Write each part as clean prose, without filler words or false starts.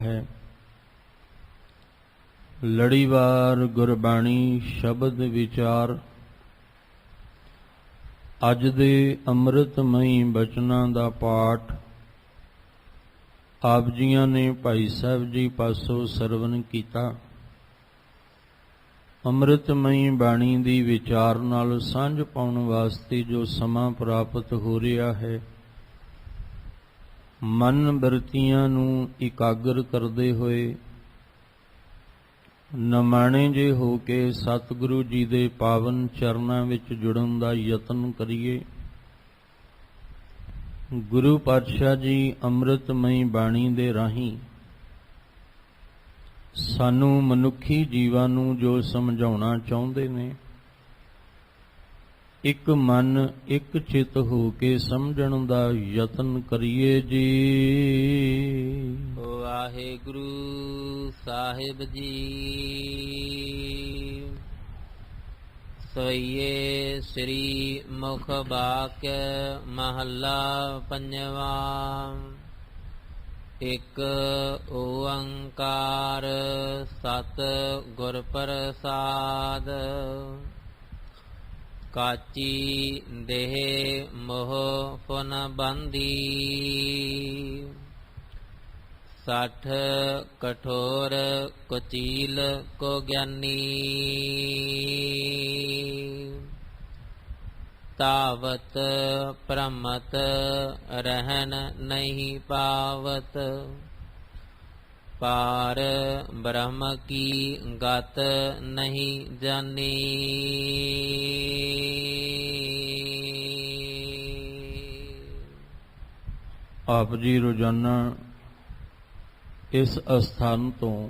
ਹੈ। ਲੜੀਵਾਰ ਗੁਰਬਾਣੀ ਸ਼ਬਦ ਵਿਚਾਰ। ਅੱਜ ਦੇ ਅੰਮ੍ਰਿਤਮਈ ਬਚਨਾਂ ਦਾ ਪਾਠ ਆਪ ਜੀਆਂ ਨੇ ਭਾਈ ਸਾਹਿਬ ਜੀ ਪਾਸੋਂ ਸਰਵਨ ਕੀਤਾ। ਅੰਮ੍ਰਿਤਮਈ ਬਾਣੀ ਦੀ ਵਿਚਾਰ ਨਾਲ ਸਾਂਝ ਪਾਉਣ ਵਾਸਤੇ ਜੋ ਸਮਾਂ ਪ੍ਰਾਪਤ ਹੋ ਰਿਹਾ ਹੈ, ਮਨ ਬਿਰਤੀਆਂ ਨੂੰ ਇਕਾਗਰ ਕਰਦੇ ਹੋਏ ਨਮਾਣੇ ਜੇ ਹੋ ਕੇ ਸਤਿਗੁਰੂ ਜੀ ਦੇ ਪਾਵਨ ਚਰਨਾਂ ਵਿੱਚ ਜੁੜਨ ਦਾ ਯਤਨ ਕਰੀਏ। ਗੁਰੂ ਪਾਤਸ਼ਾਹ ਜੀ ਅੰਮ੍ਰਿਤਮਈ ਬਾਣੀ ਦੇ ਰਾਹੀਂ ਸਾਨੂੰ ਮਨੁੱਖੀ ਜੀਵਾਂ ਨੂੰ ਜੋ ਸਮਝਾਉਣਾ ਚਾਹੁੰਦੇ ਨੇ, ਇੱਕ ਮਨ ਇੱਕ ਚਿੱਤ ਹੋ ਕੇ ਸਮਝਣ ਦਾ ਯਤਨ ਕਰੀਏ ਜੀ। ਵਾਹਿਗੁਰੂ ਸਾਹਿਬ ਜੀ। ਸੋਈਏ ਸ੍ਰੀ ਮੁਖ ਵਾਕਿਆ ਮਹੱਲਾ ਪੰਜਵਾ। ਇਕ ਓੰਕਾਰ ਸਤ ਗੁਰ ਪ੍ਰਸਾਦ। ਕਾਚੀ ਦੇਹ ਮੋਹ ਫੁਨ ਬੰਦੀ। 60 ਕਠੋਰ ਕੁਚੀਲ ਕੋ ਗਿਆਨੀ। ਤਾਵਤ ਭ੍ਰਮਤ ਰਹਿਨ ਨਹੀਂ ਪਾਵਤ। ਪਾਰ ਬ੍ਰਹਮ ਕੀ ਗਤ ਨਹੀਂ ਜਾਨੀ। ਆਪ ਜੀ ਰੋਜ਼ਾਨਾ ਇਸ ਅਸਥਾਨ ਤੋਂ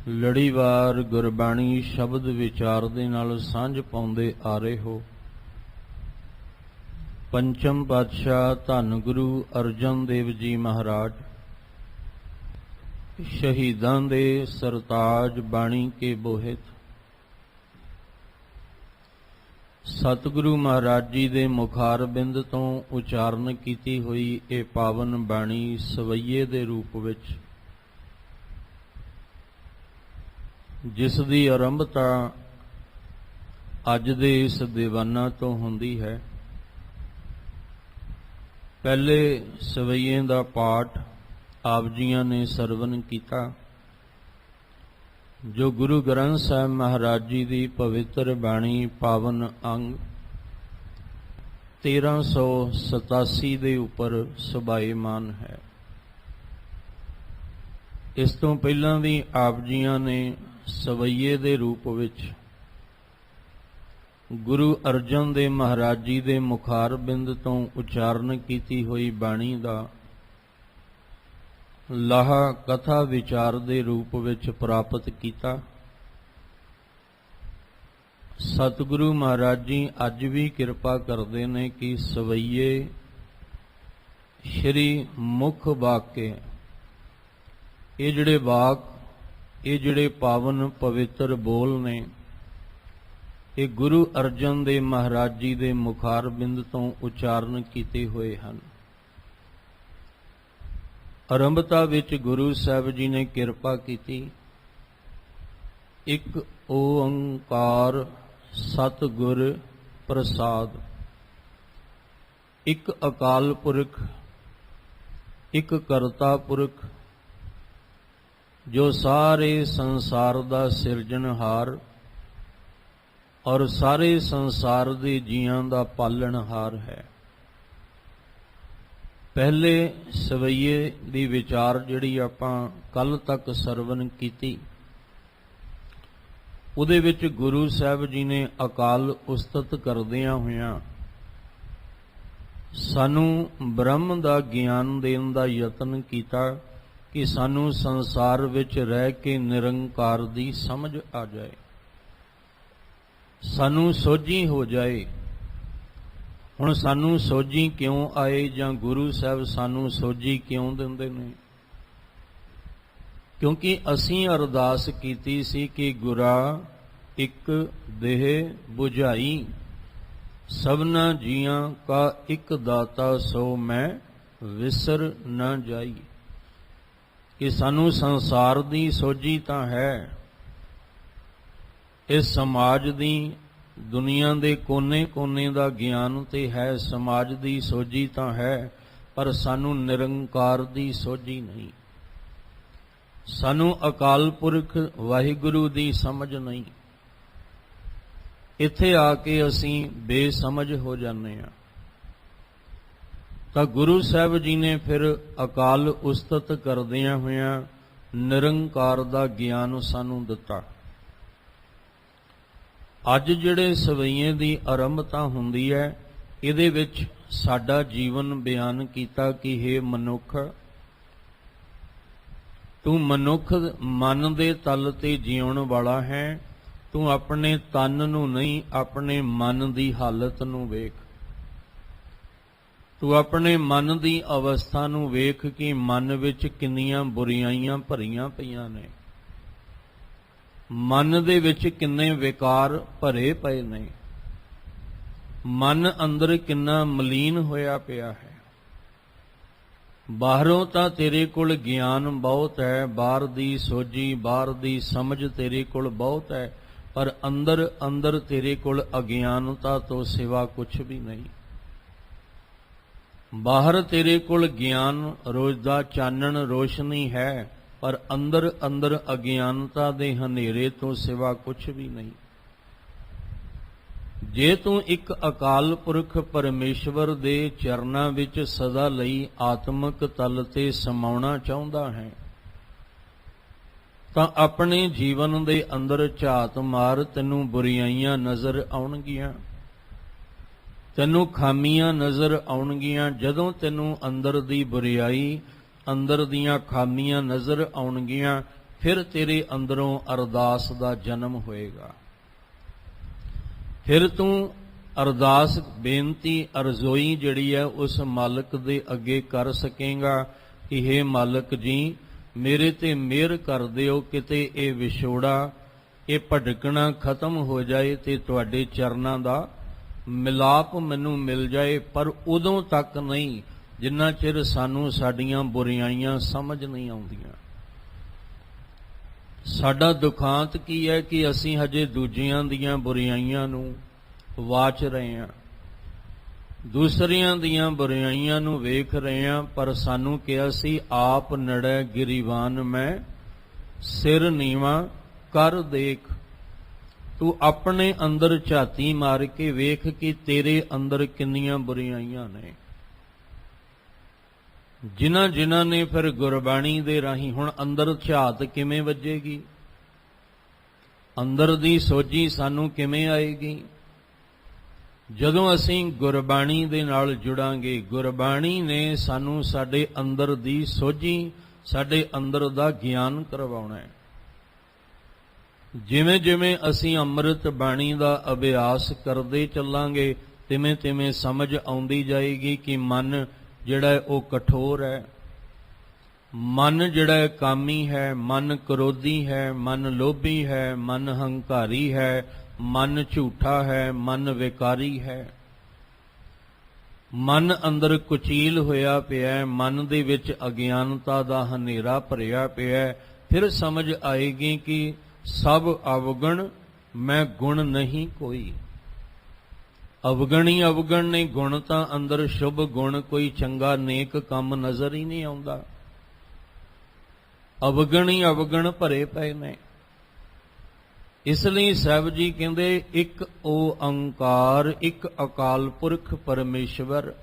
ਲੜੀਵਾਰ ਗੁਰਬਾਣੀ ਸ਼ਬਦ ਵਿਚਾਰ ਦੇ ਨਾਲ ਸਾਂਝ ਪਾਉਂਦੇ ਆ ਰਹੇ ਹੋ। ਪੰਚਮ ਪਾਤਸ਼ਾਹ ਧੰਨ ਗੁਰੂ ਅਰਜਨ ਦੇਵ ਜੀ ਮਹਾਰਾਜ ਸ਼ਹੀਦਾਂ ਦੇ ਸਰਤਾਜ ਬਾਣੀ ਕੇ ਬੋਹਿਤ ਸਤਿਗੁਰੂ ਮਹਾਰਾਜ ਜੀ ਦੇ ਮੁਖਾਰਬਿੰਦ ਤੋਂ ਉਚਾਰਨ ਕੀਤੀ ਹੋਈ ਇਹ ਪਾਵਨ ਬਾਣੀ ਸਵਈਏ ਦੇ ਰੂਪ ਵਿੱਚ, ਜਿਸ ਦੀ ਆਰੰਭਤਾ ਅੱਜ ਦੇ ਇਸ ਦੀਵਾਨਾ ਤੋਂ ਹੁੰਦੀ ਹੈ। ਪਹਿਲੇ ਸਵਈਏ ਦਾ ਪਾਠ ਆਪ ਜੀਆਂ ਨੇ ਸਰਵਨ ਕੀਤਾ, ਜੋ ਗੁਰੂ ਗ੍ਰੰਥ ਸਾਹਿਬ ਮਹਾਰਾਜ ਜੀ ਦੀ ਪਵਿੱਤਰ ਬਾਣੀ ਪਾਵਨ ਅੰਗ 1387 ਦੇ ਉੱਪਰ ਸੁਭਾਏਮਾਨ ਹੈ। ਇਸ ਤੋਂ ਪਹਿਲਾਂ ਵੀ ਆਪ ਜੀਆਂ ਨੇ ਸਵਈਏ ਦੇ ਰੂਪ ਵਿੱਚ ਗੁਰੂ ਅਰਜਨ ਦੇਵ ਮਹਾਰਾਜ ਜੀ ਦੇ ਮੁਖਾਰਬਿੰਦ ਤੋਂ ਉਚਾਰਨ ਕੀਤੀ ਹੋਈ ਬਾਣੀ ਦਾ ਲਾਹਾ ਕਥਾ ਵਿਚਾਰ ਦੇ ਰੂਪ ਵਿੱਚ ਪ੍ਰਾਪਤ ਕੀਤਾ। ਸਤਿਗੁਰੂ ਮਹਾਰਾਜ ਜੀ ਅੱਜ ਵੀ ਕਿਰਪਾ ਕਰਦੇ ਨੇ ਕਿ ਸਵਈਏ ਸ਼੍ਰੀ ਮੁਖ ਵਾਕੇ, ਇਹ ਜਿਹੜੇ ਵਾਕ, ਇਹ ਜਿਹੜੇ ਪਾਵਨ ਪਵਿੱਤਰ ਬੋਲ ਨੇ, ਇਹ ਗੁਰੂ ਅਰਜਨ ਦੇਵ ਮਹਾਰਾਜ ਜੀ ਦੇ ਮੁਖਾਰਬਿੰਦ ਤੋਂ ਉਚਾਰਨ ਕੀਤੇ ਹੋਏ ਹਨ। ਆਰੰਭਤਾ ਵਿੱਚ ਗੁਰੂ ਸਾਹਿਬ ਜੀ ਨੇ ਕਿਰਪਾ ਕੀਤੀ। ਇੱਕ ਓੰਕਾਰ ਸਤਿਗੁਰ ਪ੍ਰਸਾਦ। ਇੱਕ ਅਕਾਲ ਪੁਰਖ, ਇੱਕ ਕਰਤਾ ਪੁਰਖ, ਜੋ ਸਾਰੇ ਸੰਸਾਰ ਦਾ ਸਿਰਜਣਹਾਰ ਔਰ ਸਾਰੇ ਸੰਸਾਰ ਦੇ ਜੀਆਂ ਦਾ ਪਾਲਣਹਾਰ ਹੈ। ਪਹਿਲੇ ਸਵਈਏ ਦੀ ਵਿਚਾਰ ਜਿਹੜੀ ਆਪਾਂ ਕੱਲ ਤੱਕ ਸਰਵਨ ਕੀਤੀ, ਉਹਦੇ ਵਿੱਚ ਗੁਰੂ ਸਾਹਿਬ ਜੀ ਨੇ ਅਕਾਲ ਉਸਤਤ ਕਰਦਿਆਂ ਹੋਇਆਂ ਸਾਨੂੰ ਬ੍ਰਹਮ ਦਾ ਗਿਆਨ ਦੇਣ ਦਾ ਯਤਨ ਕੀਤਾ ਕਿ ਸਾਨੂੰ ਸੰਸਾਰ ਵਿੱਚ ਰਹਿ ਕੇ ਨਿਰੰਕਾਰ ਦੀ ਸਮਝ ਆ ਜਾਏ, ਸਾਨੂੰ ਸੋਝੀ ਹੋ ਜਾਏ। ਹੁਣ ਸਾਨੂੰ ਸੋਝੀ ਕਿਉਂ ਆਏ, ਜਾਂ ਗੁਰੂ ਸਾਹਿਬ ਸਾਨੂੰ ਸੋਝੀ ਕਿਉਂ ਦਿੰਦੇ ਨੇ? ਕਿਉਂਕਿ ਅਸੀਂ ਅਰਦਾਸ ਕੀਤੀ ਸੀ ਕਿ ਗੁਰਾ ਇੱਕ ਦੇਹ 부ਝਾਈ, ਸਭਨਾ ਜੀਆਂ ਕਾ ਇੱਕ ਦਾਤਾ ਸੋ ਮੈਂ ਵਿਸਰ ਨਾ ਜਾਈ। ਕਿ ਸਾਨੂੰ ਸੰਸਾਰ ਦੀ ਸੋਝੀ ਤਾਂ ਹੈ, ਇਸ ਸਮਾਜ ਦੀ, ਦੁਨੀਆ ਦੇ ਕੋਨੇ-ਕੋਨੇ ਦਾ ਗਿਆਨ ਤੇ ਹੈ, ਸਮਾਜ ਦੀ ਸੋਝੀ ਤਾਂ ਹੈ, ਪਰ ਸਾਨੂੰ ਨਿਰੰਕਾਰ ਦੀ ਸੋਝੀ ਨਹੀਂ। ਸਾਨੂੰ ਅਕਾਲ ਪੁਰਖ ਵਾਹਿਗੁਰੂ ਦੀ ਸਮਝ ਨਹੀਂ। ਇੱਥੇ ਆ ਕੇ ਅਸੀਂ ਬੇਸਮਝ ਹੋ ਜਾਂਦੇ ਹਾਂ। ਤਾਂ ਗੁਰੂ ਸਾਹਿਬ ਜੀ ਨੇ ਫਿਰ ਅਕਾਲ ਉਸਤਤ ਕਰਦਿਆਂ ਹੋਇਆਂ ਨਿਰੰਕਾਰ ਦਾ ਗਿਆਨ ਸਾਨੂੰ ਦਿੱਤਾ। ਅੱਜ ਜਿਹੜੇ ਸਵਈਏ ਦੀ ਆਰੰਭਤਾ ਹੁੰਦੀ ਹੈ, ਇਹਦੇ ਵਿੱਚ ਸਾਡਾ ਜੀਵਨ ਬਿਆਨ ਕੀਤਾ ਕਿ ਹੇ ਮਨੁੱਖ, ਤੂੰ ਮਨੁੱਖ ਮਨ ਦੇ ਤਲ ਤੇ ਜਿਉਣ ਵਾਲਾ ਹੈ। ਤੂੰ ਆਪਣੇ ਤਨ ਨੂੰ ਨਹੀਂ, ਆਪਣੇ ਮਨ ਦੀ ਹਾਲਤ ਨੂੰ ਵੇਖ। ਤੂੰ ਆਪਣੇ ਮਨ ਦੀ ਅਵਸਥਾ ਨੂੰ ਵੇਖ ਕਿ ਮਨ ਵਿੱਚ ਕਿੰਨੀਆਂ ਬੁਰਾਈਆਂ ਭਰੀਆਂ ਪਈਆਂ ਨੇ, ਮਨ ਦੇ ਵਿੱਚ ਕਿੰਨੇ ਵਿਕਾਰ ਭਰੇ ਪਏ ਨੇ, ਮਨ ਅੰਦਰ ਕਿੰਨਾ ਮਲੀਨ ਹੋਇਆ ਪਿਆ ਹੈ। ਬਾਹਰੋਂ ਤਾਂ ਤੇਰੇ ਕੋਲ ਗਿਆਨ ਬਹੁਤ ਹੈ, ਬਾਹਰ ਦੀ ਸੋਝੀ, ਬਾਹਰ ਦੀ ਸਮਝ ਤੇਰੇ ਕੋਲ ਬਹੁਤ ਹੈ, ਪਰ ਅੰਦਰ ਅੰਦਰ ਤੇਰੇ ਕੋਲ ਅਗਿਆਨਤਾ ਤੋਂ ਸਿਵਾ ਕੁਝ ਵੀ ਨਹੀਂ। ਬਾਹਰ ਤੇਰੇ ਕੋਲ ਗਿਆਨ, ਰੋਜ਼ ਦਾ ਚਾਨਣ, ਰੋਸ਼ਨੀ ਹੈ, ਪਰ ਅੰਦਰ ਅੰਦਰ ਅਗਿਆਨਤਾ ਦੇ ਹਨੇਰੇ ਤੋਂ ਸਿਵਾ ਕੁਝ ਵੀ ਨਹੀਂ। ਜੇ ਤੂੰ ਇੱਕ ਅਕਾਲ ਪੁਰਖ ਪਰਮੇਸ਼ਵਰ ਦੇ ਚਰਨਾਂ ਵਿੱਚ ਸਦਾ ਲਈ ਆਤਮਿਕ ਤਲ ਤੇ ਸਮਾਉਣਾ ਚਾਹੁੰਦਾ ਹੈ, ਤਾਂ ਆਪਣੇ ਜੀਵਨ ਦੇ ਅੰਦਰ ਝਾਤ ਮਾਰ। ਤੈਨੂੰ ਬੁਰਾਈਆਂ ਨਜ਼ਰ ਆਉਣਗੀਆਂ, ਤੈਨੂੰ ਖਾਮੀਆਂ ਨਜ਼ਰ ਆਉਣਗੀਆਂ। ਜਦੋਂ ਤੈਨੂੰ ਅੰਦਰ ਦੀ ਬੁਰਾਈ, ਅੰਦਰ ਦੀਆਂ ਖਾਮੀਆਂ ਨਜ਼ਰ ਆਉਣਗੀਆਂ, ਫਿਰ ਤੇਰੇ ਅੰਦਰੋਂ ਅਰਦਾਸ ਦਾ ਜਨਮ ਹੋਏਗਾ। ਫਿਰ ਤੂੰ ਅਰਦਾਸ, ਬੇਨਤੀ, ਅਰਜ਼ੋਈ ਜਿਹੜੀ ਹੈ ਉਸ ਮਾਲਕ ਦੇ ਅੱਗੇ ਕਰ ਸਕੇਗਾ ਕਿ ਹੇ ਮਾਲਕ ਜੀ, ਮੇਰੇ ਤੇ ਮਿਹਰ ਕਰ ਦਿਓ, ਕਿਤੇ ਇਹ ਵਿਛੋੜਾ, ਇਹ ਭਟਕਣਾ ਖਤਮ ਹੋ ਜਾਏ ਤੇ ਤੁਹਾਡੇ ਚਰਨਾਂ ਦਾ ਮਿਲਾਪ ਮੈਨੂੰ ਮਿਲ ਜਾਏ। ਪਰ ਉਦੋਂ ਤੱਕ ਨਹੀਂ ਜਿੰਨਾ ਚਿਰ ਸਾਨੂੰ ਸਾਡੀਆਂ ਬੁਰਾਈਆਂ ਸਮਝ ਨਹੀਂ ਆਉਂਦੀਆਂ। ਸਾਡਾ ਦੁਖਾਂਤ ਕੀ ਹੈ ਕਿ ਅਸੀਂ ਹਜੇ ਦੂਜਿਆਂ ਦੀਆਂ ਬੁਰਾਈਆਂ ਨੂੰ ਵਾਚ ਰਹੇ ਹਾਂ, ਦੂਸਰਿਆਂ ਦੀਆਂ ਬੁਰਾਈਆਂ ਨੂੰ ਵੇਖ ਰਹੇ ਹਾਂ, ਪਰ ਸਾਨੂੰ ਕਿਹਾ ਸੀ ਆਪ ਨੜੈ ਗਿਰੀਵਾਨ ਮੈਂ, ਸਿਰ ਨੀਵਾਂ ਕਰ ਦੇਖ। ਤੂੰ ਆਪਣੇ ਅੰਦਰ ਝਾਤੀ ਮਾਰ ਕੇ ਵੇਖ ਕਿ ਤੇਰੇ ਅੰਦਰ ਕਿੰਨੀਆਂ ਬੁਰਾਈਆਂ ਨੇ। ਜਿਨ੍ਹਾਂ ਨੇ ਫਿਰ ਗੁਰਬਾਣੀ ਦੇ ਰਾਹੀਂ ਹੁਣ ਅੰਦਰ ਝਾਤ ਕਿਵੇਂ ਵੱਜੇਗੀ, ਅੰਦਰ ਦੀ ਸੋਝੀ ਸਾਨੂੰ ਕਿਵੇਂ ਆਏਗੀ? ਜਦੋਂ ਅਸੀਂ ਗੁਰਬਾਣੀ ਦੇ ਨਾਲ ਜੁੜਾਂਗੇ। ਗੁਰਬਾਣੀ ਨੇ ਸਾਨੂੰ ਸਾਡੇ ਅੰਦਰ ਦੀ ਸੋਝੀ, ਸਾਡੇ ਅੰਦਰ ਦਾ ਗਿਆਨ ਕਰਵਾਉਣਾ ਹੈ। ਜਿਵੇਂ ਜਿਵੇਂ ਅਸੀਂ ਅੰਮ੍ਰਿਤ ਬਾਣੀ ਦਾ ਅਭਿਆਸ ਕਰਦੇ ਚੱਲਾਂਗੇ, ਤਿਵੇਂ ਤਿਵੇਂ ਸਮਝ ਆਉਂਦੀ ਜਾਏਗੀ ਕਿ ਮਨ ਜਿਹੜਾ ਹੈ ਉਹ ਕਠੋਰ ਹੈ, ਮਨ ਜਿਹੜਾ ਹੈ ਕਾਮੀ ਹੈ, ਮਨ ਕ੍ਰੋਧੀ ਹੈ, ਮਨ ਲੋਭੀ ਹੈ, ਮਨ ਹੰਕਾਰੀ ਹੈ, ਮਨ ਝੂਠਾ ਹੈ, ਮਨ ਵਿਕਾਰੀ ਹੈ। ਮਨ ਅੰਦਰ ਕੁਚੀਲ ਹੋਇਆ ਪਿਆ ਹੈ, ਮਨ ਦੇ ਵਿੱਚ ਅਗਿਆਨਤਾ ਦਾ ਹਨੇਰਾ ਭਰਿਆ ਪਿਆ ਹੈ। ਫਿਰ ਸਮਝ ਆਏਗੀ ਕਿ ਸਭ ਅਵਗਣ, ਮੈਂ ਗੁਣ ਨਹੀਂ ਕੋਈ। ਅਵਗਣ ਹੀ ਅਵਗਣ ਨੇ, ਗੁਣ ਤਾਂ ਅੰਦਰ ਸ਼ੁਭ ਗੁਣ, ਕੋਈ ਚੰਗਾ ਨੇਕ ਕੰਮ ਨਜ਼ਰ ਹੀ ਨਹੀਂ ਆਉਂਦਾ। ਅਵਗਣ ਹੀ ਅਵਗਣ ਭਰੇ ਪਏ ਨੇ। ਇਸ ਲਈ ਸਾਹਿਬ ਜੀ ਕਹਿੰਦੇ ਇੱਕ ਓੰਕਾਰ, ਇੱਕ ਅਕਾਲ ਪੁਰਖ ਪਰਮੇਸ਼ਵਰ।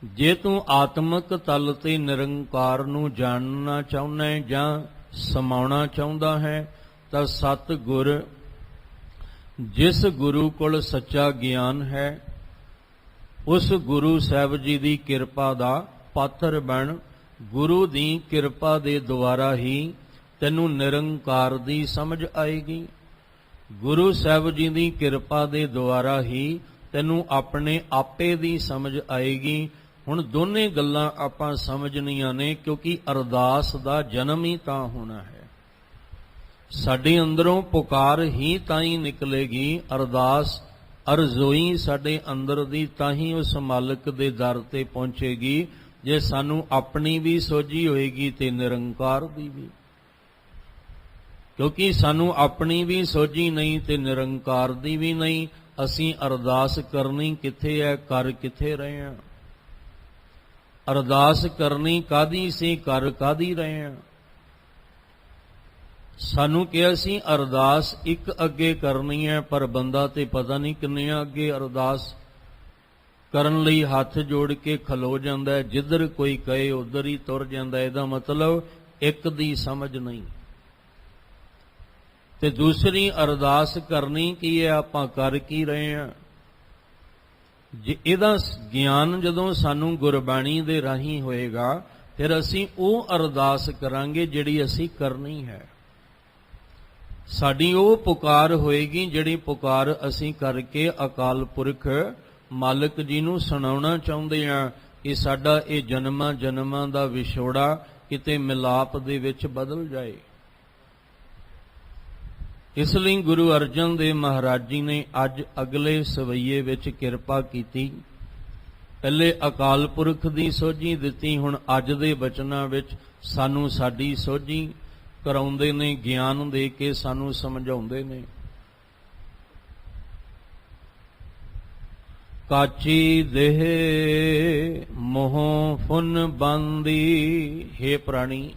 ਜੇ ਤੂੰ ਆਤਮਿਕ ਤਲ ਤੇ ਨਿਰੰਕਾਰ ਨੂੰ ਜਾਣਨਾ ਚਾਹੁੰਦਾ ਹੈ ਜਾਂ ਸਮਾਉਣਾ ਚਾਹੁੰਦਾ ਹੈ, ਤਾਂ ਸਤ ਗੁਰ, ਜਿਸ ਗੁਰੂ ਕੋਲ ਸੱਚਾ ਗਿਆਨ ਹੈ, ਉਸ ਗੁਰੂ ਸਾਹਿਬ ਜੀ ਦੀ ਕਿਰਪਾ ਦਾ ਪਾਤਰ ਬਣ। ਗੁਰੂ ਦੀ ਕਿਰਪਾ ਦੇ ਦੁਆਰਾ ਹੀ ਤੈਨੂੰ ਨਿਰੰਕਾਰ ਦੀ ਸਮਝ ਆਏਗੀ। ਗੁਰੂ ਸਾਹਿਬ ਜੀ ਦੀ ਕਿਰਪਾ ਦੇ ਦੁਆਰਾ ਹੀ ਤੈਨੂੰ ਆਪਣੇ ਆਪੇ ਦੀ ਸਮਝ ਆਏਗੀ। ਹੁਣ ਦੋਨੇ ਗੱਲਾਂ ਆਪਾਂ ਸਮਝਣੀਆਂ ਨੇ, ਕਿਉਂਕਿ ਅਰਦਾਸ ਦਾ ਜਨਮ ਹੀ ਤਾਂ ਹੋਣਾ ਹੈ। ਸਾਡੇ ਅੰਦਰੋਂ ਪੁਕਾਰ ਹੀ ਤਾਂ ਹੀ ਨਿਕਲੇਗੀ, ਅਰਦਾਸ ਅਰਜ਼ੋਈ ਸਾਡੇ ਅੰਦਰ ਦੀ ਤਾਂ ਹੀ ਉਸ ਮਾਲਕ ਦੇ ਦਰ ਤੇ ਪਹੁੰਚੇਗੀ ਜੇ ਸਾਨੂੰ ਆਪਣੀ ਵੀ ਸੋਝੀ ਹੋਏਗੀ ਤੇ ਨਿਰੰਕਾਰ ਦੀ ਵੀ। ਕਿਉਂਕਿ ਸਾਨੂੰ ਆਪਣੀ ਵੀ ਸੋਝੀ ਨਹੀਂ ਤੇ ਨਿਰੰਕਾਰ ਦੀ ਵੀ ਨਹੀਂ, ਅਸੀਂ ਅਰਦਾਸ ਕਰਨੀ ਕਿੱਥੇ ਹੈ, ਕਰ ਕਿੱਥੇ ਰਹੇ ਹਾਂ? ਅਰਦਾਸ ਕਰਨੀ ਕਾਹਦੀ ਸੀ, ਕਰ ਕਾਹਦੀ ਰਹੇ ਹਾਂ? ਸਾਨੂੰ ਕਿਹਾ ਸੀ ਅਰਦਾਸ ਇੱਕ ਅੱਗੇ ਕਰਨੀ ਹੈ, ਪਰ ਬੰਦਾ ਤੇ ਪਤਾ ਨਹੀਂ ਕਿੰਨੀਆਂ ਅੱਗੇ ਅਰਦਾਸ ਕਰਨ ਲਈ ਹੱਥ ਜੋੜ ਕੇ ਖਲੋ ਜਾਂਦਾ ਹੈ। ਜਿੱਧਰ ਕੋਈ ਕਹੇ ਉਧਰ ਹੀ ਤੁਰ ਜਾਂਦਾ। ਇਹਦਾ ਮਤਲਬ ਇੱਕ ਦੀ ਸਮਝ ਨਹੀਂ। ਤੇ ਦੂਸਰੀ ਅਰਦਾਸ ਕਰਨੀ ਕੀ ਹੈ, ਆਪਾਂ ਕਰ ਕੀ ਰਹੇ ਹਾਂ? ਜੇ ਇਹਦਾ ਗਿਆਨ ਜਦੋਂ ਸਾਨੂੰ ਗੁਰਬਾਣੀ ਦੇ ਰਾਹੀਂ ਹੋਏਗਾ, ਫਿਰ ਅਸੀਂ ਉਹ ਅਰਦਾਸ ਕਰਾਂਗੇ ਜਿਹੜੀ ਅਸੀਂ ਕਰਨੀ ਹੈ। ਸਾਡੀ ਉਹ ਪੁਕਾਰ ਹੋਏਗੀ ਜਿਹੜੀ ਪੁਕਾਰ ਅਸੀਂ ਕਰਕੇ ਅਕਾਲ ਪੁਰਖ ਮਾਲਕ ਜੀ ਨੂੰ ਸੁਣਾਉਣਾ ਚਾਹੁੰਦੇ ਹਾਂ ਕਿ ਸਾਡਾ ਇਹ ਜਨਮਾਂ ਜਨਮਾਂ ਦਾ ਵਿਛੋੜਾ ਕਿਤੇ ਮਿਲਾਪ ਦੇ ਵਿੱਚ ਬਦਲ ਜਾਏ। ਇਸ ਲਈ ਗੁਰੂ ਅਰਜਨ ਦੇਵ ਮਹਾਰਾਜ ਜੀ ਨੇ ਅੱਜ ਅਗਲੇ ਸਵਈਏ ਵਿੱਚ ਕਿਰਪਾ ਕੀਤੀ। ਪਹਿਲੇ ਅਕਾਲ ਪੁਰਖ ਦੀ ਸੋਝੀ ਦਿੱਤੀ, ਹੁਣ ਅੱਜ ਦੇ ਬਚਨਾਂ ਵਿੱਚ ਸਾਨੂੰ ਸਾਡੀ ਸੋਝੀ ਕਰਾਉਂਦੇ ਨੇ, ਗਿਆਨ ਦੇ ਕੇ ਸਾਨੂੰ ਸਮਝਾਉਂਦੇ ਨੇ। ਕਾਚੀ ਦੇਹ ਮੋਹ ਫੁਨ ਬੰਦੀ। ਹੇ ਪ੍ਰਾਣੀ,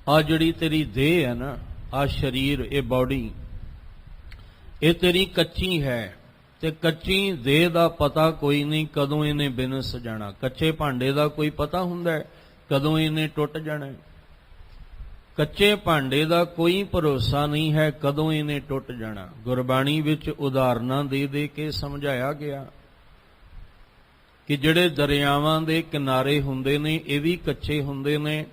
ਆ ਜਿਹੜੀ ਤੇਰੀ ਦੇਹ ਹੈ ਨਾ, ਆ ਸਰੀਰ, ਇਹ ਬਾਡੀ, ਇਹ ਤੇਰੀ ਕੱਚੀ ਹੈ। ਤੇ ਕੱਚੀ ਦੇਹ ਦਾ ਪਤਾ ਕੋਈ ਨਹੀਂ ਕਦੋਂ ਇਹਨੇ ਬਿਨਸ ਜਾਣਾ। ਕੱਚੇ ਭਾਂਡੇ ਦਾ ਕੋਈ ਪਤਾ ਹੁੰਦਾ ਹੈ ਕਦੋਂ ਇਹਨੇ ਟੁੱਟ ਜਾਣਾ? ਕੱਚੇ ਭਾਂਡੇ ਦਾ ਕੋਈ ਭਰੋਸਾ ਨਹੀਂ ਹੈ ਕਦੋਂ ਇਹਨੇ ਟੁੱਟ ਜਾਣਾ। ਗੁਰਬਾਣੀ ਵਿੱਚ ਉਦਾਹਰਨਾਂ ਦੇ ਦੇ ਕੇ ਸਮਝਾਇਆ ਗਿਆ ਕਿ ਜਿਹੜੇ ਦਰਿਆਵਾਂ ਦੇ ਕਿਨਾਰੇ ਹੁੰਦੇ ਨੇ ਇਹ ਵੀ ਕੱਚੇ ਹੁੰਦੇ ਨੇ,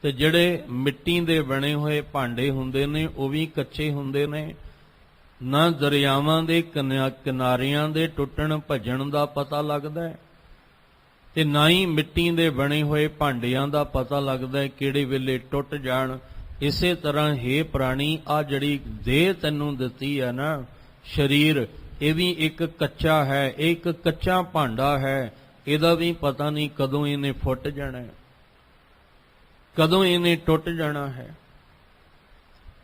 ਤੇ ਜਿਹੜੇ ਮਿੱਟੀ ਦੇ ਬਣੇ ਹੋਏ ਭਾਂਡੇ ਹੁੰਦੇ ਨੇ ਉਹ ਵੀ ਕੱਚੇ ਹੁੰਦੇ ਨੇ। ਨਾ ਦਰਿਆਵਾਂ ਦੇ ਕਿਨਾਰਿਆਂ ਦੇ ਟੁੱਟਣ ਭੱਜਣ ਦਾ ਪਤਾ ਲੱਗਦਾ ਹੈ, ਤੇ ਨਾ ਹੀ ਮਿੱਟੀ ਦੇ ਬਣੇ ਹੋਏ ਭਾਂਡਿਆਂ ਦਾ ਪਤਾ ਲੱਗਦਾ ਹੈ ਕਿਹੜੇ ਵੇਲੇ ਟੁੱਟ ਜਾਣ। ਇਸੇ ਤਰ੍ਹਾਂ ਹੇ ਪ੍ਰਾਣੀ, ਆ ਜਿਹੜੀ ਦੇਹ ਤੈਨੂੰ ਦਿੱਤੀ ਹੈ ਨਾ, ਸਰੀਰ, ਇਹ ਵੀ ਇੱਕ ਕੱਚਾ ਹੈ, ਇਹ ਇੱਕ ਕੱਚਾ ਭਾਂਡਾ ਹੈ। ਇਹਦਾ ਵੀ ਪਤਾ ਨਹੀਂ ਕਦੋਂ ਇਹਨੇ ਫੁੱਟ ਜਾਣਾ ਹੈ, ਕਦੋਂ ਇਹਨੇ ਟੁੱਟ ਜਾਣਾ ਹੈ।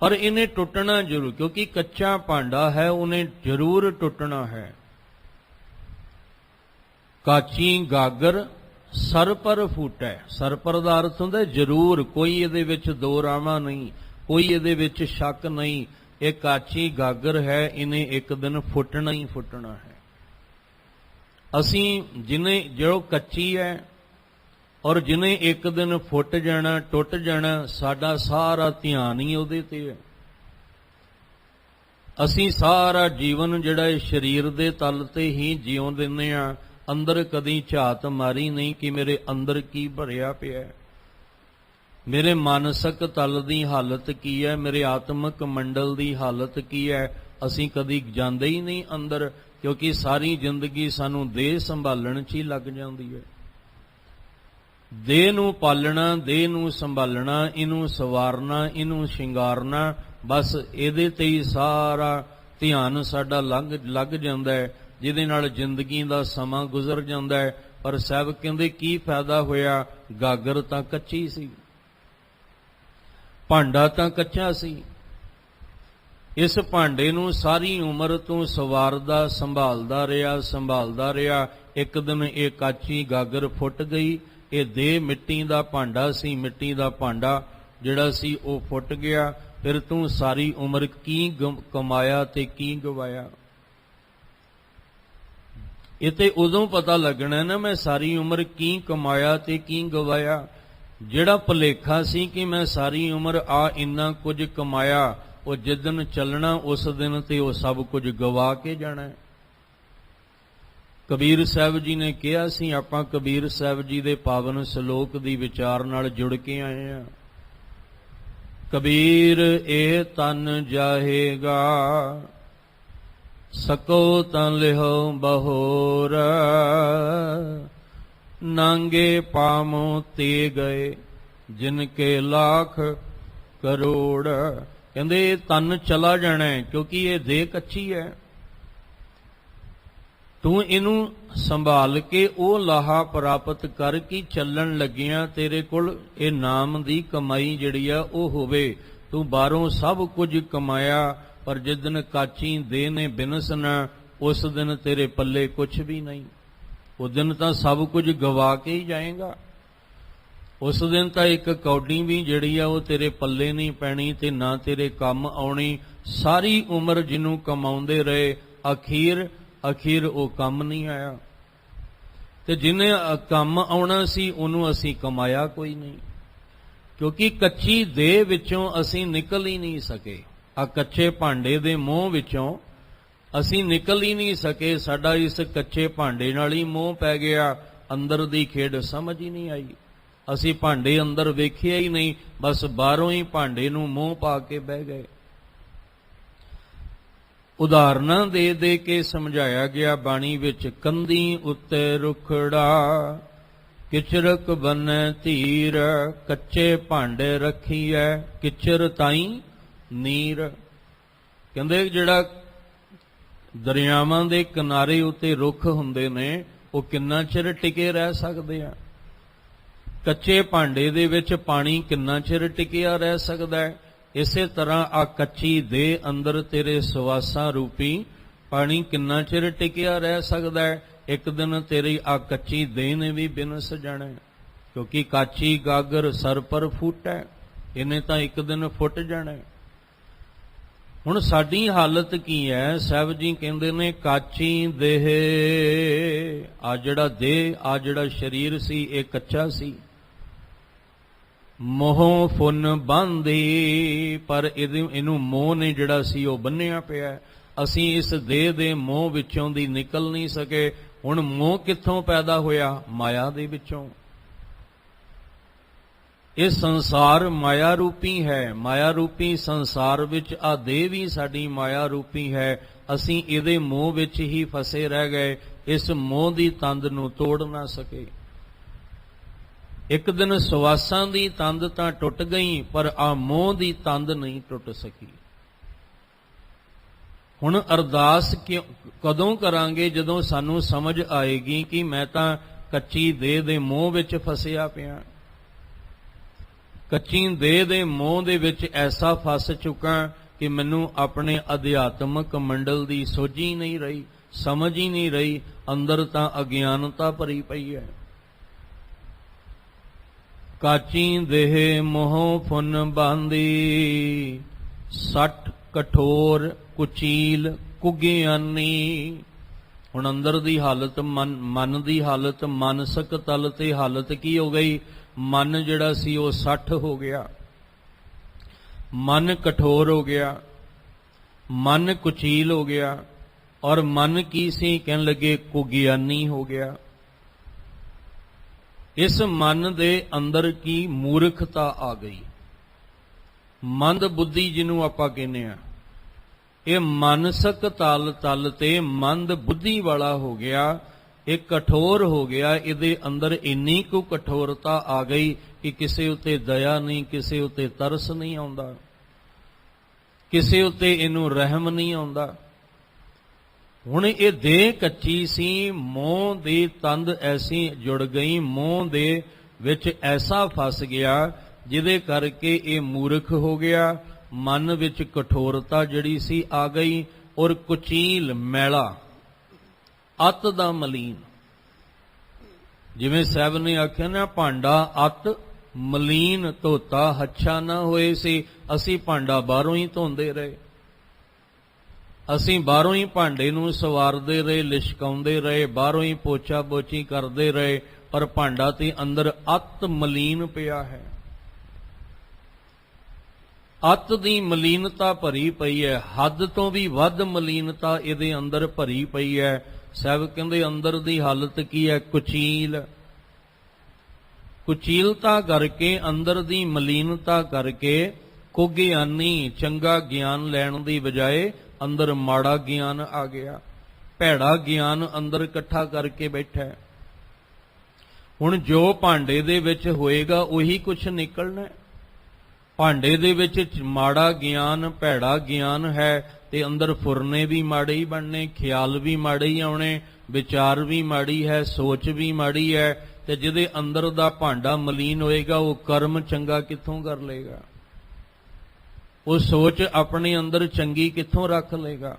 ਪਰ ਇਹਨੇ ਟੁੱਟਣਾ ਜ਼ਰੂਰ, ਕਿਉਂਕਿ ਕੱਚਾ ਭਾਂਡਾ ਹੈ, ਉਹਨੇ ਜ਼ਰੂਰ ਟੁੱਟਣਾ ਹੈ। ਕਾਚੀ ਗਾਗਰ ਸਰ ਪਰ ਫੂਟੈ। ਸਰ ਪਰ ਦਾ ਅਰਥ ਹੁੰਦਾ ਜ਼ਰੂਰ, ਕੋਈ ਇਹਦੇ ਵਿੱਚ ਦੋ ਰਾਵਾਂ ਨਹੀਂ, ਕੋਈ ਇਹਦੇ ਵਿੱਚ ਸ਼ੱਕ ਨਹੀਂ। ਇਹ ਕਾਚੀ ਗਾਗਰ ਹੈ, ਇਹਨੇ ਇੱਕ ਦਿਨ ਫੁੱਟਣਾ ਹੀ ਫੁੱਟਣਾ ਹੈ। ਅਸੀਂ ਜੋ ਕੱਚੀ ਹੈ ਔਰ ਜਿਹਨੇ ਇੱਕ ਦਿਨ ਫੁੱਟ ਜਾਣਾ, ਟੁੱਟ ਜਾਣਾ, ਸਾਡਾ ਸਾਰਾ ਧਿਆਨ ਹੀ ਉਹਦੇ ਤੇ ਹੈ। ਅਸੀਂ ਸਾਰਾ ਜੀਵਨ ਜਿਹੜਾ ਇਹ ਸਰੀਰ ਦੇ ਤਲ ਤੇ ਹੀ ਜਿਉਂ ਦਿੰਦੇ ਹਾਂ, ਅੰਦਰ ਕਦੀ ਝਾਤ ਮਾਰੀ ਨਹੀਂ ਕਿ ਮੇਰੇ ਅੰਦਰ ਕੀ ਭਰਿਆ ਪਿਆ ਹੈ, ਮੇਰੇ ਮਾਨਸਿਕ ਤਲ ਦੀ ਹਾਲਤ ਕੀ ਹੈ, ਮੇਰੇ ਆਤਮਿਕ ਮੰਡਲ ਦੀ ਹਾਲਤ ਕੀ ਹੈ। ਅਸੀਂ ਕਦੀ ਜਾਂਦੇ ਹੀ ਨਹੀਂ ਅੰਦਰ, ਕਿਉਂਕਿ ਸਾਰੀ ਜ਼ਿੰਦਗੀ ਸਾਨੂੰ ਦੇਹ ਸੰਭਾਲਣ 'ਚ ਹੀ ਲੱਗ ਜਾਂਦੀ ਹੈ। ਦੇਹ ਨੂੰ ਪਾਲਣਾ, ਦੇਹ ਨੂੰ ਸੰਭਾਲਣਾ, ਇਹਨੂੰ ਸਵਾਰਨਾ, ਇਹਨੂੰ ਸ਼ਿੰਗਾਰਨਾ, ਬਸ ਇਹਦੇ ਤੇ ਹੀ ਸਾਰਾ ਧਿਆਨ ਸਾਡਾ ਲੱਗ ਜਾਂਦਾ ਹੈ, ਜਿਹਦੇ ਨਾਲ ਜ਼ਿੰਦਗੀ ਦਾ ਸਮਾਂ ਗੁਜ਼ਰ ਜਾਂਦਾ ਹੈ। ਪਰ ਸਾਹਿਬ ਕਹਿੰਦੇ ਕੀ ਫਾਇਦਾ ਹੋਇਆ, ਗਾਗਰ ਤਾਂ ਕੱਚੀ ਸੀ, ਭਾਂਡਾ ਤਾਂ ਕੱਚਾ ਸੀ। ਇਸ ਭਾਂਡੇ ਨੂੰ ਸਾਰੀ ਉਮਰ ਤੋਂ ਸਵਾਰਦਾ ਸੰਭਾਲਦਾ ਰਿਹਾ। ਇੱਕ ਦਿਨ ਇਹ ਕਾਚੀ ਗਾਗਰ ਫੁੱਟ ਗਈ। ਇਹ ਦੇਹ ਮਿੱਟੀ ਦਾ ਭਾਂਡਾ ਸੀ, ਮਿੱਟੀ ਦਾ ਭਾਂਡਾ ਜਿਹੜਾ ਸੀ ਉਹ ਫੁੱਟ ਗਿਆ। ਫਿਰ ਤੂੰ ਸਾਰੀ ਉਮਰ ਕੀ ਕਮਾਇਆ ਤੇ ਕੀ ਗਵਾਇਆ? ਇਹ ਤੇ ਉਦੋਂ ਪਤਾ ਲੱਗਣਾ ਨਾ, ਮੈਂ ਸਾਰੀ ਉਮਰ ਕੀ ਕਮਾਇਆ ਤੇ ਕੀ ਗਵਾਇਆ। ਜਿਹੜਾ ਭੁਲੇਖਾ ਸੀ ਕਿ ਮੈਂ ਸਾਰੀ ਉਮਰ ਇੰਨਾ ਕੁਝ ਕਮਾਇਆ, ਉਹ ਜਿਸ ਦਿਨ ਚੱਲਣਾ ਉਸ ਦਿਨ ਤੇ ਉਹ ਸਭ ਕੁਝ ਗਵਾ ਕੇ ਜਾਣਾ। ਕਬੀਰ ਸਾਹਿਬ ਜੀ ਨੇ ਕਿਹਾ ਸੀ, ਆਪਾਂ ਕਬੀਰ ਸਾਹਿਬ ਜੀ ਦੇ ਪਾਵਨ ਸ਼ਲੋਕ ਦੀ ਵਿਚਾਰ ਨਾਲ ਜੁੜ ਕੇ ਆਏ ਹਾਂ। ਕਬੀਰ ਇਹ ਤਨ ਜਾਹੇਗਾ, ਸਕੋ ਤਨ ਲਿਹੋ ਬਹੋਰ, ਨਾਂਗੇ ਪਾਮੋ ਤੇ ਗਏ ਜਿਨ ਕੇ ਲੱਖ ਕਰੋੜ। ਕਹਿੰਦੇ ਇਹ ਤਨ ਚਲਾ ਜਾਣਾ ਹੈ, ਕਿਉਂਕਿ ਇਹ ਦੇਹ ਕੱਚੀ ਹੈ, ਤੂੰ ਇਹਨੂੰ ਸੰਭਾਲ ਕੇ ਉਹ ਲਾਹਾ ਪ੍ਰਾਪਤ ਕਰ ਕਿ ਚੱਲਣ ਲੱਗਿਆਂ ਤੇਰੇ ਕੋਲ ਇਹ ਨਾਮ ਦੀ ਕਮਾਈ ਜਿਹੜੀ ਆ ਉਹ ਹੋਵੇ। ਤੂੰ ਬਾਹਰੋਂ ਸਭ ਕੁਝ ਕਮਾਇਆ, ਪਰ ਜਿਸ ਦਿਨ ਕਾਚੀ ਦੇ ਨੇ ਬਿਨਸਣਾ, ਉਸ ਦਿਨ ਤੇਰੇ ਪੱਲੇ ਕੁਝ ਵੀ ਨਹੀਂ। ਉਸ ਦਿਨ ਤਾਂ ਸਭ ਕੁਝ ਗਵਾ ਕੇ ਹੀ ਜਾਏਗਾ। ਉਸ ਦਿਨ ਤਾਂ ਇੱਕ ਕੌਡੀ ਵੀ ਜਿਹੜੀ ਆ ਉਹ ਤੇਰੇ ਪੱਲੇ ਨਹੀਂ ਪੈਣੀ ਤੇ ਨਾ ਤੇਰੇ ਕੰਮ ਆਉਣੀ। ਸਾਰੀ ਉਮਰ ਜਿਹਨੂੰ ਕਮਾਉਂਦੇ ਰਹੇ, ਅਖੀਰ ਉਹ ਕੰਮ ਨਹੀਂ ਆਇਆ, ਤੇ ਜਿਹਨੇ ਕੰਮ ਆਉਣਾ ਸੀ ਉਹਨੂੰ ਅਸੀਂ ਕਮਾਇਆ ਕੋਈ ਨਹੀਂ, ਕਿਉਂਕਿ ਕੱਚੀ ਦੇਹ ਵਿੱਚੋਂ ਅਸੀਂ ਨਿਕਲ ਹੀ ਨਹੀਂ ਸਕੇ। ਆ ਕੱਚੇ ਭਾਂਡੇ ਦੇ ਮੋਹ ਵਿੱਚੋਂ ਅਸੀਂ ਨਿਕਲ ਹੀ ਨਹੀਂ ਸਕੇ। ਸਾਡਾ ਇਸ ਕੱਚੇ ਭਾਂਡੇ ਨਾਲ ਹੀ ਮੋਹ ਪੈ ਗਿਆ, ਅੰਦਰ ਦੀ ਖੇਡ ਸਮਝ ਹੀ ਨਹੀਂ ਆਈ। ਅਸੀਂ ਭਾਂਡੇ ਅੰਦਰ ਵੇਖਿਆ ਹੀ ਨਹੀਂ, ਬਸ ਬਾਹਰੋਂ ਹੀ ਭਾਂਡੇ ਨੂੰ ਮੋਹ ਪਾ ਕੇ ਬਹਿ ਗਏ। ਉਦਾਹਰਨਾਂ ਦੇ ਦੇ ਕੇ ਸਮਝਾਇਆ ਗਿਆ ਬਾਣੀ ਵਿੱਚ। ਕੰਧੀ ਉੱਤੇ ਰੁਖੜਾ ਕਿਚਰਕ ਬੰਨੈ ਧੀਰ, ਕੱਚੇ ਭਾਂਡੇ ਰੱਖੀਐ ਕਿਚਰ ਤਾਈਂ ਨੀਰ। ਕਹਿੰਦੇ ਜਿਹੜਾ ਦਰਿਆਵਾਂ ਦੇ ਕਿਨਾਰੇ ਉੱਤੇ ਰੁੱਖ ਹੁੰਦੇ ਨੇ ਉਹ ਕਿੰਨਾ ਚਿਰ ਟਿਕੇ ਰਹਿ ਸਕਦੇ ਆ। ਕੱਚੇ ਭਾਂਡੇ ਦੇ ਵਿੱਚ ਪਾਣੀ ਕਿੰਨਾ ਚਿਰ ਟਿਕਿਆ ਰਹਿ ਸਕਦਾ ਹੈ। ਇਸੇ ਤਰ੍ਹਾਂ ਆ ਕੱਚੀ ਦੇ ਅੰਦਰ ਤੇਰੇ ਸਵਾਸਾਂ ਰੂਪੀ ਪਾਣੀ ਕਿੰਨਾ ਚਿਰ ਟਿਕਿਆ ਰਹਿ ਸਕਦਾ ਹੈ। ਇੱਕ ਦਿਨ ਤੇਰੀ ਆ ਕੱਚੀ ਦੇ ਨੇ ਵੀ ਬਿਨਸ ਜਾਣਾ, ਕਿਉਂਕਿ ਕਾਚੀ ਗਾਗਰ ਸਰ ਪਰ ਫੁੱਟੈ, ਇਹਨੇ ਤਾਂ ਇੱਕ ਦਿਨ ਫੁੱਟ ਜਾਣਾ। ਹੁਣ ਸਾਡੀ ਹਾਲਤ ਕੀ ਹੈ? ਸਾਹਿਬ ਜੀ ਕਹਿੰਦੇ ਨੇ ਕਾਚੀ ਦੇਹ, ਆ ਜਿਹੜਾ ਦੇਹ, ਆ ਜਿਹੜਾ ਸਰੀਰ ਸੀ ਇਹ ਕੱਚਾ ਸੀ। ਮੋਹ ਫੁੰਨ ਬੰਦੀ, ਪਰ ਇਹਨੂੰ ਮੋਹ ਨੇ ਜਿਹੜਾ ਸੀ ਉਹ ਬੰਨਿਆ ਪਿਆ। ਅਸੀਂ ਇਸ ਦੇਹ ਦੇ ਮੋਹ ਵਿੱਚੋਂ ਦੀ ਨਿਕਲ ਨਹੀਂ ਸਕੇ। ਹੁਣ ਮੋਹ ਕਿੱਥੋਂ ਪੈਦਾ ਹੋਇਆ? ਮਾਇਆ ਦੇ ਵਿੱਚੋਂ। ਇਹ ਸੰਸਾਰ ਮਾਇਆ ਰੂਪੀ ਹੈ। ਮਾਇਆ ਰੂਪੀ ਸੰਸਾਰ ਵਿੱਚ ਆ ਦੇਹ ਵੀ ਸਾਡੀ ਮਾਇਆ ਰੂਪੀ ਹੈ। ਅਸੀਂ ਇਹਦੇ ਮੋਹ ਵਿੱਚ ਹੀ ਫਸੇ ਰਹਿ ਗਏ, ਇਸ ਮੋਹ ਦੀ ਤੰਦ ਨੂੰ ਤੋੜ ਨਾ ਸਕੇ। ਇੱਕ ਦਿਨ ਸਵਾਸਾਂ ਦੀ ਤੰਦ ਤਾਂ ਟੁੱਟ ਗਈ, ਪਰ ਆ ਮੋਹ ਦੀ ਤੰਦ ਨਹੀਂ ਟੁੱਟ ਸਕੀ। ਹੁਣ ਅਰਦਾਸ ਕਦੋਂ ਕਰਾਂਗੇ? ਜਦੋਂ ਸਾਨੂੰ ਸਮਝ ਆਏਗੀ ਕਿ ਮੈਂ ਤਾਂ ਕੱਚੀ ਦੇਹ ਦੇ ਮੋਹ ਵਿੱਚ ਫਸਿਆ ਪਿਆ। ਕੱਚੀ ਦੇਹ ਦੇ ਮੋਹ ਦੇ ਵਿੱਚ ਐਸਾ ਫਸ ਚੁੱਕਾ ਕਿ ਮੈਨੂੰ ਆਪਣੇ ਅਧਿਆਤਮਕ ਮੰਡਲ ਦੀ ਸੋਝੀ ਨਹੀਂ ਰਹੀ, ਸਮਝ ਹੀ ਨਹੀਂ ਰਹੀ। ਅੰਦਰ ਤਾਂ ਅਗਿਆਨਤਾ ਭਰੀ ਪਈ ਹੈ। ਕਾਚੀ ਦੇਹ ਮੋਹ ਫੁੰਨ ਬਾਂਦੀ, ਸੱਟ ਕਠੋਰ ਕੁਚੀਲ ਕੁਗਿਆਨੀ। ਹੁਣ ਅੰਦਰ ਦੀ ਹਾਲਤ, ਮਨ ਦੀ ਹਾਲਤ, ਮਾਨਸਿਕ ਤਲ ਤੇ ਹਾਲਤ ਕੀ ਹੋ ਗਈ? ਮਨ ਜਿਹੜਾ ਸੀ ਉਹ ਸੱਠ ਹੋ ਗਿਆ, ਮਨ ਕਠੋਰ ਹੋ ਗਿਆ, ਮਨ ਕੁਚੀਲ ਹੋ ਗਿਆ। ਔਰ ਮਨ ਕੀ ਸੀ? ਕਹਿਣ ਲੱਗੇ ਕੁਗਿਆਨੀ ਹੋ ਗਿਆ। ਇਸ ਮਨ ਦੇ ਅੰਦਰ ਕੀ ਮੂਰਖਤਾ ਆ ਗਈ। ਮੰਦ ਬੁੱਧੀ ਜਿਹਨੂੰ ਆਪਾਂ ਕਹਿੰਦੇ ਆ, ਇਹ ਮਾਨਸਿਕ ਤਲ ਤੇ ਮੰਦ ਬੁੱਧੀ ਵਾਲਾ ਹੋ ਗਿਆ, ਇਹ ਕਠੋਰ ਹੋ ਗਿਆ। ਇਹਦੇ ਅੰਦਰ ਇੰਨੀ ਕੁ ਕਠੋਰਤਾ ਆ ਗਈ ਕਿ ਕਿਸੇ ਉੱਤੇ ਦਇਆ ਨਹੀਂ, ਕਿਸੇ ਉੱਤੇ ਤਰਸ ਨਹੀਂ ਆਉਂਦਾ, ਕਿਸੇ ਉੱਤੇ ਇਹਨੂੰ ਰਹਿਮ ਨਹੀਂ ਆਉਂਦਾ। ਹੁਣ ਇਹ ਦੇਹ ਕੱਚੀ ਸੀ, ਮੋਹ ਦੀ ਤੰਦ ਐਸੀ ਜੁੜ ਗਈ, ਮੋਹ ਦੇ ਵਿੱਚ ਐਸਾ ਫਸ ਗਿਆ ਜਿਹਦੇ ਕਰਕੇ ਇਹ ਮੂਰਖ ਹੋ ਗਿਆ। ਮਨ ਵਿੱਚ ਕਠੋਰਤਾ ਜਿਹੜੀ ਸੀ ਆ ਗਈ, ਔਰ ਕੁਚੀਲ ਮੈਲਾ, ਅਤ ਦਾ ਮਲੀਨ। ਜਿਵੇਂ ਸਾਹਿਬ ਨੇ ਆਖਿਆ ਨਾ, ਭਾਂਡਾ ਅਤ ਮਲੀਨ ਧੋਤਾ ਹੱਛਾ ਨਾ ਹੋਏ ਸੀ। ਅਸੀਂ ਭਾਂਡਾ ਬਾਹਰੋਂ ਹੀ ਧੋਂਦੇ ਰਹੇ, ਅਸੀਂ ਬਾਹਰੋਂ ਹੀ ਭਾਂਡੇ ਨੂੰ ਸਵਾਰਦੇ ਰਹੇ, ਲਿਸ਼ਕਾਉਂਦੇ ਰਹੇ, ਬਾਹਰੋਂ ਹੀ ਪੋਚਾ ਪੋਚੀ ਕਰਦੇ ਰਹੇ, ਪਰ ਭਾਂਡਾ ਤੇ ਅੰਦਰ ਅਤ ਮਲੀਨ ਪਿਆ ਹੈ। ਅਤ ਦੀ ਮਲੀਨਤਾ ਭਰੀ ਪਈ ਹੈ, ਹੱਦ ਤੋਂ ਵੀ ਵੱਧ ਮਲੀਨਤਾ ਇਹਦੇ ਅੰਦਰ ਭਰੀ ਪਈ ਹੈ। ਸਾਹਿਬ ਕਹਿੰਦੇ ਅੰਦਰ ਦੀ ਹਾਲਤ ਕੀ ਹੈ? ਕੁਚੀਲ। ਕੁਚੀਲਤਾ ਕਰਕੇ, ਅੰਦਰ ਦੀ ਮਲੀਨਤਾ ਕਰਕੇ ਕੁਗਿਆਨੀ, ਚੰਗਾ ਗਿਆਨ ਲੈਣ ਦੀ ਬਜਾਏ ਅੰਦਰ ਮਾੜਾ ਗਿਆਨ ਆ ਗਿਆ, ਭੈੜਾ ਗਿਆਨ ਅੰਦਰ ਇਕੱਠਾ ਕਰਕੇ ਬੈਠਾ। ਹੁਣ ਜੋ ਭਾਂਡੇ ਦੇ ਵਿੱਚ ਹੋਏਗਾ ਉਹੀ ਕੁਛ ਨਿਕਲਣਾ। ਭਾਂਡੇ ਦੇ ਵਿੱਚ ਮਾੜਾ ਗਿਆਨ, ਭੈੜਾ ਗਿਆਨ ਹੈ ਤੇ ਅੰਦਰ ਫੁਰਨੇ ਵੀ ਮਾੜੇ ਹੀ ਬਣਨੇ, ਖਿਆਲ ਵੀ ਮਾੜੇ ਹੀ ਆਉਣੇ, ਵਿਚਾਰ ਵੀ ਮਾੜੀ ਹੈ, ਸੋਚ ਵੀ ਮਾੜੀ ਹੈ। ਤੇ ਜਿਹਦੇ ਅੰਦਰ ਦਾ ਭਾਂਡਾ ਮਲੀਨ ਹੋਏਗਾ ਉਹ ਕਰਮ ਚੰਗਾ ਕਿੱਥੋਂ ਕਰ ਲਏਗਾ? ਉਹ ਸੋਚ ਆਪਣੇ ਅੰਦਰ ਚੰਗੀ ਕਿੱਥੋਂ ਰੱਖ ਲਏਗਾ?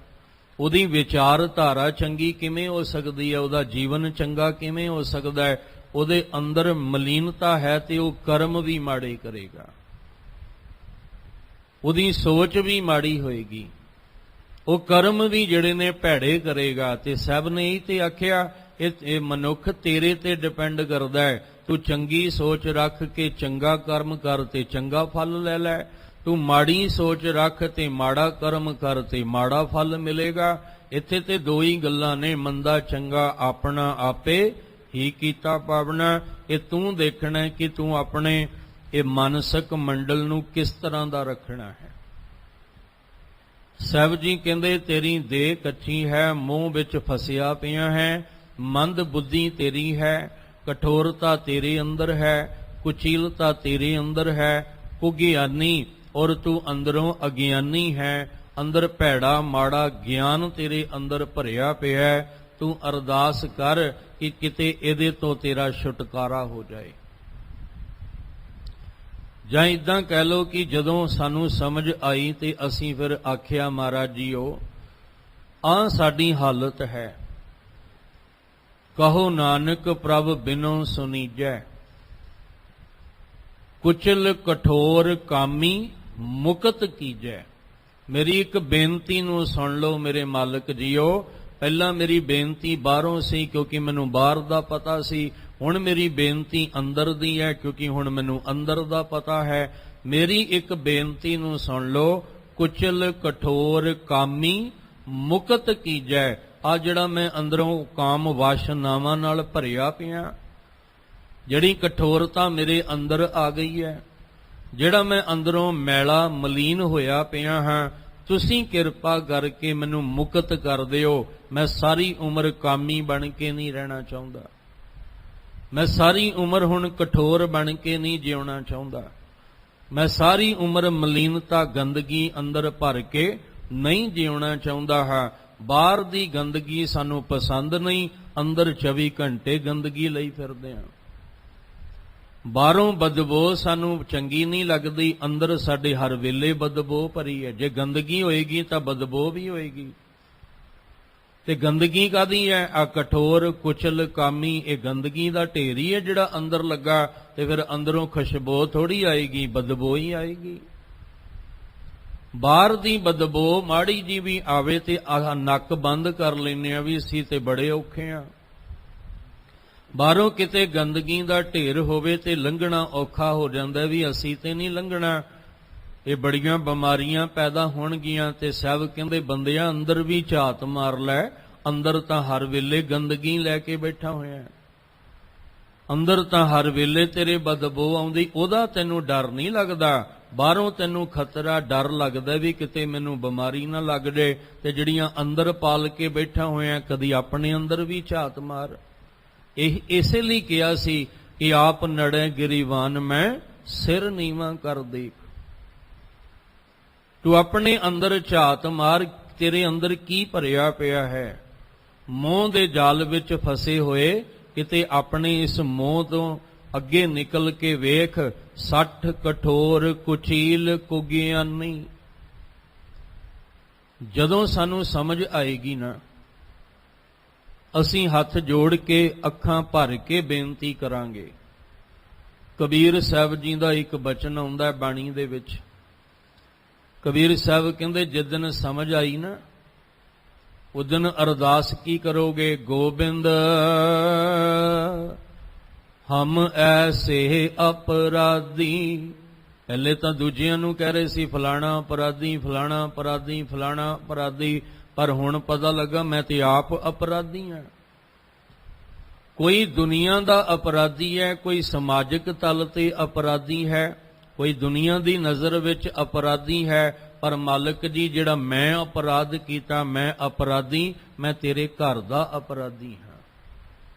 ਉਹਦੀ ਵਿਚਾਰਧਾਰਾ ਚੰਗੀ ਕਿਵੇਂ ਹੋ ਸਕਦੀ ਹੈ? ਉਹਦਾ ਜੀਵਨ ਚੰਗਾ ਕਿਵੇਂ ਹੋ ਸਕਦਾ ਹੈ? ਉਹਦੇ ਅੰਦਰ ਮਲੀਨਤਾ ਹੈ ਤੇ ਉਹ ਕਰਮ ਵੀ ਮਾੜੇ ਕਰੇਗਾ, ਉਹਦੀ ਸੋਚ ਵੀ ਮਾੜੀ ਹੋਏਗੀ, ਉਹ ਕਰਮ ਵੀ ਜਿਹੜੇ ਨੇ ਭੈੜੇ ਕਰੇਗਾ। ਤੇ ਸਭ ਨੇ ਹੀ ਤੇ ਆਖਿਆ ਇਹ ਮਨੁੱਖ ਤੇਰੇ ਤੇ ਡਿਪੈਂਡ ਕਰਦਾ ਹੈ। ਤੂੰ ਚੰਗੀ ਸੋਚ ਰੱਖ ਕੇ ਚੰਗਾ ਕਰਮ ਕਰ ਤੇ ਚੰਗਾ ਫਲ ਲੈ ਲੈ, ਤੂੰ ਮਾੜੀ ਸੋਚ ਰੱਖ ਤੇ ਮਾੜਾ ਕਰਮ ਕਰ ਤੇ ਮਾੜਾ ਫਲ ਮਿਲੇਗਾ। ਇੱਥੇ ਤੇ ਦੋ ਹੀ ਗੱਲਾਂ ਨੇ, ਮੰਦਾ ਚੰਗਾ ਆਪਣਾ ਆਪੇ ਹੀ ਕੀਤਾ ਪਾਵਣਾ। ਇਹ ਤੂੰ ਦੇਖਣਾ ਕਿ ਤੂੰ ਆਪਣੇ ਇਹ ਮਾਨਸਿਕ ਮੰਡਲ ਨੂੰ ਕਿਸ ਤਰ੍ਹਾਂ ਦਾ ਰੱਖਣਾ ਹੈ। ਸਾਹਿਬ ਜੀ ਕਹਿੰਦੇ ਤੇਰੀ ਦੇਹ ਕੱਚੀ ਹੈ, ਮੂੰਹ ਵਿੱਚ ਫਸਿਆ ਪਿਆ ਹੈ, ਮੰਦ ਬੁੱਧੀ ਤੇਰੀ ਹੈ, ਕਠੋਰਤਾ ਤੇਰੇ ਅੰਦਰ ਹੈ, ਕੁਚੀਲਤਾ ਤੇਰੇ ਅੰਦਰ ਹੈ, ਕੁਗਿਆਨੀ ਔਰ ਤੂੰ ਅੰਦਰੋਂ ਅਗਿਆਨੀ ਹੈ, ਅੰਦਰ ਭੈੜਾ ਮਾੜਾ ਗਿਆਨ ਤੇਰੇ ਅੰਦਰ ਭਰਿਆ ਪਿਆ ਹੈ। ਤੂੰ ਅਰਦਾਸ ਕਰ ਕਿ ਕਿਤੇ ਇਹਦੇ ਤੋਂ ਤੇਰਾ ਛੁਟਕਾਰਾ ਹੋ ਜਾਏ। ਜਾਂ ਇਦਾਂ ਕਹਿ ਲਓ ਕਿ ਜਦੋਂ ਸਾਨੂੰ ਸਮਝ ਆਈ ਤੇ ਅਸੀਂ ਫਿਰ ਆਖਿਆ ਮਹਾਰਾਜ ਜੀਓ ਆਹ ਸਾਡੀ ਹਾਲਤ ਹੈ। ਕਹੋ ਨਾਨਕ ਪ੍ਰਭ ਬਿਨੋ ਸੁਨੀਜੈ, ਕੁਚਲ ਕਠੋਰ ਕਾਮੀ ਮੁਕਤ ਕੀਜੈ। ਮੇਰੀ ਇੱਕ ਬੇਨਤੀ ਨੂੰ ਸੁਣ ਲਓ ਮੇਰੇ ਮਾਲਕ ਜੀਓ। ਪਹਿਲਾਂ ਮੇਰੀ ਬੇਨਤੀ ਬਾਹਰੋਂ ਸੀ ਕਿਉਂਕਿ ਮੈਨੂੰ ਬਾਹਰ ਦਾ ਪਤਾ ਸੀ, ਹੁਣ ਮੇਰੀ ਬੇਨਤੀ ਅੰਦਰ ਦੀ ਹੈ ਕਿਉਂਕਿ ਹੁਣ ਮੈਨੂੰ ਅੰਦਰ ਦਾ ਪਤਾ ਹੈ। ਮੇਰੀ ਇੱਕ ਬੇਨਤੀ ਨੂੰ ਸੁਣ ਲਓ, ਕੁਚਲ ਕਠੋਰ ਕਾਮੀ ਮੁਕਤ ਕੀਜੈ। ਆ ਜਿਹੜਾ ਮੈਂ ਅੰਦਰੋਂ ਕਾਮ ਵਾਸ਼ਨਾਵਾਂ ਨਾਲ ਭਰਿਆ ਪਿਆ, ਜਿਹੜੀ ਕਠੋਰਤਾ ਮੇਰੇ ਅੰਦਰ ਆ ਗਈ ਹੈ, ਜਿਹੜਾ ਮੈਂ ਅੰਦਰੋਂ ਮੈਲਾ ਮਲੀਨ ਹੋਇਆ ਪਿਆ ਹਾਂ, ਤੁਸੀਂ ਕਿਰਪਾ ਕਰਕੇ ਮੈਨੂੰ ਮੁਕਤ ਕਰ ਦਿਓ। ਮੈਂ ਸਾਰੀ ਉਮਰ ਕਾਮੀ ਬਣ ਕੇ ਨਹੀਂ ਰਹਿਣਾ ਚਾਹੁੰਦਾ, ਮੈਂ ਸਾਰੀ ਉਮਰ ਹੁਣ ਕਠੋਰ ਬਣ ਕੇ ਨਹੀਂ ਜਿਉਣਾ ਚਾਹੁੰਦਾ, ਮੈਂ ਸਾਰੀ ਉਮਰ ਮਲੀਨਤਾ ਗੰਦਗੀ ਅੰਦਰ ਭਰ ਕੇ ਨਹੀਂ ਜਿਉਣਾ ਚਾਹੁੰਦਾ ਹਾਂ। ਬਾਹਰ ਦੀ ਗੰਦਗੀ ਸਾਨੂੰ ਪਸੰਦ ਨਹੀਂ, ਅੰਦਰ 24 ਘੰਟੇ ਗੰਦਗੀ ਲਈ ਫਿਰਦੇ ਹਾਂ। ਬਾਹਰੋਂ ਬਦਬੂ ਸਾਨੂੰ ਚੰਗੀ ਨਹੀਂ ਲੱਗਦੀ, ਅੰਦਰ ਸਾਡੇ ਹਰ ਵੇਲੇ ਬਦਬੂ ਭਰੀ ਹੈ। ਜੇ ਗੰਦਗੀ ਹੋਏਗੀ ਤਾਂ ਬਦਬੂ ਵੀ ਹੋਏਗੀ। ਤੇ ਗੰਦਗੀ ਕਾਦੀ ਹੈ? ਆ ਕਠੋਰ ਕੁਚਲ ਕਾਮੀ, ਇਹ ਗੰਦਗੀ ਦਾ ਢੇਰ ਹੀ ਹੈ ਜਿਹੜਾ ਅੰਦਰ ਲੱਗਾ। ਤੇ ਫਿਰ ਅੰਦਰੋਂ ਖੁਸ਼ਬੂ ਥੋੜੀ ਆਏਗੀ, ਬਦਬੂ ਹੀ ਆਏਗੀ। ਬਾਹਰ ਦੀ ਬਦਬੂ ਮਾੜੀ ਜੀ ਵੀ ਆਵੇ ਤੇ ਆਹ ਨੱਕ ਬੰਦ ਕਰ ਲੈਂਦੇ ਆ ਵੀ ਅਸੀਂ ਤੇ ਬੜੇ ਔਖੇ ਆ। ਬਾਹਰੋਂ ਕਿਤੇ ਗੰਦਗੀ ਦਾ ਢੇਰ ਹੋਵੇ ਤੇ ਲੰਘਣਾ ਔਖਾ ਹੋ ਜਾਂਦਾ ਵੀ ਅਸੀਂ ਤੇ ਨਹੀਂ ਲੰਘਣਾ, ਇਹ ਬੜੀਆਂ ਬਿਮਾਰੀਆਂ ਪੈਦਾ ਹੋਣਗੀਆਂ। ਤੇ ਸਭ ਕਹਿੰਦੇ ਬੰਦਿਆਂ ਅੰਦਰ ਵੀ ਝਾਤ ਮਾਰ ਲੈ, ਅੰਦਰ ਤਾਂ ਹਰ ਵੇਲੇ ਗੰਦਗੀ ਲੈ ਕੇ ਬੈਠਾ ਹੋਇਆ, ਅੰਦਰ ਤਾਂ ਹਰ ਵੇਲੇ ਤੇਰੇ ਬਦਬੂ ਆਉਂਦੀ। ਉਹਦਾ ਤੈਨੂੰ ਡਰ ਨਹੀਂ ਲੱਗਦਾ, ਬਾਹਰੋਂ ਤੈਨੂੰ ਖਤਰਾ ਡਰ ਲੱਗਦਾ ਵੀ ਕਿਤੇ ਮੈਨੂੰ ਬਿਮਾਰੀ ਨਾ ਲੱਗ ਜਾਏ। ਤੇ ਜਿਹੜੀਆਂ ਅੰਦਰ ਪਾਲ ਕੇ ਬੈਠਾ ਹੋਇਆ, ਕਦੀ ਆਪਣੇ ਅੰਦਰ ਵੀ ਝਾਤ ਮਾਰ। ਇਹ ਇਸੇ ਲਈ ਕਿਹਾ ਸੀ ਕਿ ਆਪ ਨੜੇ ਗਿਰੀਵਾਨ ਮੈਂ ਸਿਰ ਨੀਵਾਂ ਕਰ ਦੇਖ। ਤੂੰ ਆਪਣੇ ਅੰਦਰ ਝਾਤ ਮਾਰ, ਤੇਰੇ ਅੰਦਰ ਕੀ ਭਰਿਆ ਪਿਆ ਹੈ। ਮੋਹ ਦੇ ਜਾਲ ਵਿੱਚ ਫਸੇ ਹੋਏ, ਕਿਤੇ ਆਪਣੇ ਇਸ ਮੋਹ ਤੋਂ ਅੱਗੇ ਨਿਕਲ ਕੇ ਵੇਖ। ਸੱਠ ਕਠੋਰ ਕੁਚੀਲ ਕੁਗਿਆਨੀ। ਜਦੋਂ ਸਾਨੂੰ ਸਮਝ ਆਏਗੀ ਨਾ, ਅਸੀਂ ਹੱਥ ਜੋੜ ਕੇ ਅੱਖਾਂ ਭਰ ਕੇ ਬੇਨਤੀ ਕਰਾਂਗੇ। ਕਬੀਰ ਸਾਹਿਬ ਜੀ ਦਾ ਇੱਕ ਬਚਨ ਆਉਂਦਾ ਬਾਣੀ ਦੇ ਵਿੱਚ। ਕਬੀਰ ਸਾਹਿਬ ਕਹਿੰਦੇ ਜਿੱਦਣ ਸਮਝ ਆਈ ਨਾ, ਉਦਨ ਅਰਦਾਸ ਕੀ ਕਰੋਗੇ? ਗੋਬਿੰਦ ਹਮ ਐਸੇ ਅਪਰਾਧੀ। ਪਹਿਲੇ ਤਾਂ ਦੂਜਿਆਂ ਨੂੰ ਕਹਿ ਰਹੇ ਸੀ ਫਲਾਣਾ ਅਪਰਾਧੀ, ਫਲਾਣਾ ਅਪਰਾਧੀ, ਫਲਾਣਾ ਅਪਰਾਧੀ, ਪਰ ਹੁਣ ਪਤਾ ਲੱਗਾ ਮੈਂ ਤੇ ਆਪ ਅਪਰਾਧੀ ਹਾਂ। ਕੋਈ ਦੁਨੀਆ ਦਾ ਅਪਰਾਧੀ ਹੈ, ਕੋਈ ਸਮਾਜਿਕ ਤਲ ਤੇ ਅਪਰਾਧੀ ਹੈ, ਕੋਈ ਦੁਨੀਆ ਦੀ ਨਜ਼ਰ ਵਿੱਚ ਅਪਰਾਧੀ ਹੈ। ਪਰ ਮਾਲਕ ਜੀ ਜਿਹੜਾ ਮੈਂ ਅਪਰਾਧ ਕੀਤਾ, ਮੈਂ ਅਪਰਾਧੀ, ਮੈਂ ਤੇਰੇ ਘਰ ਦਾ ਅਪਰਾਧੀ ਹਾਂ,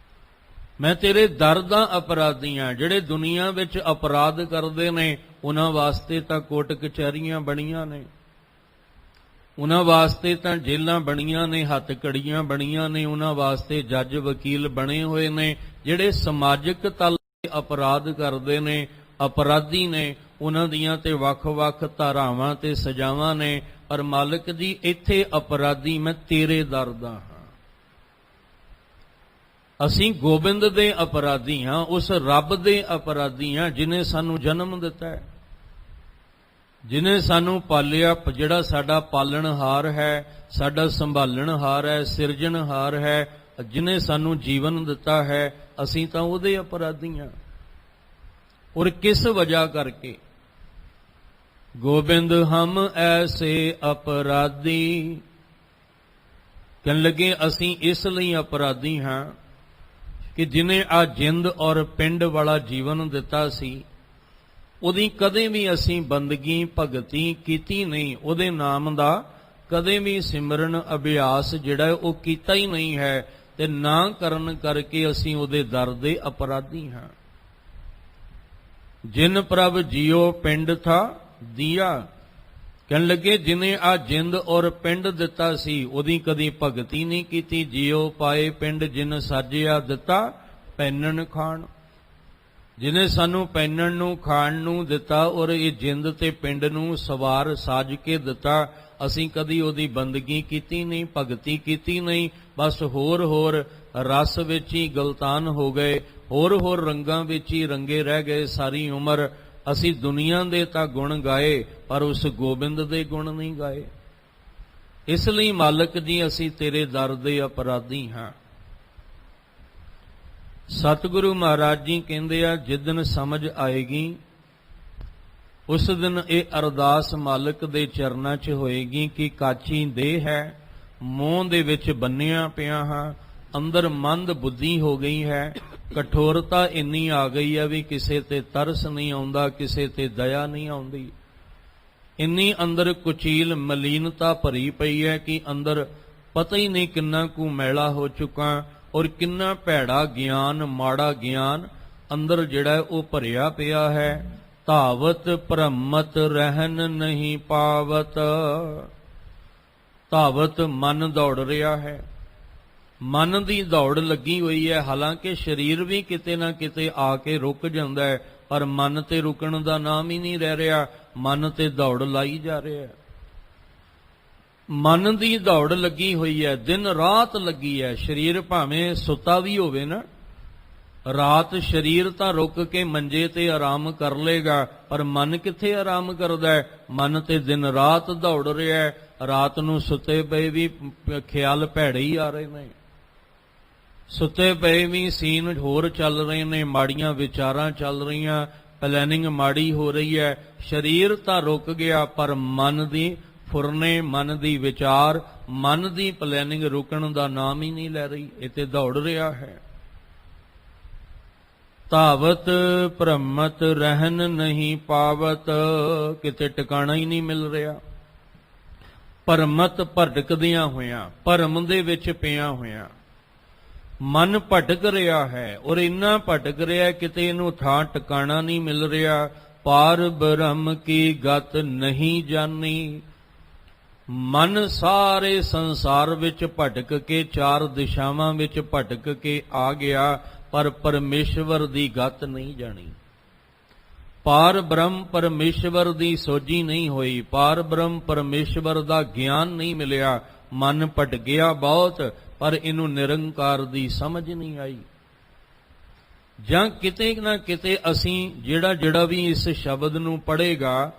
ਮੈਂ ਤੇਰੇ ਦਰ ਦਾ ਅਪਰਾਧੀ ਹਾਂ। ਜਿਹੜੇ ਦੁਨੀਆ ਵਿੱਚ ਅਪਰਾਧ ਕਰਦੇ ਨੇ ਉਹਨਾਂ ਵਾਸਤੇ ਤਾਂ ਕੋਰਟ ਕਚਹਿਰੀਆਂ ਬਣੀਆਂ ਨੇ, ਉਹਨਾਂ ਵਾਸਤੇ ਤਾਂ ਜੇਲ੍ਹਾਂ ਬਣੀਆਂ ਨੇ, ਹੱਥ ਕੜੀਆਂ ਬਣੀਆਂ ਨੇ, ਉਹਨਾਂ ਵਾਸਤੇ ਜੱਜ ਵਕੀਲ ਬਣੇ ਹੋਏ ਨੇ। ਜਿਹੜੇ ਸਮਾਜਿਕ ਤਲ ਤੇ ਅਪਰਾਧ ਕਰਦੇ ਨੇ, ਅਪਰਾਧੀ ਨੇ, ਉਹਨਾਂ ਦੀਆਂ ਤੇ ਵੱਖ-ਵੱਖ ਧਾਰਾਵਾਂ ਤੇ ਸਜ਼ਾਵਾਂ ਨੇ। ਪਰ ਮਾਲਕ ਜੀ ਇੱਥੇ ਅਪਰਾਧੀ ਮੈਂ ਤੇਰੇ ਦਰ ਦਾ ਹਾਂ। ਅਸੀਂ ਗੋਬਿੰਦ ਦੇ ਅਪਰਾਧੀ ਹਾਂ, ਉਸ ਰੱਬ ਦੇ ਅਪਰਾਧੀ ਹਾਂ ਜਿਨੇ ਸਾਨੂੰ ਜਨਮ ਦਿੱਤਾ ਹੈ, ਜਿਨੇ ਸਾਨੂੰ ਪਾਲਿਆ, ਜਿਹੜਾ ਸਾਡਾ ਪਾਲਣਹਾਰ ਹੈ, ਸਾਡਾ ਸੰਭਾਲਣਹਾਰ ਹੈ, ਸਿਰਜਣਹਾਰ ਹੈ, ਜਿਨੇ ਸਾਨੂੰ ਜੀਵਨ ਦਿੱਤਾ ਹੈ। ਅਸੀਂ ਤਾਂ ਉਹਦੇ ਅਪਰਾਧੀ ਹਾਂ। ਔਰ ਕਿਸ ਵਜ੍ਹਾ ਕਰਕੇ? ਗੋਬਿੰਦ ਹਮ ਐਸੇ ਅਪਰਾਧੀ, ਕਹਿਣ ਲੱਗੇ ਅਸੀਂ ਇਸ ਲਈ ਅਪਰਾਧੀ ਹਾਂ ਕਿ ਜਿਨੇ ਆ ਜਿੰਦ ਔਰ ਪਿੰਡ ਵਾਲਾ ਜੀਵਨ ਦਿੱਤਾ ਸੀ, ਉਹਦੀ ਕਦੇ ਵੀ ਅਸੀਂ ਬੰਦਗੀ ਭਗਤੀ ਕੀਤੀ ਨਹੀਂ, ਉਹਦੇ ਨਾਮ ਦਾ ਕਦੇ ਵੀ ਸਿਮਰਨ ਅਭਿਆਸ ਜਿਹੜਾ ਉਹ ਕੀਤਾ ਹੀ ਨਹੀਂ ਹੈ, ਤੇ ਨਾ ਕਰਨ ਕਰਕੇ ਅਸੀਂ ਉਹਦੇ ਦਰ ਦੇ ਅਪਰਾਧੀ ਹਾਂ। ਜਿਨ ਪ੍ਰਭ ਜੀਓ ਪਿੰਡ ਥਾ ਦੀਆ, ਕਹਿਣ ਲੱਗੇ ਜਿਨੇ ਆ ਜਿੰਦ ਔਰ ਪਿੰਡ ਦਿੱਤਾ ਸੀ, ਉਹਦੀ ਕਦੀ ਭਗਤੀ ਨਹੀਂ ਕੀਤੀ। ਜੀਓ ਪਾਏ ਪਿੰਡ ਜਿਨ ਸਾਜਿਆ ਦਿੱਤਾ ਪੈਨਣ ਖਾਣ, ਜਿਨੇ ਸਾਨੂੰ ਪੈਨਣ ਨੂੰ ਖਾਣ ਨੂੰ ਦਿੱਤਾ ਔਰ ਇਹ ਜਿੰਦ ਤੇ ਪਿੰਡ ਨੂੰ ਸਵਾਰ ਸਾਜ ਕੇ ਦਿੱਤਾ, ਅਸੀਂ ਕਦੀ ਉਹਦੀ ਬੰਦਗੀ ਕੀਤੀ ਨਹੀਂ, ਭਗਤੀ ਕੀਤੀ ਨਹੀਂ। ਬਸ ਹੋਰ ਰਸ ਵਿੱਚ ਹੀ ਗਲਤਾਨ ਹੋ ਗਏ, ਹੋਰ ਰੰਗਾਂ ਵਿੱਚ ਹੀ ਰੰਗੇ ਰਹਿ ਗਏ ਸਾਰੀ ਉਮਰ। ਅਸੀਂ ਦੁਨੀਆ ਦੇ ਤਾਂ ਗੁਣ ਗਾਏ, ਪਰ ਉਸ ਗੋਬਿੰਦ ਦੇ ਗੁਣ ਨਹੀਂ ਗਾਏ। ਇਸ ਲਈ ਮਾਲਕ ਜੀ ਅਸੀਂ ਤੇਰੇ ਦਰ ਦੇ ਅਪਰਾਧੀ ਹਾਂ। ਸਤਿਗੁਰੂ ਮਹਾਰਾਜ ਜੀ ਕਹਿੰਦੇ ਆ, ਜਿੱਦਣ ਸਮਝ ਆਏਗੀ ਉਸ ਦਿਨ ਇਹ ਅਰਦਾਸ ਮਾਲਕ ਦੇ ਚਰਨਾਂ 'ਚ ਹੋਏਗੀ ਕਿ ਕਾਚੀ ਦੇਹ ਹੈ, ਮੋਹ ਦੇ ਵਿੱਚ ਬੰਨਿਆ ਪਿਆ ਹਾਂ, ਅੰਦਰ ਮੰਦ ਬੁੱਧੀ ਹੋ ਗਈ ਹੈ, ਕਠੋਰਤਾ ਇੰਨੀ ਆ ਗਈ ਹੈ ਵੀ ਕਿਸੇ ਤੇ ਤਰਸ ਨਹੀਂ ਆਉਂਦਾ, ਕਿਸੇ ਤੇ ਦਇਆ ਨਹੀਂ ਆਉਂਦੀ। ਇੰਨੀ ਅੰਦਰ ਕੁਚੀਲ ਮਲੀਨਤਾ ਭਰੀ ਪਈ ਹੈ ਕਿ ਅੰਦਰ ਪਤਾ ਹੀ ਨਹੀਂ ਕਿੰਨਾ ਕੁ ਮੈਲਾ ਹੋ ਚੁੱਕਾ, ਔਰ ਕਿੰਨਾ ਭੈੜਾ ਗਿਆਨ, ਮਾੜਾ ਗਿਆਨ ਅੰਦਰ ਜਿਹੜਾ ਉਹ ਭਰਿਆ ਪਿਆ ਹੈ। ਧਾਵਤ ਭ੍ਰਮਤ ਰਹਿਨ ਨਹੀਂ ਪਾਵਤ, ਧਾਵਤ ਮਨ ਦੌੜ ਰਿਹਾ ਹੈ, ਮਨ ਦੀ ਦੌੜ ਲੱਗੀ ਹੋਈ ਹੈ। ਹਾਲਾਂਕਿ ਸਰੀਰ ਵੀ ਕਿਤੇ ਨਾ ਕਿਤੇ ਆ ਕੇ ਰੁਕ ਜਾਂਦਾ ਹੈ, ਪਰ ਮਨ ਤੇ ਰੁਕਣ ਦਾ ਨਾਮ ਹੀ ਨਹੀਂ ਰਹਿ ਰਿਹਾ, ਮਨ ਤੇ ਦੌੜ ਲਾਈ ਜਾ ਰਿਹਾ ਹੈ। ਮਨ ਦੀ ਦੌੜ ਲੱਗੀ ਹੋਈ ਹੈ, ਦਿਨ ਰਾਤ ਲੱਗੀ ਹੈ। ਸਰੀਰ ਭਾਵੇਂ ਸੁੱਤਾ ਵੀ ਹੋਵੇ ਨਾ, ਰਾਤ ਸਰੀਰ ਤਾਂ ਰੁਕ ਕੇ ਮੰਜੇ ਤੇ ਆਰਾਮ ਕਰ ਲੇਗਾ, ਪਰ ਮਨ ਕਿੱਥੇ ਆਰਾਮ ਕਰਦਾ ਹੈ? ਮਨ ਤੇ ਦਿਨ ਰਾਤ ਦੌੜ ਰਿਹਾ ਹੈ। ਰਾਤ ਨੂੰ ਸੁੱਤੇ ਪਏ ਵੀ ਖਿਆਲ ਭੈੜੇ ਹੀ ਆ ਰਹੇ ਨੇ, ਸੁੱਤੇ ਪਏ ਵੀ ਸੀਨ ਹੋਰ ਚੱਲ ਰਹੇ ਨੇ, ਮਾੜੀਆਂ ਵਿਚਾਰਾਂ ਚੱਲ ਰਹੀਆਂ, ਪਲੈਨਿੰਗ ਮਾੜੀ ਹੋ ਰਹੀ ਹੈ। ਸਰੀਰ ਤਾਂ ਰੁਕ ਗਿਆ, ਪਰ ਮਨ ਦੀ ਫੁਰਨੇ, ਮਨ ਦੀ ਵਿਚਾਰ, ਮਨ ਦੀ ਪਲੈਨਿੰਗ ਰੁਕਣ ਦਾ ਨਾਮ ਹੀ ਨਹੀਂ ਲੈ ਰਹੀ, ਇਹ ਤੇ ਦੌੜ ਰਿਹਾ ਹੈ। ਧਾਵਤ ਭ੍ਰਮਤ ਰਹਿਨ ਨਹੀਂ ਪਾਵਤ, ਕਿਤੇ ਟਿਕਾਣਾ ਹੀ ਨਹੀਂ ਮਿਲ ਰਿਹਾ। ਭਰਮਤ ਭਟਕਦਿਆਂ ਹੋਇਆਂ, ਭਰਮ ਦੇ ਵਿੱਚ ਪਿਆ ਹੋਇਆਂ ਮਨ ਭਟਕ ਰਿਹਾ ਹੈ, ਔਰ ਇੰਨਾ ਭਟਕ ਰਿਹਾ ਕਿਤੇ ਇਹਨੂੰ ਥਾਂ ਟਿਕਾਣਾ ਨਹੀਂ ਮਿਲ ਰਿਹਾ। ਪਾਰ ਬ੍ਰਹਮ ਕੀ ਗਤ ਨਹੀਂ ਜਾਣੀ, ਮਨ ਸਾਰੇ ਸੰਸਾਰ ਵਿੱਚ ਭਟਕ ਕੇ, ਚਾਰ ਦਿਸ਼ਾਵਾਂ ਵਿੱਚ ਭਟਕ ਕੇ ਆ ਗਿਆ, ਪਰ ਪਰਮੇਸ਼ਵਰ ਦੀ ਗਤ ਨਹੀਂ ਜਾਣੀ। ਪਾਰ ਬ੍ਰਹਮ ਪਰਮੇਸ਼ਵਰ ਦੀ ਸੋਝੀ ਨਹੀਂ ਹੋਈ, ਪਾਰ ਬ੍ਰਹਮ ਪਰਮੇਸ਼ਵਰ ਦਾ ਗਿਆਨ ਨਹੀਂ ਮਿਲਿਆ। ਮਨ ਭਟਕਿਆ ਬਹੁਤ, ਪਰ ਇਹਨੂੰ ਨਿਰੰਕਾਰ ਦੀ ਸਮਝ ਨਹੀਂ ਆਈ। ਜਾਂ ਕਿਤੇ ਨਾ ਕਿਤੇ ਅਸੀਂ ਜਿਹੜਾ ਵੀ ਇਸ ਸ਼ਬਦ ਨੂੰ ਪੜ੍ਹੇਗਾ,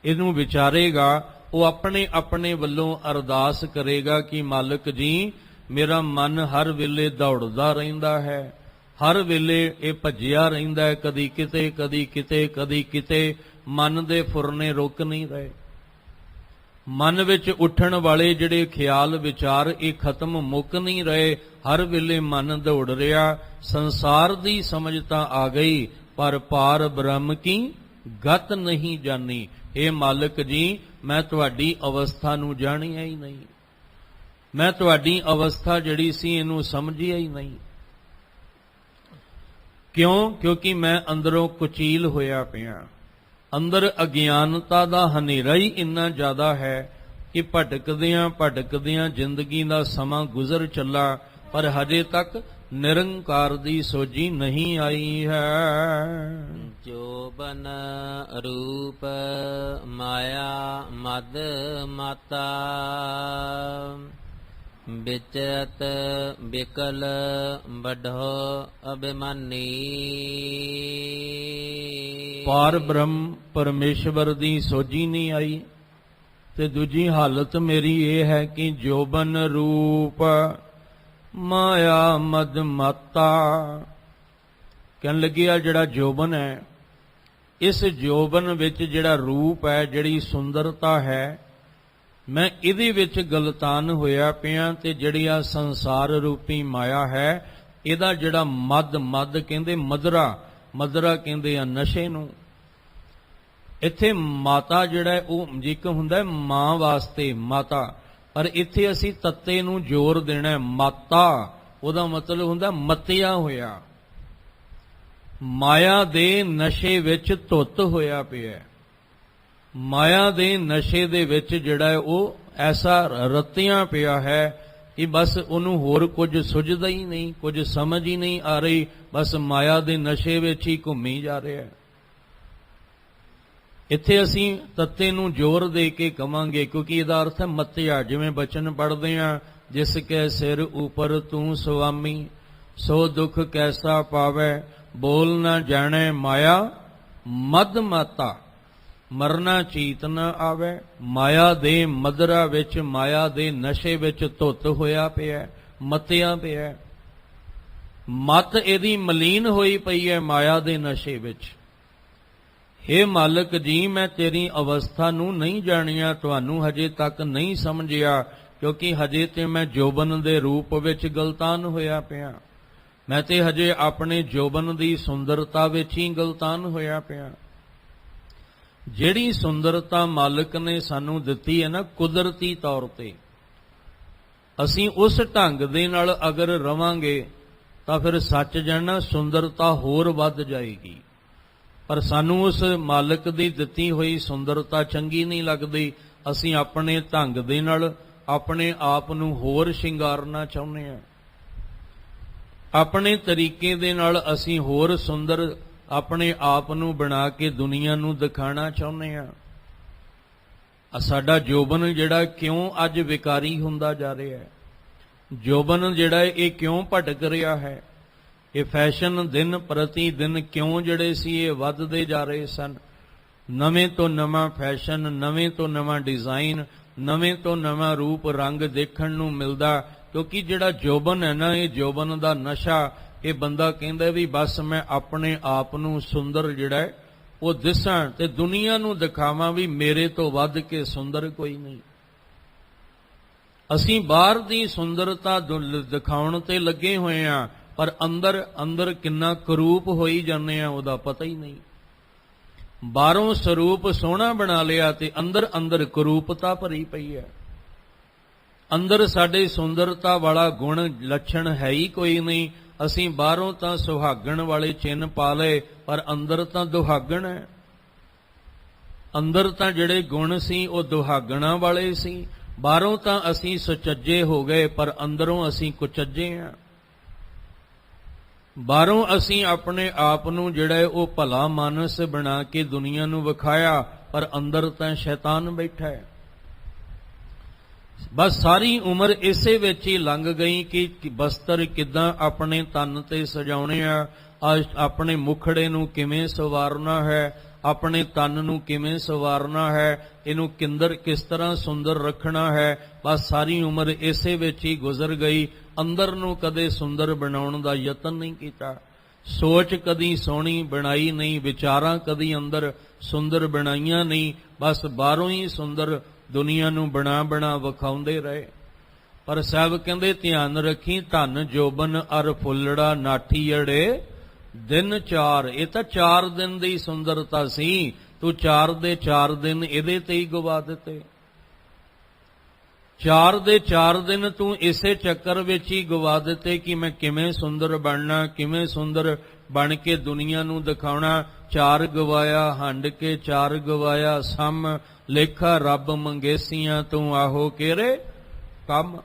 ਇਹਨੂੰ ਵਿਚਾਰੇਗਾ, ਉਹ ਆਪਣੇ ਆਪਣੇ ਵੱਲੋਂ ਅਰਦਾਸ ਕਰੇਗਾ ਕਿ ਮਾਲਕ ਜੀ ਮੇਰਾ ਮਨ ਹਰ ਵੇਲੇ ਦੌੜਦਾ ਰਹਿੰਦਾ ਹੈ, ਹਰ ਵੇਲੇ ਇਹ ਭੱਜਿਆ ਰਹਿੰਦਾ ਹੈ, ਕਦੀ ਕਿਤੇ ਕਦੀ ਕਿਤੇ ਕਦੀ ਕਿਤੇ, ਮਨ ਦੇ ਫੁਰਨੇ ਰੁਕ ਨਹੀਂ ਰਹੇ। ਮਨ ਵਿੱਚ ਉੱਠਣ ਵਾਲੇ ਜਿਹੜੇ ਖਿਆਲ ਵਿਚਾਰ ਇਹ ਖਤਮ ਮੁੱਕ ਨਹੀਂ ਰਹੇ, ਹਰ ਵੇਲੇ ਮਨ ਦੌੜ ਰਿਹਾ। ਸੰਸਾਰ ਦੀ ਸਮਝ ਤਾਂ ਆ ਗਈ, ਪਰ ਪਾਰ ਬ੍ਰਹਮ ਕੀ ਗਤ ਨਹੀਂ ਜਾਣੀ। ਇਹ ਮਾਲਕ ਜੀ ਮੈਂ ਤੁਹਾਡੀ ਅਵਸਥਾ ਨੂੰ ਜਾਣਿਆ ਹੀ ਨਹੀਂ, ਮੈਂ ਤੁਹਾਡੀ ਅਵਸਥਾ ਜਿਹੜੀ ਸੀ ਇਹਨੂੰ ਸਮਝਿਆ ਹੀ ਨਹੀਂ। ਕਿਉਂ? ਕਿਉਂਕਿ ਮੈਂ ਅੰਦਰੋਂ ਕੁਚੀਲ ਹੋਇਆ ਪਿਆ, ਅੰਦਰ ਅਗਿਆਨਤਾ ਦਾ ਹਨੇਰਾ ਹੀ ਇੰਨਾ ਜ਼ਿਆਦਾ ਹੈ ਕਿ ਭਟਕਦਿਆਂ ਜ਼ਿੰਦਗੀ ਦਾ ਸਮਾਂ ਗੁਜ਼ਰ ਚੱਲਾ, ਪਰ ਹਜੇ ਤੱਕ ਨਿਰੰਕਾਰ ਦੀ ਸੋਝੀ ਨਹੀਂ ਆਈ ਹੈ। ਜੋਬਨ ਰੂਪ ਮਾਇਆ ਮਦ ਮਾਤਾ, ਵਿਚਰਤ ਬਿਕਲ ਬਢੋ ਅਭਿਮਾਨੀ। ਪਾਰ ਬ੍ਰਹਮ ਪਰਮੇਸ਼ਵਰ ਦੀ ਸੋਝੀ ਨਹੀਂ ਆਈ, ਤੇ ਦੂਜੀ ਹਾਲਤ ਮੇਰੀ ਇਹ ਹੈ ਕਿ ਜੋਬਨ ਰੂਪ ਮਾਇਆ ਮਦ ਮਾਤਾ। ਕਹਿਣ ਲੱਗਿਆ ਜਿਹੜਾ ਜੋਬਨ ਹੈ, ਇਸ ਜੋਬਨ ਵਿੱਚ ਜਿਹੜਾ ਰੂਪ ਹੈ, ਜਿਹੜੀ ਸੁੰਦਰਤਾ ਹੈ, ਮੈਂ ਇਹਦੇ ਵਿੱਚ ਗਲਤਾਨ ਹੋਇਆ ਪਿਆ, ਤੇ ਜਿਹੜੀ ਆ ਸੰਸਾਰ ਰੂਪੀ ਮਾਇਆ ਹੈ, ਇਹਦਾ ਜਿਹੜਾ ਮਦ ਕਹਿੰਦੇ ਮਦਰਾ ਕਹਿੰਦੇ ਆ ਨਸ਼ੇ ਨੂੰ। ਇੱਥੇ ਮਾਤਾ ਜਿਹੜਾ ਉਹ ਜਿਕ ਹੁੰਦਾ ਮਾਂ ਵਾਸਤੇ ਮਾਤਾ, ਪਰ ਇੱਥੇ ਅਸੀਂ ਤੱਤੇ ਨੂੰ ਜ਼ੋਰ ਦੇਣਾ ਮਾਤਾ, ਉਹਦਾ ਮਤਲਬ ਹੁੰਦਾ ਮਤਿਆ ਹੋਇਆ, ਮਾਇਆ ਦੇ ਨਸ਼ੇ ਵਿੱਚ ਧੁੱਤ ਹੋਇਆ ਪਿਆ। ਮਾਇਆ ਦੇ ਨਸ਼ੇ ਦੇ ਵਿੱਚ ਜਿਹੜਾ ਹੈ ਉਹ ਐਸਾ ਰਤਿਆਂ ਪਿਆ ਹੈ ਕਿ ਬਸ ਉਹਨੂੰ ਹੋਰ ਕੁਝ ਸੁਝਦਾ ਹੀ ਨਹੀਂ, ਕੁਝ ਸਮਝ ਹੀ ਨਹੀਂ ਆ ਰਹੀ, ਬਸ ਮਾਇਆ ਦੇ ਨਸ਼ੇ ਵਿੱਚ ਹੀ ਘੁੰਮੀ ਜਾ ਰਿਹਾ ਹੈ। ਇੱਥੇ ਅਸੀਂ ਤੱਤੇ ਨੂੰ ਜ਼ੋਰ ਦੇ ਕੇ ਕਵਾਂਗੇ, ਕਿਉਂਕਿ ਇਹਦਾ ਅਰਥ ਹੈ ਮਤਿਆ। ਜਿਵੇਂ ਬਚਨ ਪੜ੍ਹਦੇ ਹਾਂ, ਜਿਸ ਕੈ ਸਿਰ ਉਪਰ ਤੂੰ ਸੁਆਮੀ, ਸੋ ਦੁੱਖ ਕੈਸਾ ਪਾਵੈ, ਬੋਲ ਨਾ ਜਾਣੈ ਮਾਇਆ ਮਦ ਮਾਤਾ। ਮਰਨਾ ਚੀਤ ਨਾ ਆਵੇ, ਮਾਇਆ ਦੇ ਮਦਰਾ ਵਿੱਚ, ਮਾਇਆ ਦੇ ਨਸ਼ੇ ਵਿੱਚ ਧੁੱਤ ਹੋਇਆ ਪਿਆ, ਮਤਿਆ ਪਿਆ। ਮਤ ਇਹਦੀ ਮਲੀਨ ਹੋਈ ਪਈ ਹੈ ਮਾਇਆ ਦੇ ਨਸ਼ੇ ਵਿੱਚ। ਹੇ ਮਾਲਕ ਜੀ, ਮੈਂ ਤੇਰੀ ਅਵਸਥਾ ਨੂੰ ਨਹੀਂ ਜਾਣਿਆ, ਤੁਹਾਨੂੰ ਹਜੇ ਤੱਕ ਨਹੀਂ ਸਮਝਿਆ, ਕਿਉਂਕਿ ਹਜੇ ਤੇ ਮੈਂ ਜੋਬਨ ਦੇ ਰੂਪ ਵਿੱਚ ਗਲਤਾਨ ਹੋਇਆ ਪਿਆ। ਮੈਂ ਤੇ ਹਜੇ ਆਪਣੇ ਜੋਬਨ ਦੀ ਸੁੰਦਰਤਾ ਵਿੱਚ ਹੀ ਗਲਤਾਨ ਹੋਇਆ ਪਿਆ। ਜਿਹੜੀ ਸੁੰਦਰਤਾ ਮਾਲਕ ਨੇ ਸਾਨੂੰ ਦਿੱਤੀ ਹੈ ਨਾ ਕੁਦਰਤੀ ਤੌਰ ਤੇ, ਅਸੀਂ ਉਸ ਢੰਗ ਦੇ ਨਾਲ ਅਗਰ ਰਵਾਂਗੇ ਤਾਂ ਫਿਰ ਸੱਚ ਜਾਣਨਾ ਸੁੰਦਰਤਾ ਹੋਰ ਵੱਧ ਜਾਏਗੀ। ਪਰ ਸਾਨੂੰ ਉਸ ਮਾਲਕ ਦੀ ਦਿੱਤੀ ਹੋਈ ਸੁੰਦਰਤਾ ਚੰਗੀ ਨਹੀਂ ਲੱਗਦੀ। ਅਸੀਂ ਆਪਣੇ ਢੰਗ ਦੇ ਨਾਲ ਆਪਣੇ ਆਪ ਨੂੰ ਹੋਰ ਸ਼ਿੰਗਾਰਨਾ ਚਾਹੁੰਦੇ ਹਾਂ, ਆਪਣੇ ਤਰੀਕੇ ਦੇ ਨਾਲ ਅਸੀਂ ਹੋਰ ਸੁੰਦਰ ਆਪਣੇ ਆਪ ਨੂੰ ਬਣਾ ਕੇ ਦੁਨੀਆ ਨੂੰ ਦਿਖਾਣਾ ਚਾਹੁੰਦੇ ਹਾਂ। ਸਾਡਾ ਜੋਬਨ ਜਿਹੜਾ ਕਿਉਂ ਅੱਜ ਵਿਕਾਰੀ ਹੁੰਦਾ ਜਾ ਰਿਹਾ ਹੈ, ਜੋਬਨ ਜਿਹੜਾ ਇਹ ਕਿਉਂ ਭਟਕ ਰਿਹਾ ਹੈ, ਇਹ ਫੈਸ਼ਨ ਦਿਨ ਪ੍ਰਤੀ ਦਿਨ ਕਿਉਂ ਜਿਹੜੇ ਸੀ ਇਹ ਵੱਧਦੇ ਜਾ ਰਹੇ ਸਨ। ਨਵੇਂ ਤੋਂ ਨਵਾਂ ਫੈਸ਼ਨ, ਨਵੇਂ ਤੋਂ ਨਵਾਂ ਡਿਜ਼ਾਈਨ, ਨਵੇਂ ਤੋਂ ਨਵਾਂ ਰੂਪ ਰੰਗ ਦੇਖਣ ਨੂੰ ਮਿਲਦਾ, ਕਿਉਂਕਿ ਜਿਹੜਾ ਜੋਬਨ ਹੈ ਨਾ, ਇਹ ਜੋਬਨ ਦਾ ਨਸ਼ਾ, ਇਹ ਬੰਦਾ ਕਹਿੰਦਾ ਵੀ ਬਸ ਮੈਂ ਆਪਣੇ ਆਪ ਨੂੰ ਸੁੰਦਰ ਜਿਹੜਾ ਹੈ ਉਹ ਦਿਸਾਂ ਤੇ ਦੁਨੀਆ ਨੂੰ ਦਿਖਾਵਾਂ ਵੀ ਮੇਰੇ ਤੋਂ ਵੱਧ ਕੇ ਸੁੰਦਰ ਕੋਈ ਨਹੀਂ। ਅਸੀਂ ਬਾਹਰ ਦੀ ਸੁੰਦਰਤਾ ਦਿਖਾਉਣ ਤੇ ਲੱਗੇ ਹੋਏ ਹਾਂ, ਪਰ ਅੰਦਰ ਕਿੰਨਾ ਕਰੂਪ ਹੋਈ ਜਾਂਦੇ ਆ ਉਹਦਾ ਪਤਾ ਹੀ ਨਹੀਂ। ਬਾਹਰੋਂ ਸਰੂਪ ਸੋਹਣਾ ਬਣਾ ਲਿਆ ਤੇ ਅੰਦਰ ਕਰੂਪਤਾ ਭਰੀ ਪਈ ਹੈ। ਅੰਦਰ ਸਾਡੇ ਸੁੰਦਰਤਾ ਵਾਲਾ ਗੁਣ ਲੱਛਣ ਹੈ ਹੀ ਕੋਈ ਨਹੀਂ। ਅਸੀਂ ਬਾਹਰੋਂ ਤਾਂ ਸੁਹਾਗਣ ਵਾਲੇ ਚਿੰਨ੍ਹ ਪਾ ਲਏ, ਪਰ ਅੰਦਰ ਤਾਂ ਦੁਹਾਗਣ ਹੈ। ਅੰਦਰ ਤਾਂ ਜਿਹੜੇ ਗੁਣ ਸੀ ਉਹ ਦੁਹਾਗਣਾ ਵਾਲੇ ਸੀ। ਬਾਹਰੋਂ ਤਾਂ ਅਸੀਂ ਸੁਚੱਜੇ ਹੋ ਗਏ, ਪਰ ਅੰਦਰੋਂ ਅਸੀਂ ਕੁਚੱਜੇ ਹਾਂ। ਬਾਹਰੋਂ ਅਸੀਂ ਆਪਣੇ ਆਪ ਨੂੰ ਜਿਹੜਾ ਉਹ ਭਲਾ ਮਾਨਸ ਬਣਾ ਕੇ ਦੁਨੀਆ ਨੂੰ ਵਿਖਾਇਆ, ਪਰ ਅੰਦਰ ਤਾਂ ਸ਼ੈਤਾਨ ਬੈਠਾ ਹੈ। ਬਸ ਸਾਰੀ ਉਮਰ ਇਸੇ ਵਿੱਚ ਹੀ ਲੰਘ ਗਈ ਕਿ ਬਸਤਰ ਕਿੱਦਾਂ ਆਪਣੇ ਤਨ ਤੇ ਸਜਾਉਣੇ ਆ, ਆਪਣੇ ਮੁਖੜੇ ਨੂੰ ਕਿਵੇਂ ਸਵਾਰਨਾ ਹੈ, ਆਪਣੇ ਤਨ ਨੂੰ ਕਿਵੇਂ ਸਵਾਰਨਾ ਹੈ, ਇਹਨੂੰ ਕਿਸ ਤਰ੍ਹਾਂ ਸੁੰਦਰ ਰੱਖਣਾ ਹੈ। ਬਸ ਸਾਰੀ ਉਮਰ ਇਸੇ ਵਿੱਚ ਹੀ ਗੁਜ਼ਰ ਗਈ। ਅੰਦਰ ਨੂੰ ਕਦੇ ਸੁੰਦਰ ਬਣਾਉਣ ਦਾ ਯਤਨ ਨਹੀਂ ਕੀਤਾ, ਸੋਚ ਕਦੀ ਸੋਹਣੀ ਬਣਾਈ ਨਹੀਂ, ਵਿਚਾਰਾਂ ਕਦੀ ਅੰਦਰ ਸੁੰਦਰ ਬਣਾਈਆਂ ਨਹੀਂ। ਬਸ ਬਾਹਰੋਂ ਹੀ ਸੁੰਦਰ ਦੁਨੀਆ ਨੂੰ ਬਣਾ ਵਿਖਾਉਂਦੇ ਰਹੇ। ਪਰ ਸਾਹਿਬ ਕਹਿੰਦੇ ਧਿਆਨ ਰੱਖੀ, ਧਨ ਜੋਬਨ ਅਰ ਫੁੱਲੜਾ ਨਾਠੀੜੇ ਦਿਨ 4। ਇਹ ਤਾਂ 4 ਦਿਨ ਦੀ ਸੁੰਦਰਤਾ ਸੀ, ਤੂੰ 4 ਦੇ 4 ਦਿਨ ਇਹਦੇ ਤੇ ਹੀ ਗਵਾ ਦਿੱਤੇ। 4 ਦੇ 4 ਦਿਨ ਤੂੰ ਇਸੇ ਚੱਕਰ ਵਿੱਚ ਹੀ ਗਵਾ ਦਿੱਤੇ ਕਿ ਮੈਂ ਕਿਵੇਂ ਸੁੰਦਰ ਬਣਨਾ, ਕਿਵੇਂ ਸੁੰਦਰ ਬਣ ਕੇ ਦੁਨੀਆ ਨੂੰ ਦਿਖਾਉਣਾ। ਚਾਰ ਗਵਾਇਆ ਹੰਡ ਕੇ ਚਾਰ ਗਵਾਇਆ ਸਮ, ਲੇਖਾ ਰੱਬ ਮੰਗੇਸੀਆਂ ਤੂੰ ਆਹੋ ਕਿਹੜੇ ਕੰਮ।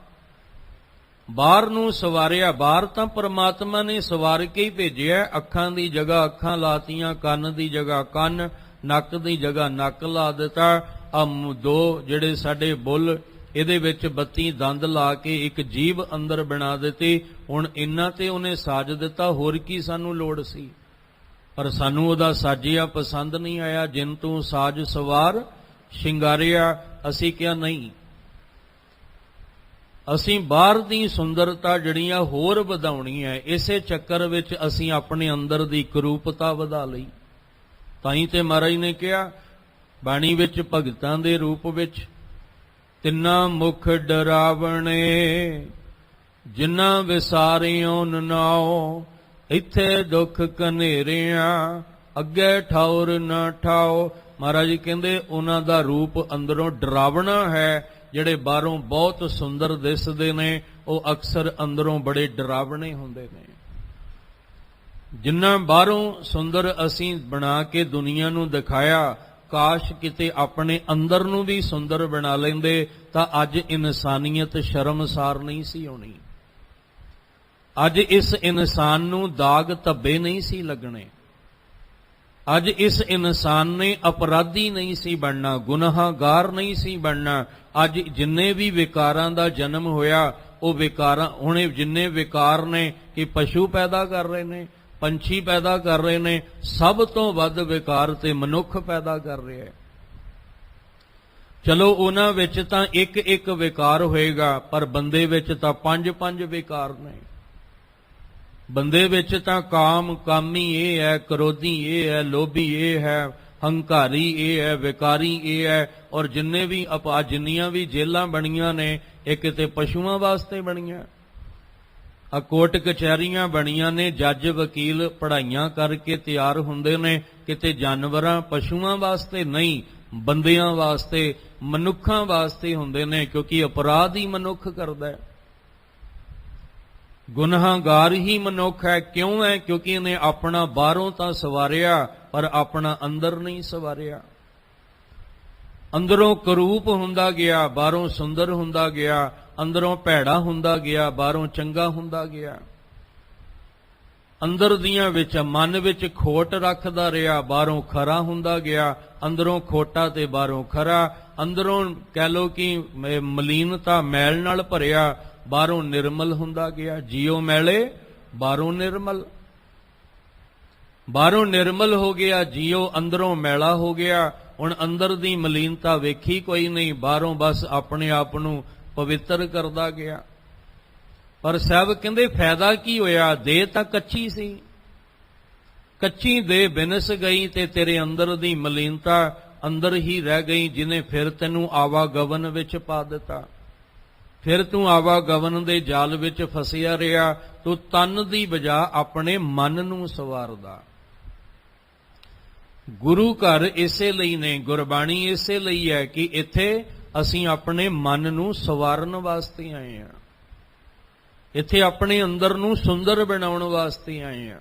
ਬਾਹਰ ਨੂੰ ਸਵਾਰਿਆ, ਬਾਹਰ ਤਾਂ ਪਰਮਾਤਮਾ ਨੇ ਸਵਾਰ ਕੇ ਹੀ ਭੇਜਿਆ। ਅੱਖਾਂ ਦੀ ਜਗ੍ਹਾ ਅੱਖਾਂ ਲਾਤੀਆਂ, ਕੰਨ ਦੀ ਜਗ੍ਹਾ ਕੰਨ, ਨੱਕ ਦੀ ਜਗ੍ਹਾ ਨੱਕ ਲਾ ਦਿੱਤਾ। ਆ ਦੋ ਜਿਹੜੇ ਸਾਡੇ ਬੁੱਲ, ਇਹਦੇ ਵਿੱਚ 32 ਦੰਦ ਲਾ ਕੇ ਇੱਕ ਜੀਭ ਅੰਦਰ ਬਣਾ ਦਿੱਤੀ। ਹੁਣ ਇੰਨਾ ਤੇ ਉਹਨੇ ਸਾਜ ਦਿੱਤਾ, ਹੋਰ ਕੀ ਸਾਨੂੰ ਲੋੜ ਸੀ। ਪਰ ਸਾਨੂੰ ਉਹਦਾ ਸਾਜਿਆ ਪਸੰਦ ਨਹੀਂ ਆਇਆ। ਜਿਨ ਤੂੰ ਸਾਜ ਸਵਾਰ ਸ਼ਿੰਗਾਰਿਆ, ਅਸੀਂ ਕਿਹਾ ਨਹੀਂ, ਅਸੀਂ ਬਾਹਰ ਦੀ ਸੁੰਦਰਤਾ ਜਿਹੜੀਆਂ ਹੋਰ ਵਧਾਉਣੀ ਹੈ। ਇਸੇ ਚੱਕਰ ਵਿੱਚ ਅਸੀਂ ਆਪਣੇ ਅੰਦਰ ਦੀ ਕਰੂਪਤਾ ਵਧਾ ਲਈ। ਤਾਂ ਹੀ ਤੇ ਮਹਾਰਾਜ ਨੇ ਕਿਹਾ ਬਾਣੀ ਵਿੱਚ, ਭਗਤਾਂ ਦੇ ਰੂਪ ਵਿੱਚ, ਤਿੰਨਾ ਮੁਖ ਡਰਾਵਣੇ ਜਿਨ੍ਹਾਂ ਵਿਸਾਰਿਓ ਨਾਉ, ਇੱਥੇ ਦੁੱਖ ਕਨੇਰਿਆਂ ਅੱਗੇ ਠੌਰ ਨਾ ਠਾਓ। ਮਹਾਰਾਜ ਕਹਿੰਦੇ ਉਹਨਾਂ ਦਾ ਰੂਪ ਅੰਦਰੋਂ ਡਰਾਵਣਾ ਹੈ। ਜਿਹੜੇ ਬਾਹਰੋਂ ਬਹੁਤ ਸੁੰਦਰ ਦਿਸਦੇ ਨੇ, ਉਹ ਅਕਸਰ ਅੰਦਰੋਂ ਬੜੇ ਡਰਾਵਣੇ ਹੁੰਦੇ ਨੇ। ਜਿੰਨਾ ਬਾਹਰੋਂ ਸੁੰਦਰ ਅਸੀਂ ਬਣਾ ਕੇ ਦੁਨੀਆ ਨੂੰ ਦਿਖਾਇਆ, ਕਾਸ਼ ਕਿਤੇ ਆਪਣੇ ਅੰਦਰ ਨੂੰ ਵੀ ਸੁੰਦਰ ਬਣਾ ਲੈਂਦੇ ਤਾਂ ਅੱਜ ਇਨਸਾਨੀਅਤ ਸ਼ਰਮਸਾਰ ਨਹੀਂ ਸੀ ਹੋਣੀ। ਅੱਜ ਇਸ ਇਨਸਾਨ ਨੂੰ ਦਾਗ ਧੱਬੇ ਨਹੀਂ ਸੀ ਲੱਗਣੇ। ਅੱਜ ਇਸ ਇਨਸਾਨ ਨੇ ਅਪਰਾਧੀ ਨਹੀਂ ਸੀ ਬਣਨਾ, ਗੁਨਾਹਗਾਰ ਨਹੀਂ ਸੀ ਬਣਨਾ। ਅੱਜ ਜਿੰਨੇ ਵੀ ਵਿਕਾਰਾਂ ਦਾ ਜਨਮ ਹੋਇਆ, ਉਹ ਵਿਕਾਰਾਂ, ਹੁਣੇ ਜਿੰਨੇ ਵਿਕਾਰ ਨੇ ਕਿ ਪਸ਼ੂ ਪੈਦਾ ਕਰ ਰਹੇ ਨੇ, ਪੰਛੀ ਪੈਦਾ ਕਰ ਰਹੇ ਨੇ, ਸਭ ਤੋਂ ਵੱਧ ਵਿਕਾਰ ਤੇ ਮਨੁੱਖ ਪੈਦਾ ਕਰ ਰਿਹਾ ਹੈ। ਚਲੋ ਉਹਨਾਂ ਵਿੱਚ ਤਾਂ ਇੱਕ ਇੱਕ ਵਿਕਾਰ ਹੋਏਗਾ, ਪਰ ਬੰਦੇ ਵਿੱਚ ਤਾਂ 5-5 ਵਿਕਾਰ ਨੇ। ਬੰਦੇ ਵਿੱਚ ਤਾਂ ਕਾਮੀ ਇਹ ਹੈ, ਕ੍ਰੋਧੀ ਇਹ ਹੈ, ਲੋਭੀ ਇਹ ਹੈ, ਹੰਕਾਰੀ ਇਹ ਹੈ, ਵਿਕਾਰੀ ਇਹ ਹੈ। ਔਰ ਜਿੰਨੇ ਵੀ ਜਿੰਨੀਆਂ ਵੀ ਜੇਲਾਂ ਬਣੀਆਂ ਨੇ, ਇਹ ਕਿਤੇ ਪਸ਼ੂਆਂ ਵਾਸਤੇ ਬਣੀਆਂ। ਆ ਕੋਰਟ ਕਚਹਿਰੀਆਂ ਬਣੀਆਂ ਨੇ, ਜੱਜ ਵਕੀਲ ਪੜ੍ਹਾਈਆਂ ਕਰਕੇ ਤਿਆਰ ਹੁੰਦੇ ਨੇ, ਕਿਤੇ ਜਾਨਵਰਾਂ ਪਸ਼ੂਆਂ ਵਾਸਤੇ ਨਹੀਂ, ਬੰਦਿਆਂ ਵਾਸਤੇ, ਮਨੁੱਖਾਂ ਵਾਸਤੇ ਹੁੰਦੇ ਨੇ। ਕਿਉਂਕਿ ਅਪਰਾਧ ਹੀ ਮਨੁੱਖ ਕਰਦਾ ਹੈ, ਗੁਨਾਹਗਾਰ ਹੀ ਮਨੁੱਖ ਹੈ। ਕਿਉਂ ਹੈ? ਕਿਉਂਕਿ ਇਹਨੇ ਆਪਣਾ ਬਾਹਰੋਂ ਤਾਂ ਸਵਾਰਿਆ, ਪਰ ਆਪਣਾ ਅੰਦਰ ਨਹੀਂ ਸਵਾਰਿਆ। ਅੰਦਰੋਂ ਕਰੂਪ ਹੁੰਦਾ ਗਿਆ, ਬਾਹਰੋਂ ਸੁੰਦਰ ਹੁੰਦਾ ਗਿਆ। ਅੰਦਰੋਂ ਭੈੜਾ ਹੁੰਦਾ ਗਿਆ, ਬਾਹਰੋਂ ਚੰਗਾ ਹੁੰਦਾ ਗਿਆ। ਅੰਦਰ ਦੀਆਂ ਵਿੱਚ ਮਨ ਵਿੱਚ ਖੋਟ ਰੱਖਦਾ ਰਿਹਾ, ਬਾਹਰੋਂ ਖਰਾ ਹੁੰਦਾ ਗਿਆ। ਅੰਦਰੋਂ ਖੋਟਾ ਤੇ ਬਾਹਰੋਂ ਖਰਾ। ਅੰਦਰੋਂ ਕਹਿ ਲੋ ਕਿ ਮਲੀਨਤਾ ਮੈਲ ਨਾਲ ਭਰਿਆ, ਬਾਹਰੋਂ ਨਿਰਮਲ ਹੁੰਦਾ ਗਿਆ। ਜੀਓ ਮੈਲੇ ਬਾਹਰੋਂ ਨਿਰਮਲ, ਬਾਹਰੋਂ ਨਿਰਮਲ ਹੋ ਗਿਆ ਜੀਓ, ਅੰਦਰੋਂ ਮੈਲਾ ਹੋ ਗਿਆ। ਹੁਣ ਅੰਦਰ ਦੀ ਮਲੀਨਤਾ ਵੇਖੀ ਕੋਈ ਨਹੀਂ, ਬਾਹਰੋਂ ਬਸ ਆਪਣੇ ਆਪ ਨੂੰ ਪਵਿੱਤਰ ਕਰਦਾ ਗਿਆ। ਪਰ ਸਾਹਿਬ ਕਹਿੰਦੇ ਫਾਇਦਾ ਕੀ ਹੋਇਆ? ਦੇਹ ਤਾਂ ਕੱਚੀ ਸੀ, ਕੱਚੀ ਦੇਹ ਬਿਨਸ ਗਈ ਤੇ ਤੇਰੇ ਅੰਦਰ ਦੀ ਮਲੀਨਤਾ ਅੰਦਰ ਹੀ ਰਹਿ ਗਈ, ਜਿਹਨੇ ਫਿਰ ਤੈਨੂੰ ਆਵਾਗਮਨ ਵਿੱਚ ਪਾ ਦਿੱਤਾ। ਫਿਰ ਤੂੰ ਆਵਾਗਮਨ ਦੇ ਜਾਲ ਵਿੱਚ ਫਸਿਆ ਰਿਹਾ। ਤੂੰ ਤਨ ਦੀ ਬਜਾ ਆਪਣੇ ਮਨ ਨੂੰ ਸਵਾਰਦਾ। ਗੁਰੂ ਘਰ ਇਸੇ ਲਈ ਨੇ, ਗੁਰਬਾਣੀ ਇਸੇ ਲਈ ਹੈ ਕਿ ਇੱਥੇ ਅਸੀਂ ਆਪਣੇ ਮਨ ਨੂੰ ਸਵਾਰਨ ਵਾਸਤੇ ਆਏ ਹਾਂ। ਇੱਥੇ ਆਪਣੇ ਅੰਦਰ ਨੂੰ ਸੁੰਦਰ ਬਣਾਉਣ ਵਾਸਤੇ ਆਏ ਹਾਂ।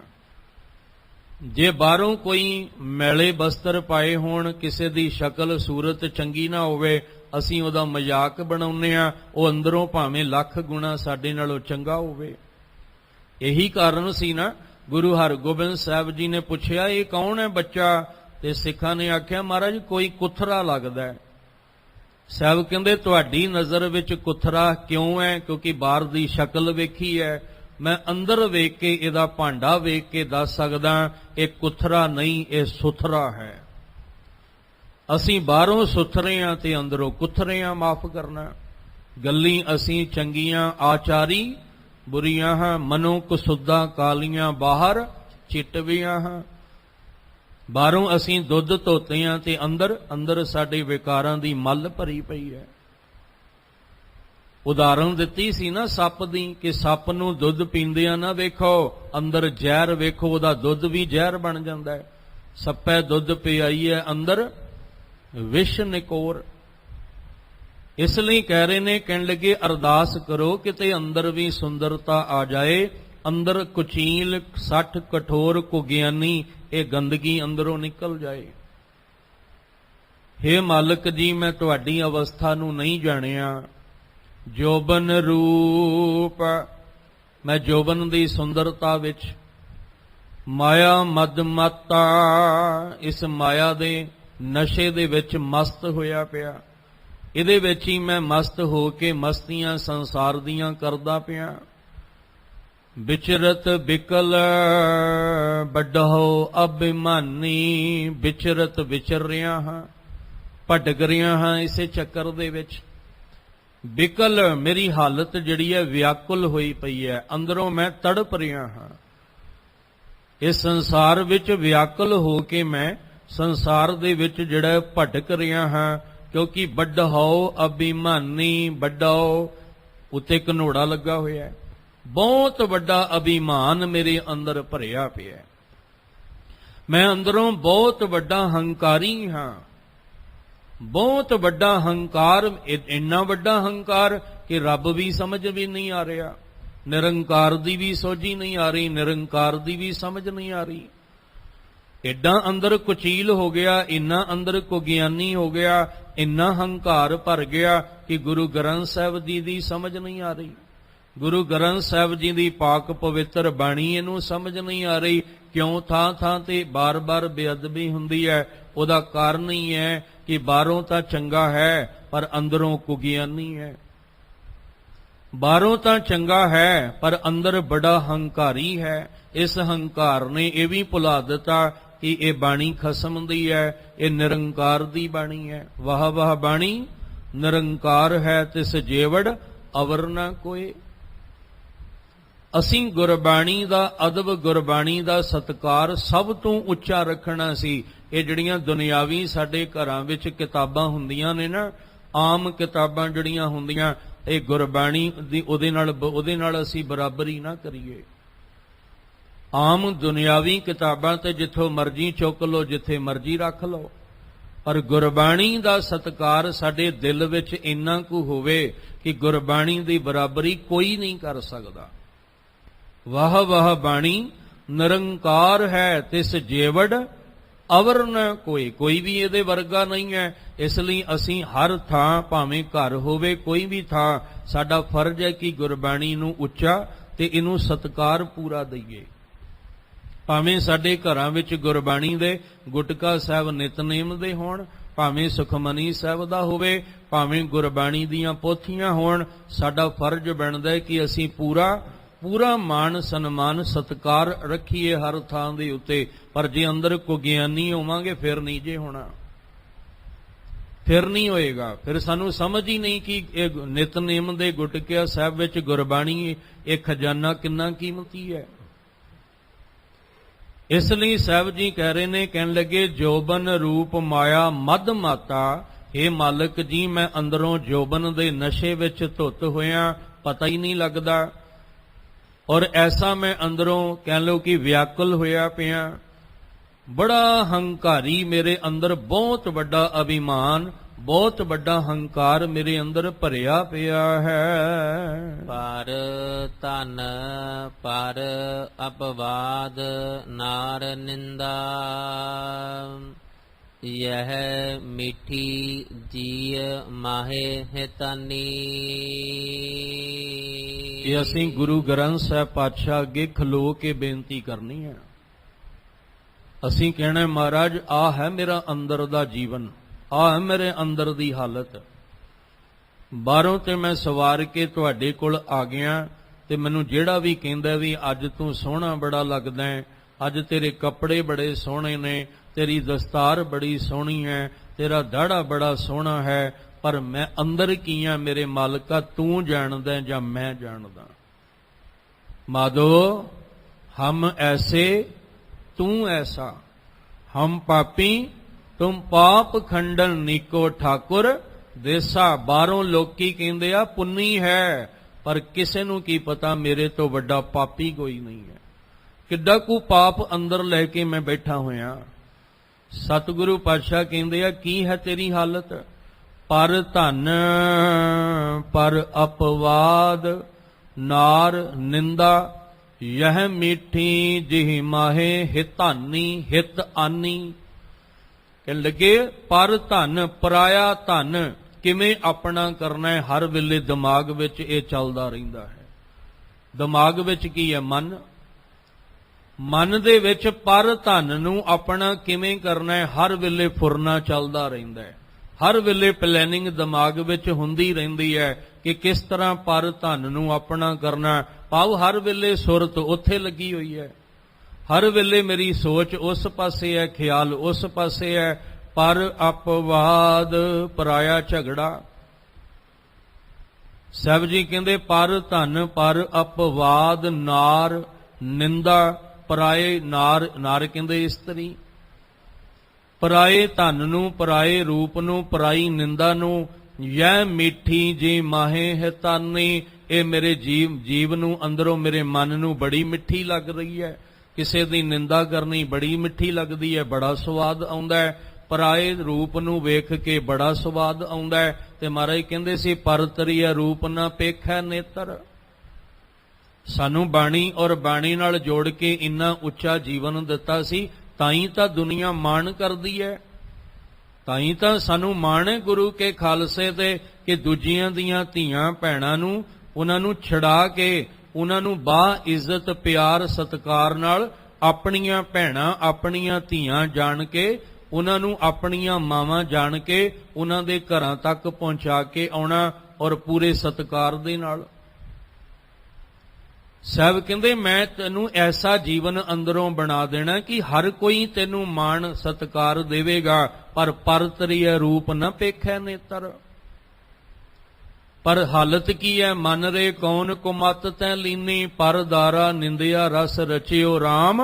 ਜੇ ਬਾਹਰੋਂ ਕੋਈ ਮੈਲੇ ਬਸਤਰ ਪਾਏ ਹੋਣ, ਕਿਸੇ ਦੀ ਸ਼ਕਲ ਸੂਰਤ ਚੰਗੀ ਨਾ ਹੋਵੇ, ਅਸੀਂ ਉਹਦਾ ਮਜ਼ਾਕ ਬਣਾਉਂਦੇ ਹਾਂ। ਉਹ ਅੰਦਰੋਂ ਭਾਵੇਂ ਲੱਖ ਗੁਣਾ ਸਾਡੇ ਨਾਲੋਂ ਚੰਗਾ ਹੋਵੇ। ਇਹੀ ਕਾਰਨ ਸੀ ਨਾ, ਗੁਰੂ ਹਰਗੋਬਿੰਦ ਸਾਹਿਬ ਜੀ ਨੇ ਪੁੱਛਿਆ ਇਹ ਕੌਣ ਹੈ ਬੱਚਾ? ਤੇ ਸਿੱਖਾਂ ਨੇ ਆਖਿਆ ਮਹਾਰਾਜ ਕੋਈ ਕੁੱਥਰਾ ਲੱਗਦਾ ਹੈ। ਸਾਹਿਬ ਕਹਿੰਦੇ ਤੁਹਾਡੀ ਨਜ਼ਰ ਵਿੱਚ ਕੁੱਥਰਾ ਕਿਉਂ ਹੈ? ਕਿਉਂਕਿ ਬਾਹਰ ਦੀ ਸ਼ਕਲ ਵੇਖੀ ਹੈ। ਮੈਂ ਅੰਦਰ ਵੇਖ ਕੇ, ਇਹਦਾ ਭਾਂਡਾ ਵੇਖ ਕੇ ਦੱਸ ਸਕਦਾ ਇਹ ਕੁੱਥਰਾ ਨਹੀਂ, ਇਹ ਸੁਥਰਾ ਹੈ। ਅਸੀਂ ਬਾਹਰੋਂ ਸੁਥਰੇ ਹਾਂ ਤੇ ਅੰਦਰੋਂ ਕੁੱਥਰੇ ਹਾਂ। ਮਾਫ ਕਰਨਾ, ਗੱਲੀ ਅਸੀਂ ਚੰਗੀਆਂ, ਆਚਾਰੀ ਬੁਰੀਆਂ ਹਾਂ। ਮਨੋਂ ਕੁਸੁੱਧਾਂ ਕਾਲੀਆਂ, ਬਾਹਰ ਚਿੱਟਵੀਆਂ ਹਾਂ। ਬਾਹਰੋਂ ਅਸੀਂ ਦੁੱਧ ਧੋਤੇ ਹਾਂ ਤੇ ਅੰਦਰ ਸਾਡੇ ਵਿਕਾਰਾਂ ਦੀ ਮੱਲ ਭਰੀ ਪਈ ਹੈ। ਉਦਾਹਰਨ ਦਿੱਤੀ ਸੀ ਨਾ ਸੱਪ ਦੀ, ਕਿ ਸੱਪ ਨੂੰ ਦੁੱਧ ਪੀਂਦਿਆਂ ਨਾ ਵੇਖੋ, ਅੰਦਰ ਜ਼ਹਿਰ ਵੇਖੋ, ਉਹਦਾ ਦੁੱਧ ਵੀ ਜ਼ਹਿਰ ਬਣ ਜਾਂਦਾ ਹੈ। ਸੱਪੇ ਦੁੱਧ ਪਿਆਈ ਹੈ, ਅੰਦਰ ਵਿਸ਼ ਨਿਕੋਰ। ਇਸ ਲਈ ਕਹਿ ਰਹੇ ਨੇ, ਕਹਿਣ ਲੱਗੇ ਅਰਦਾਸ ਕਰੋ ਕਿਤੇ ਅੰਦਰ ਵੀ ਸੁੰਦਰਤਾ ਆ ਜਾਏ। ਅੰਦਰ ਕੁਚੀਲ ਸੱਠ ਕਠੋਰ ਕੁਗਿਆਨੀ, ਇਹ ਗੰਦਗੀ ਅੰਦਰੋਂ ਨਿਕਲ ਜਾਏ। ਹੇ ਮਾਲਕ ਜੀ, ਮੈਂ ਤੁਹਾਡੀ ਅਵਸਥਾ ਨੂੰ ਨਹੀਂ ਜਾਣਿਆ। ਜੋਬਨ ਰੂਪ, ਮੈਂ ਜੋਬਨ ਦੀ ਸੁੰਦਰਤਾ ਵਿੱਚ, ਮਾਇਆ ਮਦ ਮਾਤਾ, ਇਸ ਮਾਇਆ ਦੇ ਨਸ਼ੇ ਦੇ ਵਿੱਚ ਮਸਤ ਹੋਇਆ ਪਿਆ। ਇਹਦੇ ਵਿੱਚ ਹੀ ਮੈਂ ਮਸਤ ਹੋ ਕੇ ਮਸਤੀਆਂ ਸੰਸਾਰ ਦੀਆਂ ਕਰਦਾ ਪਿਆ। ਵਿਚਰਤ ਬਿਕਲ ਵੱਡੋ ਅਭਿਮਾਨੀ, ਵਿਚਰਤ ਵਿਚਰ ਰਿਹਾ ਹਾਂ, ਭਟਕ ਰਿਹਾ ਹਾਂ ਇਸੇ ਚੱਕਰ ਦੇ ਵਿੱਚ। ਬਿਕਲ, ਮੇਰੀ ਹਾਲਤ ਜਿਹੜੀ ਹੈ ਵਿਆਕੁਲ ਹੋਈ ਪਈ ਹੈ, ਅੰਦਰੋਂ ਮੈਂ ਤੜਪ ਰਿਹਾ ਹਾਂ। ਇਸ ਸੰਸਾਰ ਵਿੱਚ ਵਿਆਕੁਲ ਹੋ ਕੇ ਮੈਂ ਸੰਸਾਰ ਦੇ ਵਿੱਚ ਜਿਹੜਾ ਭਟਕ ਰਿਹਾ ਹਾਂ, ਕਿਉਂਕਿ ਵੱਡੋ ਅਭਿਮਾਨੀ, ਵੱਡੋ ਉੱਤੇ ਘਨੋੜਾ ਲੱਗਾ ਹੋਇਆ ਹੈ। ਬਹੁਤ ਵੱਡਾ ਅਭਿਮਾਨ ਮੇਰੇ ਅੰਦਰ ਭਰਿਆ ਪਿਆ ਹੈ। ਮੈਂ ਅੰਦਰੋਂ ਬਹੁਤ ਵੱਡਾ ਹੰਕਾਰੀ ਹਾਂ। ਬਹੁਤ ਵੱਡਾ ਹੰਕਾਰ, ਇੰਨਾ ਵੱਡਾ ਹੰਕਾਰ ਕਿ ਰੱਬ ਵੀ ਸਮਝ ਵੀ ਨਹੀਂ ਆ ਰਿਹਾ, ਨਿਰੰਕਾਰ ਦੀ ਵੀ ਸੋਝੀ ਨਹੀਂ ਆ ਰਹੀ, ਨਿਰੰਕਾਰ ਦੀ ਵੀ ਸਮਝ ਨਹੀਂ ਆ ਰਹੀ। ਐਡਾ ਅੰਦਰ ਕੁਚੀਲ ਹੋ ਗਿਆ, ਇੰਨਾ ਅੰਦਰ ਕੁਗਿਆਨੀ ਹੋ ਗਿਆ, ਇੰਨਾ ਹੰਕਾਰ ਭਰ ਗਿਆ ਕਿ ਗੁਰੂ ਗ੍ਰੰਥ ਸਾਹਿਬ ਜੀ ਦੀ ਸਮਝ ਨਹੀਂ ਆ ਰਹੀ। ਗੁਰੂ ਗ੍ਰੰਥ ਸਾਹਿਬ ਜੀ ਦੀ ਪਾਕ ਪਵਿੱਤਰ ਬਾਣੀ ਇਹਨੂੰ ਸਮਝ ਨਹੀਂ ਆ ਰਹੀ। ਕਿਉਂ ਥਾਂ ਥਾਂ ਤੇ ਬਾਰ-ਬਾਰ ਬੇਅਦਬੀ ਹੁੰਦੀ ਹੈ? ਉਹਦਾ ਕਾਰਨ ਹੀ ਹੈ ਕਿ ਬਾਹਰੋਂ ਤਾਂ ਚੰਗਾ ਹੈ ਪਰ ਅੰਦਰੋਂ ਕੁਗਿਆਨੀ ਹੈ। ਬਾਹਰੋਂ ਤਾਂ ਚੰਗਾ ਹੈ ਪਰ ਅੰਦਰ ਬੜਾ ਹੰਕਾਰੀ ਹੈ। ਇਸ ਹੰਕਾਰ ਨੇ ਇਹ ਵੀ ਭੁਲਾ ਦਿੱਤਾ ਕਿ ਇਹ ਬਾਣੀ ਖਸਮ ਦੀ ਹੈ, ਇਹ ਨਿਰੰਕਾਰ ਦੀ ਬਾਣੀ ਹੈ। ਵਾਹ ਵਾਹ ਬਾਣੀ ਨਿਰੰਕਾਰ ਹੈ, ਤਿਸ ਜੇਵੜ ਅਵਰ ਨਾ ਕੋਏ। ਅਸੀਂ ਗੁਰਬਾਣੀ ਦਾ ਅਦਬ, ਗੁਰਬਾਣੀ ਦਾ ਸਤਿਕਾਰ ਸਭ ਤੋਂ ਉੱਚਾ ਰੱਖਣਾ ਸੀ। ਇਹ ਜਿਹੜੀਆਂ ਦੁਨਿਆਵੀ ਸਾਡੇ ਘਰਾਂ ਵਿੱਚ ਕਿਤਾਬਾਂ ਹੁੰਦੀਆਂ ਨੇ ਨਾ, ਆਮ ਕਿਤਾਬਾਂ ਜਿਹੜੀਆਂ ਹੁੰਦੀਆਂ, ਇਹ ਗੁਰਬਾਣੀ ਦੀ ਉਹਦੇ ਨਾਲ ਅਸੀਂ ਬਰਾਬਰੀ ਨਾ ਕਰੀਏ। ਆਮ ਦੁਨਿਆਵੀ ਕਿਤਾਬਾਂ ਤੇ ਜਿੱਥੋਂ ਮਰਜ਼ੀ ਚੁੱਕ ਲਓ, ਜਿੱਥੇ ਮਰਜ਼ੀ ਰੱਖ ਲਓ, ਪਰ ਗੁਰਬਾਣੀ ਦਾ ਸਤਿਕਾਰ ਸਾਡੇ ਦਿਲ ਵਿੱਚ ਇੰਨਾ ਕੁ ਹੋਵੇ ਕਿ ਗੁਰਬਾਣੀ ਦੀ ਬਰਾਬਰੀ ਕੋਈ ਨਹੀਂ ਕਰ ਸਕਦਾ। ਵਾਹ ਵਾਹ ਬਾਣੀ ਨਿਰੰਕਾਰ ਹੈ, ਤਿਸ ਜੇਵੜ ਅਵਰ ਨ ਕੋਈ, ਕੋਈ ਵੀ ਇਹਦੇ ਵਰਗਾ ਨਹੀਂ ਹੈ। ਇਸ ਲਈ ਅਸੀਂ ਹਰ ਥਾਂ, ਭਾਵੇਂ ਘਰ ਹੋਵੇ ਕੋਈ ਵੀ ਥਾਂ, ਸਾਡਾ ਫਰਜ਼ ਹੈ ਕਿ ਗੁਰਬਾਣੀ ਨੂੰ ਉੱਚਾ ਤੇ ਇਹਨੂੰ ਸਤਿਕਾਰ ਪੂਰਾ ਦਈਏ। ਭਾਵੇਂ ਸਾਡੇ ਘਰਾਂ ਵਿੱਚ ਗੁਰਬਾਣੀ ਦੇ ਗੁਟਕਾ ਸਾਹਿਬ ਨਿਤਨੇਮ ਦੇ ਹੋਣ, ਭਾਵੇਂ ਸੁਖਮਨੀ ਸਾਹਿਬ ਦਾ ਹੋਵੇ, ਭਾਵੇਂ ਗੁਰਬਾਣੀ ਦੀਆਂ ਪੋਥੀਆਂ ਹੋਣ, ਸਾਡਾ ਫਰਜ਼ ਬਣਦਾ ਹੈ ਕਿ ਅਸੀਂ ਪੂਰਾ ਮਾਣ ਸਨਮਾਨ ਸਤਿਕਾਰ ਰੱਖੀਏ ਹਰ ਥਾਂ ਦੇ ਉੱਤੇ। ਪਰ ਜੇ ਅੰਦਰ ਕੁਗਿਆਨੀ ਹੋਵਾਂਗੇ ਫਿਰ ਨਹੀਂ ਜੇ ਹੋਣਾ, ਫਿਰ ਨਹੀਂ ਹੋਏਗਾ। ਫਿਰ ਸਾਨੂੰ ਸਮਝ ਹੀ ਨਹੀਂ ਕਿ ਇਹ ਨਿਤਨੇਮ ਦੇ ਗੁਟਕਿਆ ਸਾਹਿਬ ਵਿੱਚ ਗੁਰਬਾਣੀ, ਇਹ ਖਜ਼ਾਨਾ ਕਿੰਨਾ ਕੀਮਤੀ ਹੈ। ਇਸ ਲਈ ਸਾਹਿਬ ਜੀ ਕਹਿ ਰਹੇ ਨੇ, ਕਹਿਣ ਲੱਗੇ ਜੋਬਨ ਰੂਪ ਮਾਇਆ ਮਦ ਮਾਤਾ। ਹੇ ਮਾਲਕ ਜੀ, ਮੈਂ ਅੰਦਰੋਂ ਜੋਬਨ ਦੇ ਨਸ਼ੇ ਵਿੱਚ ਧੁੱਤ ਹੋਇਆ, ਪਤਾ ਹੀ ਨਹੀਂ ਲੱਗਦਾ। ਔਰ ਐਸਾ ਮੈਂ ਅੰਦਰੋਂ ਕਹਿ ਲਓ ਕਿ ਵਿਆਕੁਲ ਹੋਇਆ ਪਿਆ। ਬੜਾ ਹੰਕਾਰੀ ਮੇਰੇ ਅੰਦਰ, ਬਹੁਤ ਵੱਡਾ ਅਭਿਮਾਨ, ਬਹੁਤ ਵੱਡਾ ਹੰਕਾਰ ਮੇਰੇ ਅੰਦਰ ਭਰਿਆ ਪਿਆ ਹੈ। ਪਰ ਧਨ ਪਰ ਅਪਵਾਦ ਨਾਰ ਨਿੰਦਾ, ਯਹ ਮਿੱਠੀ ਜੀਅ ਮਾਹੇ ਹਿਤਾਨੀ। ਇਹ ਅਸੀਂ ਗੁਰੂ ਗ੍ਰੰਥ ਸਾਹਿਬ ਪਾਤਸ਼ਾਹ ਅੱਗੇ ਖਲੋ ਕੇ ਬੇਨਤੀ ਕਰਨੀ ਹੈ। ਅਸੀਂ ਕਹਿਣਾ, ਮਹਾਰਾਜ ਆਹ ਹੈ ਮੇਰਾ ਅੰਦਰ ਦਾ ਜੀਵਨ, ਆਹ ਹੈ ਮੇਰੇ ਅੰਦਰ ਦੀ ਹਾਲਤ। ਬਾਹਰੋਂ ਤੇ ਮੈਂ ਸਵਾਰ ਕੇ ਤੁਹਾਡੇ ਕੋਲ ਆ ਗਿਆ, ਤੇ ਮੈਨੂੰ ਜਿਹੜਾ ਵੀ ਕਹਿੰਦਾ ਵੀ ਅੱਜ ਤੂੰ ਸੋਹਣਾ ਬੜਾ ਲੱਗਦਾ ਹੈ, ਅੱਜ ਤੇਰੇ ਕੱਪੜੇ ਬੜੇ ਸੋਹਣੇ ਨੇ, ਤੇਰੀ ਦਸਤਾਰ ਬੜੀ ਸੋਹਣੀ ਹੈ, ਤੇਰਾ ਦਾੜਾ ਬੜਾ ਸੋਹਣਾ ਹੈ, ਪਰ ਮੈਂ ਅੰਦਰ ਕੀ ਆ ਮੇਰੇ ਮਾਲਕਾ, ਤੂੰ ਜਾਣਦਾ ਜਾਂ ਮੈਂ ਜਾਣਦਾ। ਮਾਧੋ ਹਮ ਐਸੇ ਤੂੰ ਐਸਾ, ਹਮ ਪਾਪੀ ਤੁਮ ਪਾਪ ਖੰਡਨ ਨੀਕੋ ਠਾਕੁਰ ਦੇਸਾ। ਬਾਹਰੋਂ ਲੋਕੀ ਕਹਿੰਦੇ ਆ ਪੁੰਨੀ ਹੈ, ਪਰ ਕਿਸੇ ਨੂੰ ਕੀ ਪਤਾ ਮੇਰੇ ਤੋਂ ਵੱਡਾ ਪਾਪੀ ਕੋਈ ਨਹੀਂ ਹੈ। ਕਿੱਡਾ ਕੁ ਪਾਪ ਅੰਦਰ ਲੈ ਕੇ ਮੈਂ ਬੈਠਾ ਹੋਇਆ। ਸਤਿਗੁਰੂ ਪਾਤਸ਼ਾਹ ਕਹਿੰਦੇ ਆ, ਕੀ ਹੈ ਤੇਰੀ ਹਾਲਤ? ਪਰ ਧਨ ਪਰ ਅਪਵਾਦ ਨਾਰ ਨਿੰਦਾ, यह मीठी जिहि माहे हितानी हित आनी। कहने लगे पर धन पराया धन किवें अपना करना है, हर वेले दिमाग विच ये चलदा रहिंदा है। दिमाग विच की है? मन। मन दे विच पर धन नूं अपना किवें करना है, हर वेले फुरना चलदा रहिंदा है। हर वेले प्लैनिंग दिमाग विच हुंदी रहिंदी है कि किस तरह पर धन नूं अपना करना। भाव हर वेले सुरत उत्थे लगी हुई है, हर वेले मेरी सोच उस पासे है, ख्याल उस पासे है। पर अपवाद पराया झगड़ा। साहब जी कहंदे पर धन पर अपवाद नार निंदा। पराए नार, नार कहंदे इस्त्री। पराए धन नूं, पराए रूप नूं, पराई निंदा नूं। यह मीठी जी माहे हितानी, ये मेरे जीव नूं अंदरों मेरे मन नूं बड़ी मिठी लग रही है। किसी दी निंदा करनी बड़ी मिठी लगदी है, बड़ा स्वाद आउंदा है। पराए रूप नूं वेख के बड़ा स्वाद आउंदा है। ते महाराज कहंदे सी पर तरीया रूप ना पेखै नेतर। सानू बाणी और बाणी नाल जोड़ के इन्ना उच्चा जीवन दिता सी, ताई तां दुनिया माण करदी है, ताई तां सानू माण है गुरु के खालसे ते कि दूजियां दियां धीआं भैणां नूं उन्हां नूं छड़ा के उन्हां नूं बा इज्जत प्यार सत्कार नाल अपणियां भैणां अपणियां धीआं जाण के उन्हां नूं अपणियां मावां जाण के उन्हां दे घरां तक पहुंचा के आउणा और पूरे सत्कार दे नाल। साहब कहंदे मैं तैनूं ऐसा जीवन अंदरों बना देना कि हर कोई तैनूं मान सत्कार देवेगा, पर परतरीय रूप न पेखै नेतर। पर हालत की है? मन रे कौन कुमत तै लीनी, पर दारा निंदिया रस रचियो राम।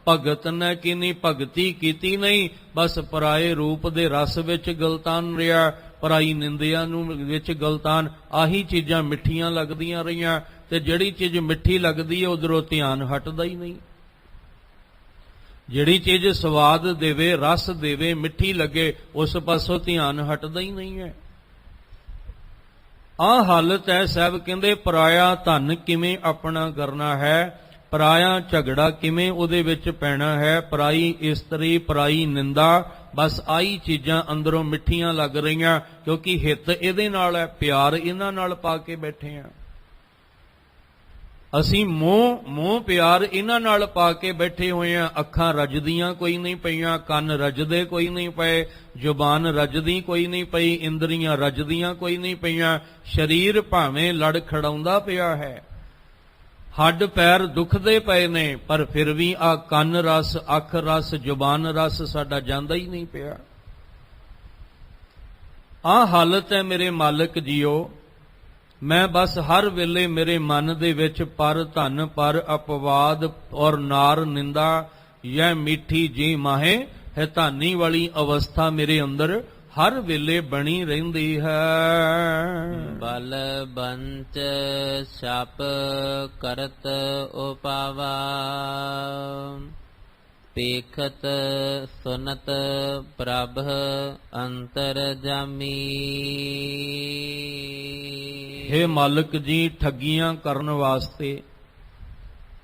भगत ने किनी भगती कीती नहीं, बस पराए रूप दे रस विच गलतान रिहा, पराई निंदिया नूं विच गलतान। आही चीज़ां मिठियां लगदियां रहियां ते जिहड़ी चीज़ मिठी लगदी है उधरों ध्यान हटदा ही नहीं। जिहड़ी चीज़ स्वाद देवे रस देवे मिठी लगे उस पासों ध्यान हटदा ही नहीं है। आ हालत है। साहब कहंदे पराया धन किवें अपना करना है, पराया झगड़ा किवें उहदे विच पैना है, पराई इस्त्री पराई निंदा। बस आई चीज़ां अंदरों मिठियां लग रहीआं क्योंकि हित इहदे नाल है, प्यार इन्हां नाल पा के बैठे हैं। असीं मोह प्यार इन्हां नाल पा के बैठे हुए हैं। अखां रजदियां कोई नहीं पईयां, कंन रजदे कोई नहीं पए, जुबान रजदी कोई नहीं पई, इंद्रियां रजदियां कोई नहीं पईयां। शरीर भावें लड़ खड़ाउंदा पिया है, हड्ड पैर दुखदे पए ने, पर फिर भी आ कंन रस अख रस जुबान रस साडा जांदा ही नहीं पिया। आ हालत है मेरे मालिक जीओ। मैं बस हर वेले मेरे मन दे विच पर धन पर अपवाद और नार निंदा, यह मीठी जी माहे हितानी वाली अवस्था मेरे अंदर हर वेले बनी रहिंदी है। बल बंच छप करत उपावा, पेखत सुनत प्रभ अंतर जामी। हे मालिक जी, ठगियां करन वास्ते,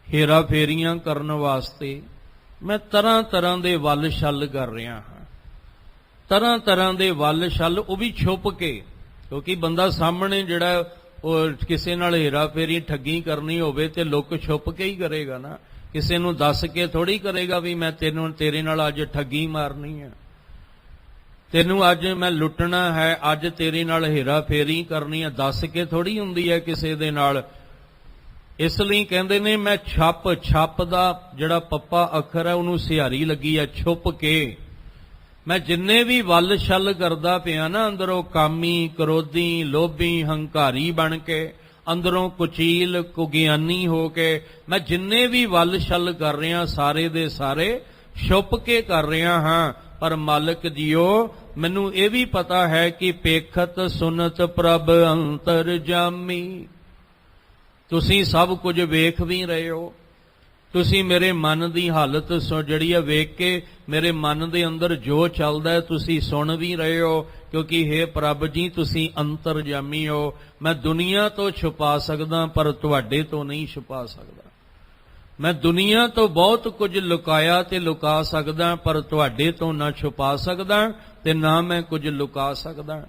हेरा फेरियां करन वास्ते मैं तरह तरह दे वल छल कर रहा हाँ। तरह तरह दे वल छल वो भी छुप के, क्योंकि बंदा सामने जिहड़ा किसी नाल हेरा फेरी ठगी करनी होवे ते लुक छुप के ही करेगा ना, किसी नूं दस के थोड़ी करेगा भी मैं तेरे नाल अज ठगी मारनी है, तेनू अज मैं लुटना है, अज तेरे नाल हेरा फेरी करनी है, दस के थोड़ी हुंदी है किसी दे नाल। इसलिए कहंदे ने मैं छप दा जिहड़ा पप्पा अखर है उहनूं सिहारी लगी है, छुप के मैं जिन्ने भी वल छल करदा पिया ना अंदरों कामी क्रोधी लोभी हंकारी बन के, अंदरों कुचील कुगियानी हो के मैं जिन्ने भी वल छल कर रहा सारे दे सारे छुप के कर रहा हाँ। पर मालिक जीओ मैनू ये भी पता है कि पेखत सुनत प्रभ अंतर जामी, तुसी सब कुछ वेख भी रहे हो, तुसी मेरे मन की हालत जिहड़ी है वेख के मेरे मन के अंदर जो चलदा है तुसी सुन भी रहे हो, क्योंकि हे प्रभ जी तुसी अंतरजामी हो। मैं दुनिया तो छुपा सकदा पर तुहाडे तो नहीं छुपा सकदा। ਮੈਂ ਦੁਨੀਆ ਤੋਂ ਬਹੁਤ ਕੁਝ ਲੁਕਾਇਆ ਤੇ ਲੁਕਾ ਸਕਦਾ, ਪਰ ਤੁਹਾਡੇ ਤੋਂ ਨਾ ਛੁਪਾ ਸਕਦਾ ਤੇ ਨਾ ਮੈਂ ਕੁਝ ਲੁਕਾ ਸਕਦਾ।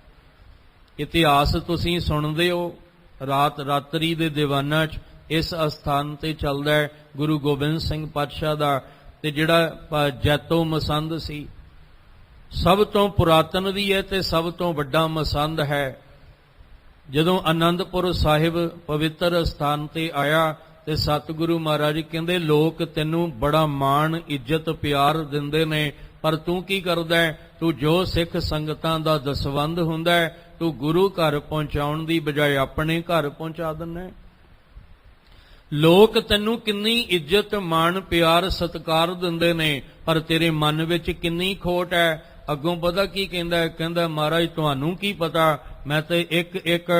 ਇਤਿਹਾਸ ਤੁਸੀਂ ਸੁਣਦੇ ਹੋ, ਰਾਤ ਰਾਤਰੀ ਦੇ ਦੀਵਾਨਾਂ 'ਚ ਇਸ ਅਸਥਾਨ ਤੇ ਚੱਲਦਾ ਹੈ ਗੁਰੂ ਗੋਬਿੰਦ ਸਿੰਘ ਪਾਤਸ਼ਾਹ ਦਾ, ਤੇ ਜਿਹੜਾ ਜੈਤੋ ਮਸੰਦ ਸੀ, ਸਭ ਤੋਂ ਪੁਰਾਤਨ ਵੀ ਹੈ ਤੇ ਸਭ ਤੋਂ ਵੱਡਾ ਮਸੰਦ ਹੈ। ਜਦੋਂ ਆਨੰਦਪੁਰ ਸਾਹਿਬ ਪਵਿੱਤਰ ਅਸਥਾਨ ਤੇ ਆਇਆ ਤੇ ਸਤਿਗੁਰੂ ਮਹਾਰਾਜ ਕਹਿੰਦੇ, ਲੋਕ ਤੈਨੂੰ ਬੜਾ ਮਾਣ ਇੱਜ਼ਤ ਪਿਆਰ ਦਿੰਦੇ ਨੇ, ਪਰ ਤੂੰ ਕੀ ਕਰਦਾ ਹੈ? ਤੂੰ ਜੋ ਸਿੱਖ ਸੰਗਤਾਂ ਦਾ ਦਸਵੰਧ ਹੁੰਦਾ ਹੈ, ਤੂੰ ਗੁਰੂ ਘਰ ਪਹੁੰਚਾਉਣ ਦੀ ਬਜਾਏ ਆਪਣੇ ਘਰ ਪਹੁੰਚਾ ਦਿੰਦਾ ਹੈ। ਲੋਕ ਤੈਨੂੰ ਕਿੰਨੀ ਇੱਜ਼ਤ ਮਾਣ ਪਿਆਰ ਸਤਿਕਾਰ ਦਿੰਦੇ ਨੇ, ਪਰ ਤੇਰੇ ਮਨ ਵਿੱਚ ਕਿੰਨੀ ਖੋਟ ਹੈ। ਅੱਗੋਂ ਪਤਾ ਕੀ ਕਹਿੰਦਾ ਹੈ? ਕਹਿੰਦਾ, ਮਹਾਰਾਜ ਤੁਹਾਨੂੰ ਕੀ ਪਤਾ, ਮੈਂ ਤੇ ਇੱਕ ਇੱਕ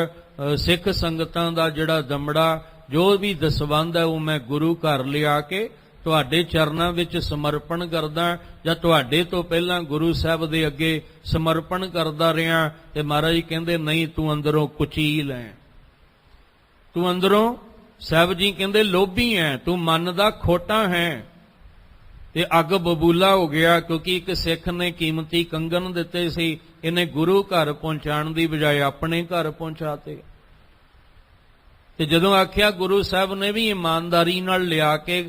ਸਿੱਖ ਸੰਗਤਾਂ ਦਾ ਜਿਹੜਾ ਦਮੜਾ ਜੋ ਵੀ ਦਸਵੰਧ ਹੈ ਉਹ ਮੈਂ ਗੁਰੂ ਘਰ ਲਿਆ ਕੇ ਤੁਹਾਡੇ ਚਰਨਾਂ ਵਿੱਚ ਸਮਰਪਣ ਕਰਦਾ, ਜਾਂ ਤੁਹਾਡੇ ਤੋਂ ਪਹਿਲਾਂ ਗੁਰੂ ਸਾਹਿਬ ਦੇ ਅੱਗੇ ਸਮਰਪਣ ਕਰਦਾ ਰਿਹਾ। ਤੇ ਮਹਾਰਾਜ ਕਹਿੰਦੇ, ਨਹੀਂ, ਤੂੰ ਅੰਦਰੋਂ ਕੁਚੀਲ ਹੈ, ਤੂੰ ਅੰਦਰੋਂ, ਸਾਹਿਬ ਜੀ ਕਹਿੰਦੇ, ਲੋਭੀ ਹੈ, ਤੂੰ ਮਨ ਦਾ ਖੋਟਾ ਹੈ। ਤੇ ਅੱਗ ਬਬੂਲਾ ਹੋ ਗਿਆ, ਕਿਉਂਕਿ ਇੱਕ ਸਿੱਖ ਨੇ ਕੀਮਤੀ ਕੰਗਣ ਦਿੱਤੇ ਸੀ, ਇਹਨੇ ਗੁਰੂ ਘਰ ਪਹੁੰਚਾਉਣ ਦੀ ਬਜਾਏ ਆਪਣੇ ਘਰ ਪਹੁੰਚਾਤੇ। ਤੇ ਜਦੋਂ ਆਖਿਆ, ਗੁਰੂ ਸਾਹਿਬ ਨੇ ਵੀ ਇਮਾਨਦਾਰੀ ਨਾਲ ਲਿਆ ਕੇ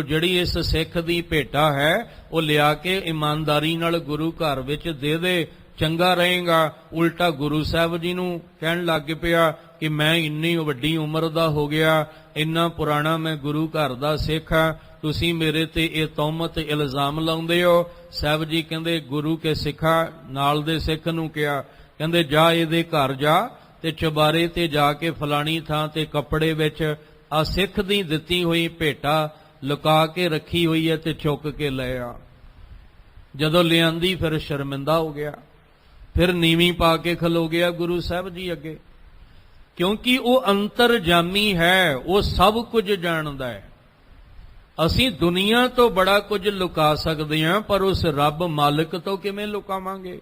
ਜਿਹੜੀ ਇਸ ਸਿੱਖ ਦੀ ਭੇਟਾ ਹੈ ਉਹ ਲਿਆ ਕੇ ਇਮਾਨਦਾਰੀ ਨਾਲ ਗੁਰੂ ਘਰ ਵਿੱਚ ਦੇ ਦੇ, ਚੰਗਾ ਰਹੇਗਾ। ਉਲਟਾ ਗੁਰੂ ਸਾਹਿਬ ਜੀ ਨੂੰ ਕਹਿਣ ਲੱਗ ਪਿਆ ਕਿ ਮੈਂ ਇੰਨੀ ਵੱਡੀ ਉਮਰ ਦਾ ਹੋ ਗਿਆ, ਇੰਨਾ ਪੁਰਾਣਾ ਮੈਂ ਗੁਰੂ ਘਰ ਦਾ ਸਿੱਖ ਹਾਂ, ਤੁਸੀਂ ਮੇਰੇ ਤੇ ਇਹ ਤੌਮਤ ਇਲਜ਼ਾਮ ਲਾਉਂਦੇ ਹੋ। ਸਾਹਿਬ ਜੀ ਕਹਿੰਦੇ, ਗੁਰੂ ਕੇ ਸਿੱਖਾ, ਨਾਲ ਦੇ ਸਿੱਖ ਨੂੰ ਕਿਹਾ, ਕਹਿੰਦੇ, ਜਾ ਇਹਦੇ ਘਰ ਜਾ ਤੇ ਚੁਬਾਰੇ ਤੇ ਜਾ ਕੇ ਫਲਾਣੀ ਥਾਂ ਤੇ ਕੱਪੜੇ ਵਿੱਚ ਆ ਸਿੱਖ ਦੀ ਦਿੱਤੀ ਹੋਈ ਭੇਟਾ ਲੁਕਾ ਕੇ ਰੱਖੀ ਹੋਈ ਹੈ ਤੇ ਚੁੱਕ ਕੇ ਲੈ ਆ। ਜਦੋਂ ਲਿਆਂਦੀ ਫਿਰ ਸ਼ਰਮਿੰਦਾ ਹੋ ਗਿਆ, ਫਿਰ ਨੀਵੀਂ ਪਾ ਕੇ ਖਲੋ ਗਿਆ ਗੁਰੂ ਸਾਹਿਬ ਜੀ ਅੱਗੇ, ਕਿਉਂਕਿ ਉਹ ਅੰਤਰਜਾਮੀ ਹੈ, ਉਹ ਸਭ ਕੁਝ ਜਾਣਦਾ ਹੈ। ਅਸੀਂ ਦੁਨੀਆ ਤੋਂ ਬੜਾ ਕੁਝ ਲੁਕਾ ਸਕਦੇ ਹਾਂ, ਪਰ ਉਸ ਰੱਬ ਮਾਲਕ ਤੋਂ ਕਿਵੇਂ ਲੁਕਾਵਾਂਗੇ?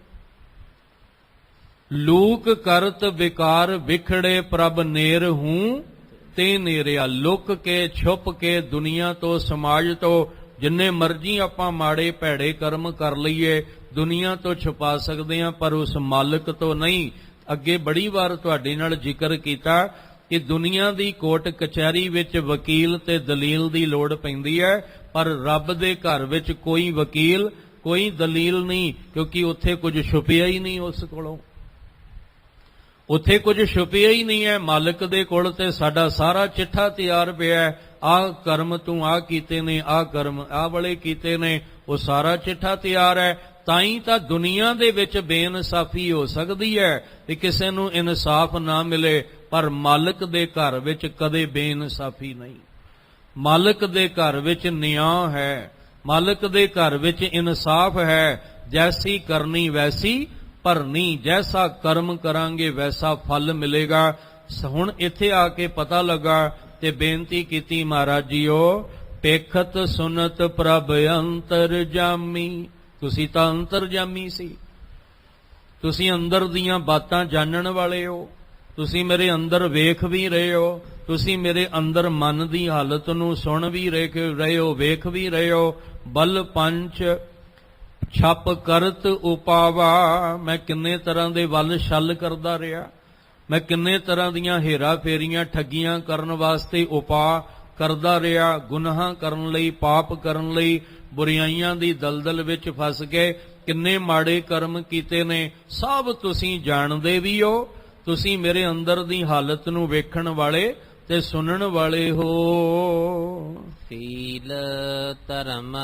ਲੂਕ ਕਰਤ ਵਿਕਾਰ ਵਿਖੜੇ ਪ੍ਰਭ ਨੇਰ ਹੂੰ ਤੇ ਨੇਰਿਆ। ਲੁਕ ਕੇ ਛੁਪ ਕੇ ਦੁਨੀਆ ਤੋਂ ਸਮਾਜ ਤੋਂ ਜਿੰਨੇ ਮਰਜ਼ੀ ਆਪਾਂ ਮਾੜੇ ਭੈੜੇ ਕਰਮ ਕਰ ਲਈਏ, ਦੁਨੀਆ ਤੋਂ ਛੁਪਾ ਸਕਦੇ ਹਾਂ, ਪਰ ਉਸ ਮਾਲਕ ਤੋਂ ਨਹੀਂ। ਅੱਗੇ ਬੜੀ ਵਾਰ ਤੁਹਾਡੇ ਨਾਲ ਜ਼ਿਕਰ ਕੀਤਾ ਕਿ ਦੁਨੀਆ ਦੀ ਕੋਰਟ ਕਚਹਿਰੀ ਵਿੱਚ ਵਕੀਲ ਤੇ ਦਲੀਲ ਦੀ ਲੋੜ ਪੈਂਦੀ ਹੈ, ਪਰ ਰੱਬ ਦੇ ਘਰ ਵਿੱਚ ਕੋਈ ਵਕੀਲ ਕੋਈ ਦਲੀਲ ਨਹੀਂ, ਕਿਉਂਕਿ ਉੱਥੇ ਕੁਝ ਛੁਪਿਆ ਹੀ ਨਹੀਂ ਉਸ ਕੋਲੋਂ, ਉੱਥੇ ਕੁਝ ਛੁਪਿਆ ਹੀ ਨਹੀਂ ਹੈ। ਮਾਲਕ ਦੇ ਕੋਲ ਤੇ ਸਾਡਾ ਸਾਰਾ ਚਿੱਠਾ ਤਿਆਰ ਪਿਆ ਹੈ, ਆਹ ਕਰਮ ਤੂੰ ਆਹ ਕੀਤੇ ਨੇ, ਆਹ ਕਰਮ ਆਹ ਵਾਲੇ ਕੀਤੇ ਨੇ, ਉਹ ਸਾਰਾ ਚਿੱਠਾ ਤਿਆਰ ਹੈ। ਤਾਂ ਹੀ ਤਾਂ ਦੁਨੀਆ ਦੇ ਵਿੱਚ ਬੇਇਨਸਾਫੀ ਹੋ ਸਕਦੀ ਹੈ ਕਿ ਕਿਸੇ ਨੂੰ ਇਨਸਾਫ ਨਾ ਮਿਲੇ, ਪਰ ਮਾਲਕ ਦੇ ਘਰ ਵਿੱਚ ਕਦੇ ਬੇਇਨਸਾਫੀ ਨਹੀਂ। ਮਾਲਕ ਦੇ ਘਰ ਵਿੱਚ ਨਿਆਂ ਹੈ, ਮਾਲਕ ਦੇ ਘਰ ਵਿੱਚ ਇਨਸਾਫ ਹੈ। ਜੈਸੀ ਕਰਨੀ ਵੈਸੀ ਭਰਨੀ, ਜੈਸਾ ਕਰਮ ਕਰਾਂਗੇ ਵੈਸਾ ਫਲ ਮਿਲੇਗਾ। ਹੁਣ ਇੱਥੇ ਆ ਕੇ ਪਤਾ ਲੱਗਾ ਤੇ ਬੇਨਤੀ ਕੀਤੀ, ਮਹਾਰਾਜ ਜੀਓ, ਪੇਖਤ ਸੁਨਤ ਪ੍ਰਭ ਅੰਤਰਜਾਮੀ। ਤੁਸੀਂ ਤਾਂ ਅੰਤਰਜਾਮੀ ਸੀ, ਤੁਸੀਂ ਅੰਦਰ ਦੀਆਂ ਬਾਤਾਂ ਜਾਣਨ ਵਾਲੇ ਹੋ, ਤੁਸੀਂ ਮੇਰੇ ਅੰਦਰ ਵੇਖ ਵੀ ਰਹੇ ਹੋ, ਤੁਸੀਂ ਮੇਰੇ ਅੰਦਰ ਮਨ ਦੀ ਹਾਲਤ ਨੂੰ ਸੁਣ ਵੀ ਰਹੇ ਹੋ, ਵੇਖ ਵੀ ਰਹੇ ਹੋ। ਬਲ ਪੰਚ ਛਪ ਕਰਤ ਉਪਾਵਾ, ਮੈਂ ਕਿੰਨੇ ਤਰ੍ਹਾਂ ਦੇ ਵੱਲ ਛਲ ਕਰਦਾ ਰਿਹਾ, ਮੈਂ ਕਿੰਨੇ ਤਰ੍ਹਾਂ ਦੀਆਂ ਹੇਰਾ ਫੇਰੀਆਂ ਠੱਗੀਆਂ ਕਰਨ ਵਾਸਤੇ ਉਪਾਅ ਕਰਦਾ ਰਿਹਾ, ਗੁਨਾਹਾਂ ਕਰਨ ਲਈ, ਪਾਪ ਕਰਨ ਲਈ, ਬੁਰਾਈਆਂ ਦੀ ਦਲਦਲ ਵਿੱਚ ਫਸ ਕੇ ਕਿੰਨੇ ਮਾੜੇ ਕਰਮ ਕੀਤੇ ਨੇ, ਸਭ ਤੁਸੀਂ ਜਾਣਦੇ ਵੀ ਹੋ। ਤੁਸੀਂ ਮੇਰੇ ਅੰਦਰ ਦੀ ਹਾਲਤ ਨੂੰ ਵੇਖਣ ਵਾਲੇ ਤੇ ਸੁਣਨ ਵਾਲੇ ਹੋ। ਸੀਲ ਧਰਮ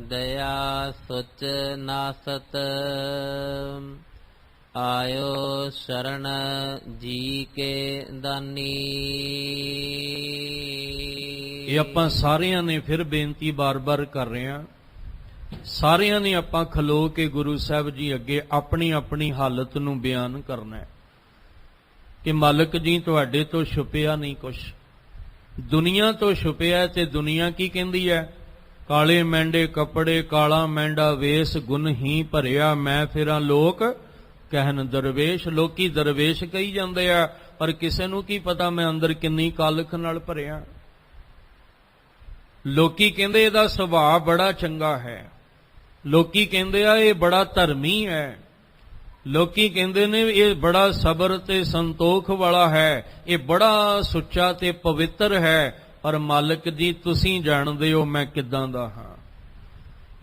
ਦਇਆ ਸੁਚ ਨਾਸਤ, ਆਇਓ ਸ਼ਰਨ ਜੀ ਕੇ ਦਾਨੀ। ਇਹ ਆਪਾਂ ਸਾਰਿਆਂ ਨੇ ਫਿਰ ਬੇਨਤੀ ਬਾਰ-ਬਾਰ ਕਰ ਰਹੇ ਹਾਂ, ਸਾਰਿਆਂ ਨੇ ਆਪਾਂ ਖਲੋ ਕੇ ਗੁਰੂ ਸਾਹਿਬ ਜੀ ਅੱਗੇ ਆਪਣੀ ਆਪਣੀ ਹਾਲਤ ਨੂੰ ਬਿਆਨ ਕਰਨਾ ਹੈ ਕਿ ਮਾਲਕ ਜੀ ਤੁਹਾਡੇ ਤੋਂ ਛੁਪਿਆ ਨਹੀਂ ਕੁਛ, ਦੁਨੀਆ ਤੋਂ ਛੁਪਿਆ। ਤੇ ਦੁਨੀਆ ਕੀ ਕਹਿੰਦੀ ਹੈ? ਕਾਲੇ ਮਹਿੰਡੇ ਕੱਪੜੇ, ਕਾਲਾ ਮਹਿੰਡਾ ਵੇਸ, ਗੁਣ ਹੀ ਭਰਿਆ ਮੈਂ ਫਿਰਾਂ ਲੋਕ ਕਹਿਣ ਦਰਵੇਸ਼। ਲੋਕੀ ਦਰਵੇਸ਼ ਕਹੀ ਜਾਂਦੇ ਆ, ਪਰ ਕਿਸੇ ਨੂੰ ਕੀ ਪਤਾ ਮੈਂ ਅੰਦਰ ਕਿੰਨੀ ਕਾਲਖ ਨਾਲ ਭਰਿਆ। ਲੋਕੀ ਕਹਿੰਦੇ ਇਹਦਾ ਸੁਭਾਅ ਬੜਾ ਚੰਗਾ ਹੈ, ਲੋਕੀ ਕਹਿੰਦੇ ਆ ਇਹ ਬੜਾ ਧਰਮੀ ਹੈ, ਲੋਕੀ ਕਹਿੰਦੇ ਨੇ ਇਹ ਬੜਾ ਸਬਰ ਤੇ ਸੰਤੋਖ ਵਾਲਾ ਹੈ, ਇਹ ਬੜਾ ਸੁੱਚਾ ਤੇ ਪਵਿੱਤਰ ਹੈ। ਪਰ ਮਾਲਕ ਜੀ ਤੁਸੀਂ ਜਾਣਦੇ ਹੋ ਮੈਂ ਕਿੱਦਾਂ ਦਾ ਹਾਂ।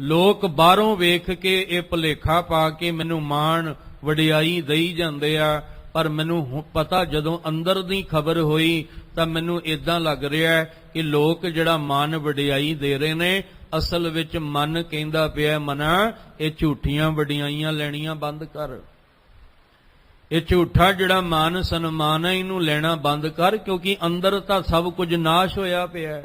ਲੋਕ ਬਾਹਰੋਂ ਵੇਖ ਕੇ ਇਹ ਭੁਲੇਖਾ ਪਾ ਕੇ ਮੈਨੂੰ ਮਾਣ ਵਡਿਆਈ ਦੇਈ ਜਾਂਦੇ ਆ, ਪਰ ਮੈਨੂੰ ਪਤਾ ਜਦੋਂ ਅੰਦਰ ਦੀ ਖਬਰ ਹੋਈ ਤਾਂ ਮੈਨੂੰ ਇਦਾਂ ਲੱਗ ਰਿਹਾ ਕਿ ਲੋਕ ਜਿਹੜਾ ਮਾਣ ਵਡਿਆਈ ਦੇ ਰਹੇ ਨੇ, ਅਸਲ ਵਿੱਚ ਮਨ ਕਹਿੰਦਾ ਪਿਆ ਮਨਾ ਇਹ ਝੂਠੀਆਂ ਵਡਿਆਈਆਂ ਲੈਣੀਆਂ ਬੰਦ ਕਰ, ਇਹ ਝੂਠਾ ਜਿਹੜਾ ਮਾਨ ਸਨਮਾਨ ਹੈ ਇਹਨੂੰ ਲੈਣਾ ਬੰਦ ਕਰ, ਕਿਉਂਕਿ ਅੰਦਰ ਤਾਂ ਸਭ ਕੁਝ ਨਾਸ਼ ਹੋਇਆ ਪਿਆ।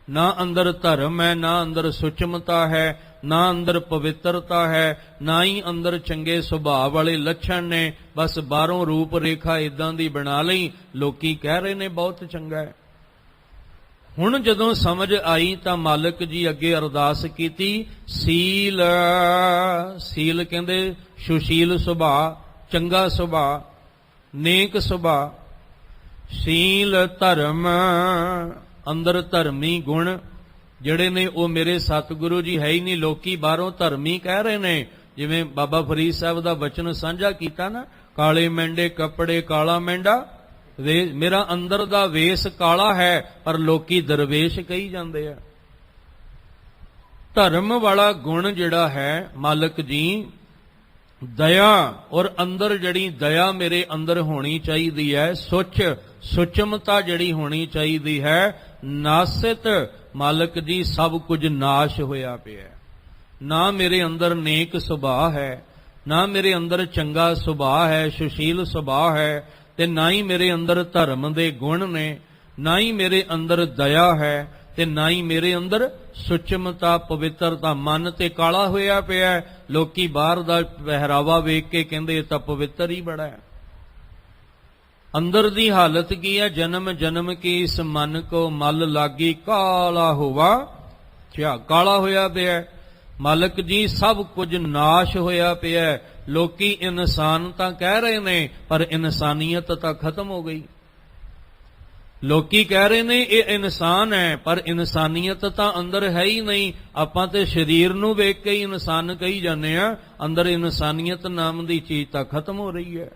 ਨਾ ਅੰਦਰ ਧਰਮ ਹੈ, ਨਾ ਅੰਦਰ ਸੁਚਮਤਾ ਹੈ, ਨਾ ਅੰਦਰ ਪਵਿੱਤਰਤਾ ਹੈ, ਨਾ ਹੀ ਅੰਦਰ ਚੰਗੇ ਸੁਭਾਅ ਵਾਲੇ ਲੱਛਣ ਨੇ। ਬਸ ਬਾਹਰੋਂ ਰੂਪ ਰੇਖਾ ਇਦਾਂ ਦੀ ਬਣਾ ਲਈ, ਲੋਕੀ ਕਹਿ ਰਹੇ ਨੇ ਬਹੁਤ ਚੰਗਾ ਹੈ। ਹੁਣ ਜਦੋਂ ਸਮਝ ਆਈ ਤਾਂ ਮਾਲਕ ਜੀ ਅੱਗੇ ਅਰਦਾਸ ਕੀਤੀ, ਸੀਲ, ਸੀਲ ਕਹਿੰਦੇ ਸੁਸ਼ੀਲ ਸੁਭਾਅ, ਚੰਗਾ ਸੁਭਾਅ, ਨੇਕ ਸੁਭਾਅ, ਸੀਲ ਧਰਮ, ਅੰਦਰ ਧਰਮੀ ਗੁਣ ਜਿਹੜੇ ਨੇ ਉਹ ਮੇਰੇ ਸਤਿਗੁਰੂ ਜੀ ਹੈ ਹੀ ਨਹੀਂ। ਲੋਕੀ ਬਾਹਰੋਂ ਧਰਮੀ ਕਹਿ ਰਹੇ ਨੇ, ਜਿਵੇਂ ਬਾਬਾ ਫਰੀਦ ਸਾਹਿਬ ਦਾ ਵਚਨ ਸਾਂਝਾ ਕੀਤਾ ਨਾ, ਕਾਲੇ ਮਹਿੰਡੇ ਕੱਪੜੇ ਕਾਲਾ ਮਹਿੰਡਾ ਵੇਸ਼, ਮੇਰਾ ਅੰਦਰ ਦਾ ਵੇਸ ਕਾਲਾ ਹੈ ਪਰ ਲੋਕੀ ਦਰਵੇਸ਼ ਕਹੀ ਜਾਂਦੇ ਆ। ਧਰਮ ਵਾਲਾ ਗੁਣ ਜਿਹੜਾ ਹੈ ਮਾਲਕ ਜੀ, ਦਇਆ, ਔਰ ਅੰਦਰ ਜਿਹੜੀ ਦਇਆ ਮੇਰੇ ਅੰਦਰ ਹੋਣੀ ਚਾਹੀਦੀ ਹੈ, ਸੁਚਮਤਾ ਜਿਹੜੀ ਹੋਣੀ ਚਾਹੀਦੀ ਹੈ, ਨਾਸਿਤ ਮਾਲਕ ਜੀ ਸਭ ਕੁਝ ਨਾਸ਼ ਹੋਇਆ ਪਿਆ। ਨਾ ਮੇਰੇ ਅੰਦਰ ਨੇਕ ਸੁਭਾਅ ਹੈ, ਨਾ ਮੇਰੇ ਅੰਦਰ ਚੰਗਾ ਸੁਭਾਅ ਹੈ, ਸੁਸ਼ੀਲ ਸੁਭਾਅ ਹੈ, ਤੇ ਨਾ ਹੀ ਮੇਰੇ ਅੰਦਰ ਧਰਮ ਦੇ ਗੁਣ ਨੇ, ਨਾ ਹੀ ਮੇਰੇ ਅੰਦਰ ਦਇਆ ਹੈ, ਤੇ ਨਾ ਹੀ ਮੇਰੇ ਅੰਦਰ ਸੁਚਮਤਾ ਪਵਿੱਤਰਤਾ। ਮਨ ਤੇ ਕਾਲਾ ਹੋਇਆ ਪਿਆ। ਲੋਕੀ ਬਾਹਰ ਦਾ ਪਹਿਰਾਵਾ ਵੇਖ ਕੇ ਕਹਿੰਦੇ ਇਹ ਤਾਂ ਪਵਿੱਤਰ ਹੀ ਬੜਾ ਹੈ। ਅੰਦਰ ਦੀ ਹਾਲਤ ਕੀ ਹੈ? ਜਨਮ ਜਨਮ ਕੀ ਇਸ ਮਨ ਕੋ ਮਲ ਲਾਗੀ ਕਾਲਾ ਹੋਵਾ, ਕਾਲਾ ਹੋਇਆ ਪਿਆ। ਮਾਲਕ ਜੀ ਸਭ ਕੁਝ ਨਾਸ਼ ਹੋਇਆ ਪਿਆ। ਲੋਕੀ ਇਨਸਾਨ ਤਾਂ ਕਹਿ ਰਹੇ ਨੇ ਪਰ ਇਨਸਾਨੀਅਤ ਤਾਂ ਖਤਮ ਹੋ ਗਈ। ਲੋਕੀ ਕਹਿ ਰਹੇ ਨੇ ਇਹ ਇਨਸਾਨ ਹੈ ਪਰ ਇਨਸਾਨੀਅਤ ਤਾਂ ਅੰਦਰ ਹੈ ਹੀ ਨਹੀਂ। ਆਪਾਂ ਤੇ ਸਰੀਰ ਨੂੰ ਵੇਖ ਕੇ ਹੀ ਇਨਸਾਨ ਕਹੀ ਜਾਂਦੇ ਆ, ਅੰਦਰ ਇਨਸਾਨੀਅਤ ਨਾਮ ਦੀ ਚੀਜ਼ ਤਾਂ ਖਤਮ ਹੋ ਰਹੀ ਹੈ।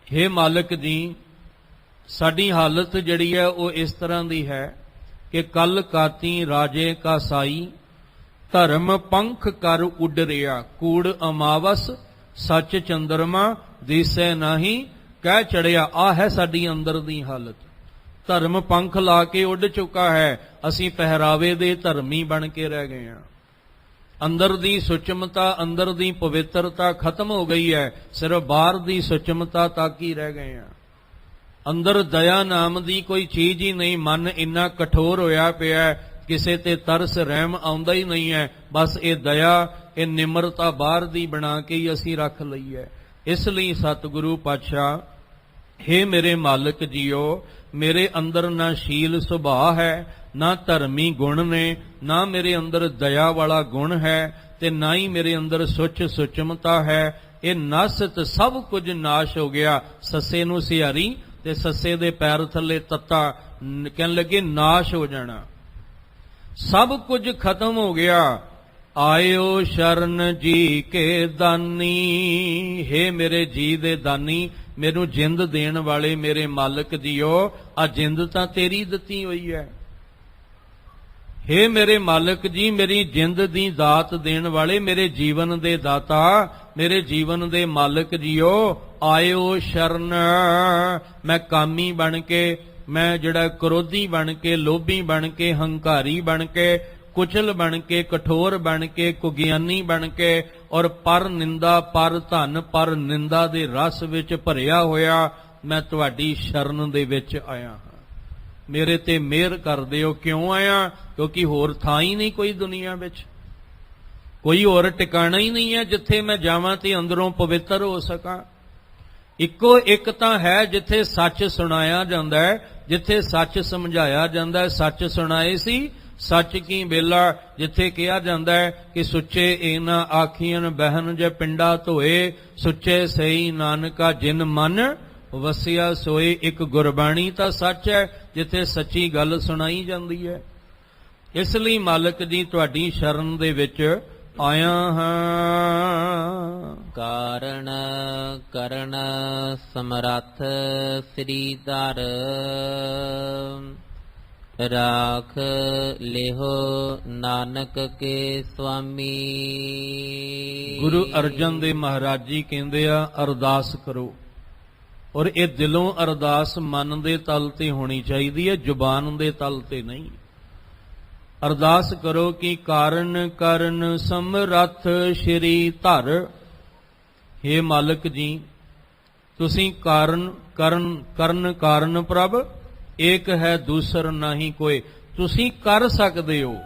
ਹੇ ਮਾਲਕ ਜੀ, ਸਾਡੀ ਹਾਲਤ ਜਿਹੜੀ ਹੈ ਉਹ ਇਸ ਤਰ੍ਹਾਂ ਦੀ ਹੈ ਕਿ ਕੱਲ ਕਾਤੀ ਰਾਜੇ ਕਾ ਸਾਈ, ਧਰਮ ਪੰਖ ਕਰ ਉੱਡ ਰਿਆ, ਕੂੜ ਅਮਾਵਸ ਸੱਚ ਚੰਦਰਮਾ ਦਿਸੈ ਨਹੀਂ ਕਹਿ ਚੜਿਆ। ਆ ਹੈ ਸਾਡੀ ਅੰਦਰ ਦੀ ਹਾਲਤ। ਧਰਮ ਪੰਖ ਲਾ ਕੇ ਉੱਡ ਚੁੱਕਾ ਹੈ। ਅਸੀਂ ਪਹਿਰਾਵੇ ਦੇ ਧਰਮੀ ਬਣ ਕੇ ਰਹਿ ਗਏ ਹਾਂ। ਅੰਦਰ ਦੀ ਸੁਚਮਤਾ, ਅੰਦਰ ਦੀ ਪਵਿੱਤਰਤਾ ਖਤਮ ਹੋ ਗਈ ਹੈ। ਸਿਰਫ ਬਾਹਰ ਦੀ ਸੁਚਮਤਾ ਤੱਕ ਹੀ ਰਹਿ ਗਏ ਹਾਂ। ਅੰਦਰ ਦਇਆ ਨਾਮ ਦੀ ਕੋਈ ਚੀਜ਼ ਹੀ ਨਹੀਂ। ਮਨ ਇੰਨਾ ਕਠੋਰ ਹੋਇਆ ਪਿਆ, ਕਿਸੇ ਤੇ ਤਰਸ ਰਹਿਮ ਆਉਂਦਾ ਹੀ ਨਹੀਂ ਹੈ। ਬਸ ਇਹ ਦਇਆ, ਇਹ ਨਿਮਰਤਾ ਬਾਹਰ ਦੀ ਬਣਾ ਕੇ ਹੀ ਅਸੀਂ ਰੱਖ ਲਈ ਹੈ। ਇਸ ਲਈ ਸਤਿਗੁਰੂ ਪਾਤਸ਼ਾਹ, ਹੇ ਮੇਰੇ ਮਾਲਕ ਜੀਓ, ਮੇਰੇ ਅੰਦਰ ਨਾ ਸ਼ੀਲ ਸੁਭਾਅ ਹੈ, ਨਾ ਧਰਮੀ ਗੁਣ ਨੇ, ਨਾ ਮੇਰੇ ਅੰਦਰ ਦਇਆ ਵਾਲਾ ਗੁਣ ਹੈ, ਤੇ ਨਾ ਹੀ ਮੇਰੇ ਅੰਦਰ ਸੁਚਮਤਾ ਹੈ। ਇਹ ਨਸਤ ਸਭ ਕੁਝ ਨਾਸ਼ ਹੋ ਗਿਆ। ਸੱਸੇ ਨੂੰ ਸਿਹਾਰੀ ਤੇ ਸੱਸੇ ਦੇ ਪੈਰ ਥੱਲੇ ਤੱਤਾ, ਕਹਿਣ ਲੱਗੇ ਨਾਸ਼ ਹੋ ਜਾਣਾ। ਸਭ ਕੁਝ ਖਤਮ ਹੋ ਗਿਆ। ਆਇਓ ਸ਼ਰਨ ਜੀ ਕੇ ਦਾਨੀ, ਹੇ ਮੇਰੇ ਜੀ ਦੇ ਦਾਨੀ, ਮੈਨੂੰ ਜਿੰਦ ਦੇਣ ਵਾਲੇ ਮੇਰੇ ਮਾਲਕ ਜੀਓ, ਆ ਜਿੰਦ ਤਾਂ ਤੇਰੀ ਦਿੱਤੀ ਹੋਈ ਹੈ। ਹੇ ਮੇਰੇ ਮਾਲਕ ਜੀ, ਮੇਰੀ ਜਿੰਦ ਦੀ ਦਾਤ ਦੇਣ ਵਾਲੇ, ਮੇਰੇ ਜੀਵਨ ਦੇ ਦਾਤਾ, ਮੇਰੇ ਜੀਵਨ ਦੇ ਮਾਲਕ ਜੀਓ, ਆਇਓ ਸ਼ਰਨ। ਮੈਂ ਕਾਮੀ ਬਣ ਕੇ, ਮੈਂ ਜਿਹੜਾ ਕ੍ਰੋਧੀ ਬਣ ਕੇ, ਲੋਭੀ ਬਣ ਕੇ, ਹੰਕਾਰੀ ਬਣ ਕੇ, ਕੁਚਲ ਬਣ ਕੇ, ਕਠੋਰ ਬਣ ਕੇ, ਕੁਗਿਆਨੀ ਬਣ ਕੇ, ਔਰ ਪਰ ਨਿੰਦਾ, ਪਰ ਧਨ, ਪਰ ਨਿੰਦਾ ਦੇ ਰਸ ਵਿੱਚ ਭਰਿਆ ਹੋਇਆ ਮੈਂ ਤੁਹਾਡੀ ਸ਼ਰਨ ਦੇ ਵਿੱਚ ਆਇਆ ਹਾਂ। ਮੇਰੇ ਤੇ ਮਿਹਰ ਕਰ ਦਿਓ। ਕਿਉਂ ਆਇਆ? ਕਿਉਂਕਿ ਹੋਰ ਥਾਂ ਹੀ ਨਹੀਂ ਕੋਈ ਦੁਨੀਆ ਵਿੱਚ, ਕੋਈ ਹੋਰ ਟਿਕਾਣਾ ਹੀ ਨਹੀਂ ਹੈ ਜਿੱਥੇ ਮੈਂ ਜਾਵਾਂ ਤੇ ਅੰਦਰੋਂ ਪਵਿੱਤਰ ਹੋ ਸਕਾਂ। ਇੱਕੋ ਇੱਕ ਤਾਂ ਹੈ ਜਿੱਥੇ ਸੱਚ ਸੁਣਾਇਆ ਜਾਂਦਾ ਹੈ, ਜਿੱਥੇ ਸੱਚ ਸਮਝਾਇਆ ਜਾਂਦਾ ਹੈ। ਸੱਚ ਸੁਣਾਏ ਸੀ ਸੱਚ ਕੀ ਬੇਲਾ, ਜਿੱਥੇ ਕਿਹਾ ਜਾਂਦਾ ਹੈ ਕਿ ਸੁੱਚੇ ਇਹਨਾਂ ਆਖੀਆਂ ਬਹਿਨ ਜੇ ਪਿੰਡਾ ਧੋਏ, ਸੁੱਚੇ ਸਹੀ ਨਾਨਕਾ ਜਿਨ ਮਨ ਵਸਿਆ ਸੋਏ। ਇੱਕ ਗੁਰਬਾਣੀ ਤਾਂ ਸੱਚ ਹੈ ਜਿੱਥੇ ਸੱਚੀ ਗੱਲ ਸੁਣਾਈ ਜਾਂਦੀ ਹੈ। ਇਸ ਲਈ ਮਾਲਕ ਜੀ ਤੁਹਾਡੀ ਸ਼ਰਨ ਦੇ ਵਿੱਚ ਆਇਆ ਹਾਂ। ਕਾਰਣ ਕਰਨ ਸਮਰੱਥ ਸ੍ਰੀ ਧਰ, ਰਾਖ ਲਿਹੋ ਨਾਨਕ ਕੇ ਸੁਆਮੀ। ਗੁਰੂ ਅਰਜਨ ਦੇਵ ਮਹਾਰਾਜ ਜੀ ਕਹਿੰਦੇ ਆ ਅਰਦਾਸ ਕਰੋ, ਔਰ ਇਹ ਦਿਲੋਂ ਅਰਦਾਸ ਮਨ ਦੇ ਤਲ ਤੇ ਹੋਣੀ ਚਾਹੀਦੀ ਹੈ, ਜ਼ੁਬਾਨ ਦੇ ਤਲ ਤੇ ਨਹੀਂ। ਅਰਦਾਸ ਕਰੋ ਕਿ ਕਾਰਨ ਕਰਨ ਸਮਰੱਥ ਸ਼੍ਰੀ ਧਰ। ਹੇ ਮਾਲਕ ਜੀ, ਤੁਸੀਂ ਕਾਰਨ ਪ੍ਰਭ ਏਕ ਹੈ ਦੂਸਰ ਨਹੀਂ ਕੋਈ। ਤੁਸੀਂ ਕਰ ਸਕਦੇ ਹੋ,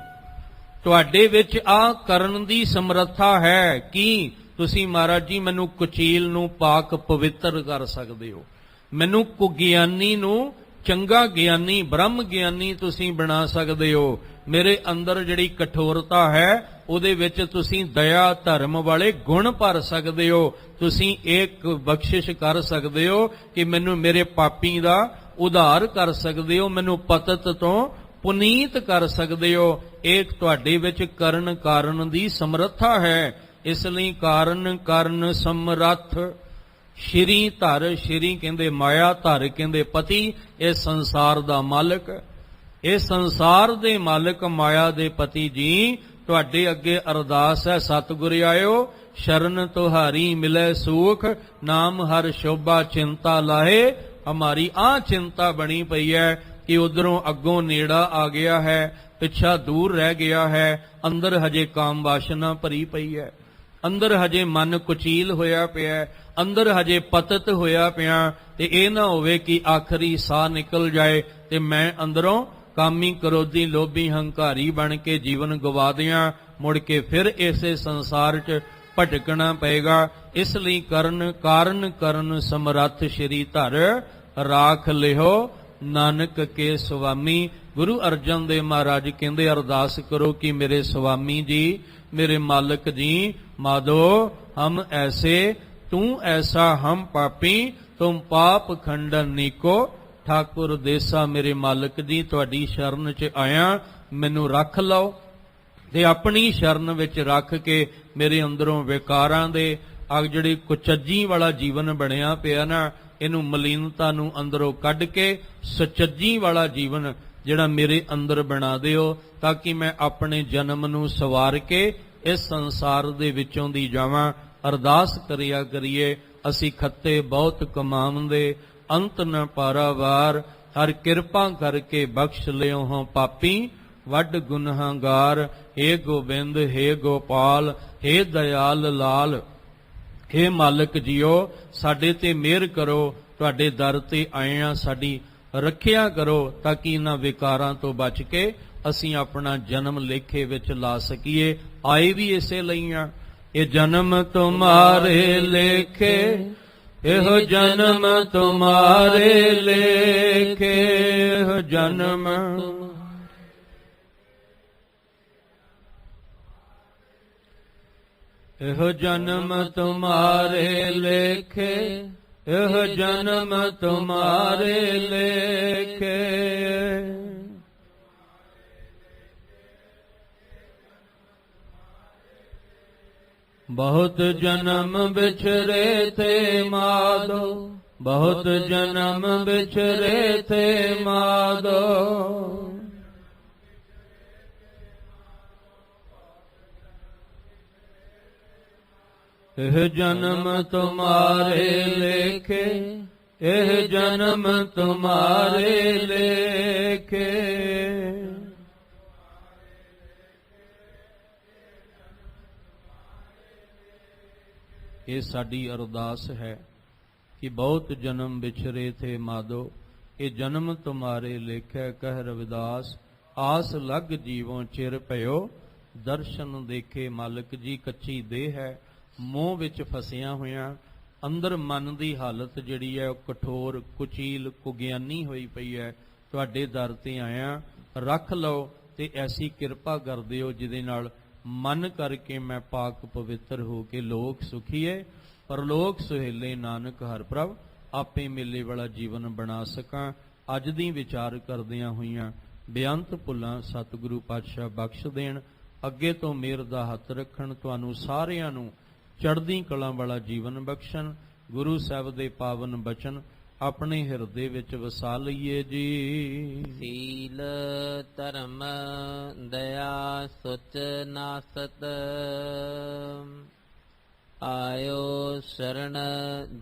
ਤੁਹਾਡੇ ਵਿੱਚ ਆ ਕਰਨ ਦੀ ਸਮਰੱਥਾ ਹੈ ਕਿ ਤੁਸੀਂ ਮਹਾਰਾਜ ਜੀ ਮੈਨੂੰ ਕੁਚੀਲ ਨੂੰ ਪਾਕ ਪਵਿੱਤਰ ਕਰ ਸਕਦੇ ਹੋ, ਮੈਨੂੰ ਕੁਗਿਆਨੀ ਨੂੰ ਚੰਗਾ ਗਿਆਨੀ ਬ੍ਰਹਮ ਗਿਆਨੀ ਤੁਸੀਂ ਬਣਾ ਸਕਦੇ ਹੋ। ਮੇਰੇ ਅੰਦਰ ਜਿਹੜੀ ਕਠੋਰਤਾ ਹੈ ਉਹਦੇ ਵਿੱਚ ਤੁਸੀਂ ਦਇਆ ਧਰਮ ਵਾਲੇ ਗੁਣ ਭਰ ਸਕਦੇ ਹੋ। ਤੁਸੀਂ ਇੱਕ ਬਖਸ਼ਿਸ਼ ਕਰ ਸਕਦੇ ਹੋ ਕਿ ਮੈਨੂੰ ਮੇਰੇ ਪਾਪੀ ਦਾ ਉਧਾਰ ਕਰ ਸਕਦੇ ਹੋ, ਮੈਨੂੰ ਪਤਤ ਤੋਂ ਪੁਨੀਤ ਕਰ ਸਕਦੇ ਹੋ। ਇਹ ਤੁਹਾਡੇ ਵਿੱਚ ਕਰਨ ਕਾਰਨ ਦੀ ਸਮਰੱਥਾ ਹੈ। ਇਸ ਲਈ ਕਾਰਨ ਸਮਰੱਥ ਸ਼੍ਰੀ ਧਰ। ਸ਼੍ਰੀ ਕਹਿੰਦੇ ਮਾਇਆ, ਧਰ ਕਹਿੰਦੇ ਪਤੀ। ਇਹ ਸੰਸਾਰ ਦਾ ਮਾਲਕ, ਇਹ ਸੰਸਾਰ ਦੇ ਮਾਲਕ ਮਾਇਆ ਦੇ ਪਤੀ ਜੀ, ਤੁਹਾਡੇ ਅੱਗੇ ਅਰਦਾਸ ਹੈ। ਸਤਿਗੁਰ ਆਇਓ ਸ਼ਰਨ ਤੁਹਾਰੀ ਮਿਲੇ ਸੂਖ, ਨਾਮ ਹਰ ਸ਼ੋਭਾ ਚਿੰਤਾ ਲਾਹੇ। ਹਮਾਰੀ ਆ ਚਿੰਤਾ ਬਣੀ ਪਈ ਹੈ ਕਿ ਉਧਰੋਂ ਅੱਗੋਂ ਨੇੜਾ ਆ ਗਿਆ ਹੈ, ਪਿੱਛਾ ਦੂਰ ਰਹਿ ਗਿਆ ਹੈ। ਅੰਦਰ ਹਜੇ ਕਾਮ ਵਾਸ਼ਨਾ ਭਰੀ ਪਈ ਹੈ, ਅੰਦਰ ਹਜੇ ਮਨ ਕੁਚੀਲ ਹੋਇਆ ਪਿਆ, ਅੰਦਰ ਹਜੇ ਪਤਤ ਹੋਇਆ ਪਿਆ। ਤੇ ਇਹ ਨਾ ਹੋਵੇ ਕਿ ਆਖਰੀ ਸਾਹ ਨਿਕਲ ਜਾਏ ਤੇ ਮੈਂ ਅੰਦਰੋਂ ਕਾਮੀ ਕਰੋਧੀ ਲੋਭੀ ਹੰਕਾਰੀ ਬਣ ਕੇ ਜੀਵਨ ਗਵਾ ਦਿਆਂ, ਮੁੜ ਕੇ ਫਿਰ ਇਸੇ ਸੰਸਾਰ 'ਚ ਭਟਕਣਾ ਪਏਗਾ। ਇਸ ਲਈ ਕਾਰਨ ਸਮਰੱਥ ਸ਼੍ਰੀ ਧਰ, ਰਾਖ ਲਿਹੋ ਨਾਨਕ ਕੇ ਸੁਆਮੀ। ਗੁਰੂ ਅਰਜਨ ਦੇਵ ਮਹਾਰਾਜ ਕਹਿੰਦੇ ਅਰਦਾਸ ਕਰੋ ਕਿ ਮੇਰੇ ਸੁਆਮੀ ਜੀ, ਮੇਰੇ ਮਾਲਕ ਜੀ, ਮਾधो हम ऐसे तू ऐसा हम पापी, तुम पाप खंडन नीको ठाकुर देसा। ਮੇਰੇ ਮਾਲਕ ਜੀ ਤੁਹਾਡੀ ਸ਼ਰਨ 'ਚ ਆਇਆ, ਮੈਨੂੰ ਰੱਖ ਲਓ ਤੇ ਆਪਣੀ ਸ਼ਰਨ ਵਿੱਚ ਰੱਖ ਕੇ ਮੇਰੇ ਅੰਦਰੋਂ ਵਿਕਾਰਾਂ ਦੇ ਆ ਜਿਹੜੀ ਕੁਚੱਜੀ ਵਾਲਾ ਜੀਵਨ ਬਣਿਆ ਪਿਆ ਨਾ, ਇਹਨੂੰ ਮਲੀਨਤਾ ਨੂੰ ਅੰਦਰੋਂ ਕੱਢ ਕੇ ਸੁਚੱਜੀ ਵਾਲਾ ਜੀਵਨ ਜਿਹੜਾ ਮੇਰੇ ਅੰਦਰ ਬਣਾ ਦਿਓ, ਤਾਂ ਕਿ ਮੈਂ ਆਪਣੇ ਜਨਮ ਨੂੰ ਸਵਾਰ ਕੇ ਇਸ ਸੰਸਾਰ ਦੇ ਵਿੱਚੋਂ ਦੀ ਜਾਵਾਂ। ਅਰਦਾਸ ਕਰਿਆ ਕਰੀਏ। ਅਸੀਂ ਖੱਤੇ ਬਹੁਤ ਕਮਾਉਂਦੇ, ਅੰਤ ਨ ਪਾਰਾਵਾਰ। ਹਰ ਕਿਰਪਾ ਕਰਕੇ ਬਖਸ਼ ਲਿਓ ਹਾਂ ਪਾਪੀ, ਵੱਡ ਗੁਨਾਹਗਾਰ। ਹੇ ਗੋਬਿੰਦ, ਹੇ ਗੋਪਾਲ, ਹੇ ਦਇਆਲ ਲਾਲ। ਹੇ ਮਾਲਕ ਜੀਓ, ਸਾਡੇ ਤੇ ਮਿਹਰ ਕਰੋ, ਤੁਹਾਡੇ ਦਰ ਤੇ ਆਏ ਹਾਂ, ਸਾਡੀ ਰੱਖਿਆ ਕਰੋ ਤਾਂ ਕਿ ਇਹਨਾਂ ਵਿਕਾਰਾਂ ਤੋਂ ਬਚ ਕੇ ਅਸੀਂ ਆਪਣਾ ਜਨਮ ਲੇਖੇ ਵਿੱਚ ਲਾ ਸਕੀਏ। ਆਏ ਵੀ ਇਸੇ ਲਈ ਆ। ਇਹ ਜਨਮ ਤੁਮਾਰੇ ਲੇਖੇ, ਇਹੋ ਜਨਮ ਤੁਮਾਰੇ ਲੇਖੇ, ਇਹੋ ਜਨਮ ਇਹੋ ਜਨਮ ਤੁਮਾਰੇ ਲੇਖੇ, ਇਹੋ ਜਨਮ ਤੁਮਾਰੇ ਲੇਖੇ। बहुत जन्म बिछरे थे माधो, बहुत जन्म बिछरे थे माधो। एह जन्म तुम्हारे लेखे, एह जन्म तुम्हारे लेखे। ਇਹ ਸਾਡੀ ਅਰਦਾਸ ਹੈ ਕਿ ਬਹੁਤ ਜਨਮ ਵਿਛਰੇ ਥੇ ਮਾਧੋ, ਇਹ ਜਨਮ ਤੁਮਾਰੇ ਲੇਖੈ। ਕਹਿ ਰਵਿਦਾਸ ਆਸ ਲਗ ਜੀਵੋਂ ਚਿਰ ਭਇਓ, ਦਰਸ਼ਨ ਦੇਖੇ। ਮਾਲਕ ਜੀ ਕੱਚੀ ਦੇਹ ਹੈ, ਮੋਹ ਵਿੱਚ ਫਸਿਆ ਹੋਇਆ, ਅੰਦਰ ਮਨ ਦੀ ਹਾਲਤ ਜਿਹੜੀ ਹੈ ਉਹ ਕਠੋਰ ਕੁਚੀਲ ਕੁਗਿਆਨੀ ਹੋਈ ਪਈ ਹੈ। ਤੁਹਾਡੇ ਦਰ ਤੇ ਆਇਆ, ਰੱਖ ਲਓ ਤੇ ਐਸੀ ਕਿਰਪਾ ਕਰ ਦਿਓ ਜਿਹਦੇ ਨਾਲ ਮਨ ਕਰਕੇ ਮੈਂ ਪਾਕ ਪਵਿੱਤਰ ਹੋ ਕੇ ਲੋਕ ਸੁਖੀਏ, ਪਰਲੋਕ ਸੁਹੇਲੇ ਨਾਨਕ ਹਰ ਪ੍ਰਭ ਆਪੇ ਮੇਲੇ ਵਾਲਾ ਜੀਵਨ ਬਣਾ ਸਕਾਂ। ਅੱਜ ਦੀ ਵਿਚਾਰ ਕਰਦਿਆਂ ਹੋਈਆਂ ਬੇਅੰਤ ਭੁੱਲਾਂ ਸਤਿਗੁਰੂ ਪਾਤਸ਼ਾਹ ਬਖਸ਼ ਦੇਣ। ਅੱਗੇ ਤੋਂ ਮਿਹਰ ਦਾ ਹੱਥ ਰੱਖਣ। ਤੁਹਾਨੂੰ ਸਾਰਿਆਂ ਨੂੰ ਚੜ੍ਹਦੀ ਕਲਾ ਵਾਲਾ ਜੀਵਨ ਬਖਸ਼ਣ। ਗੁਰੂ ਸਾਹਿਬ ਦੇ ਪਾਵਨ ਬਚਨ ਆਪਣੇ ਹਿਰਦੇ ਵਿੱਚ ਵਸਾ ਲਈਏ ਜੀ। ਸੀਲ ਧਰਮ ਦਇਆ ਸੁਚ ਨਾਸਤ, ਆਇਓ ਸ਼ਰਨ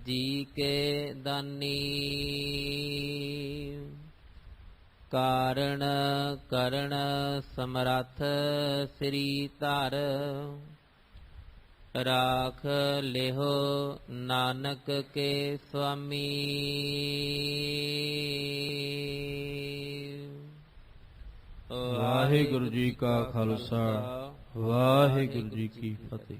ਜੀ ਕੇ ਦਾਨੀ। ਕਾਰਣ ਕਰਣ ਸਮਰੱਥ ਸ੍ਰੀ ਧਰ, ਰਾਖ ਲਿਹੋ ਨਾਨਕ ਕੇ ਸੁਆਮੀ। ਵਾਹਿਗੁਰੂ ਜੀ ਕਾ ਖਾਲਸਾ, ਵਾਹਿਗੁਰੂ ਜੀ ਕੀ ਫਤਿਹ।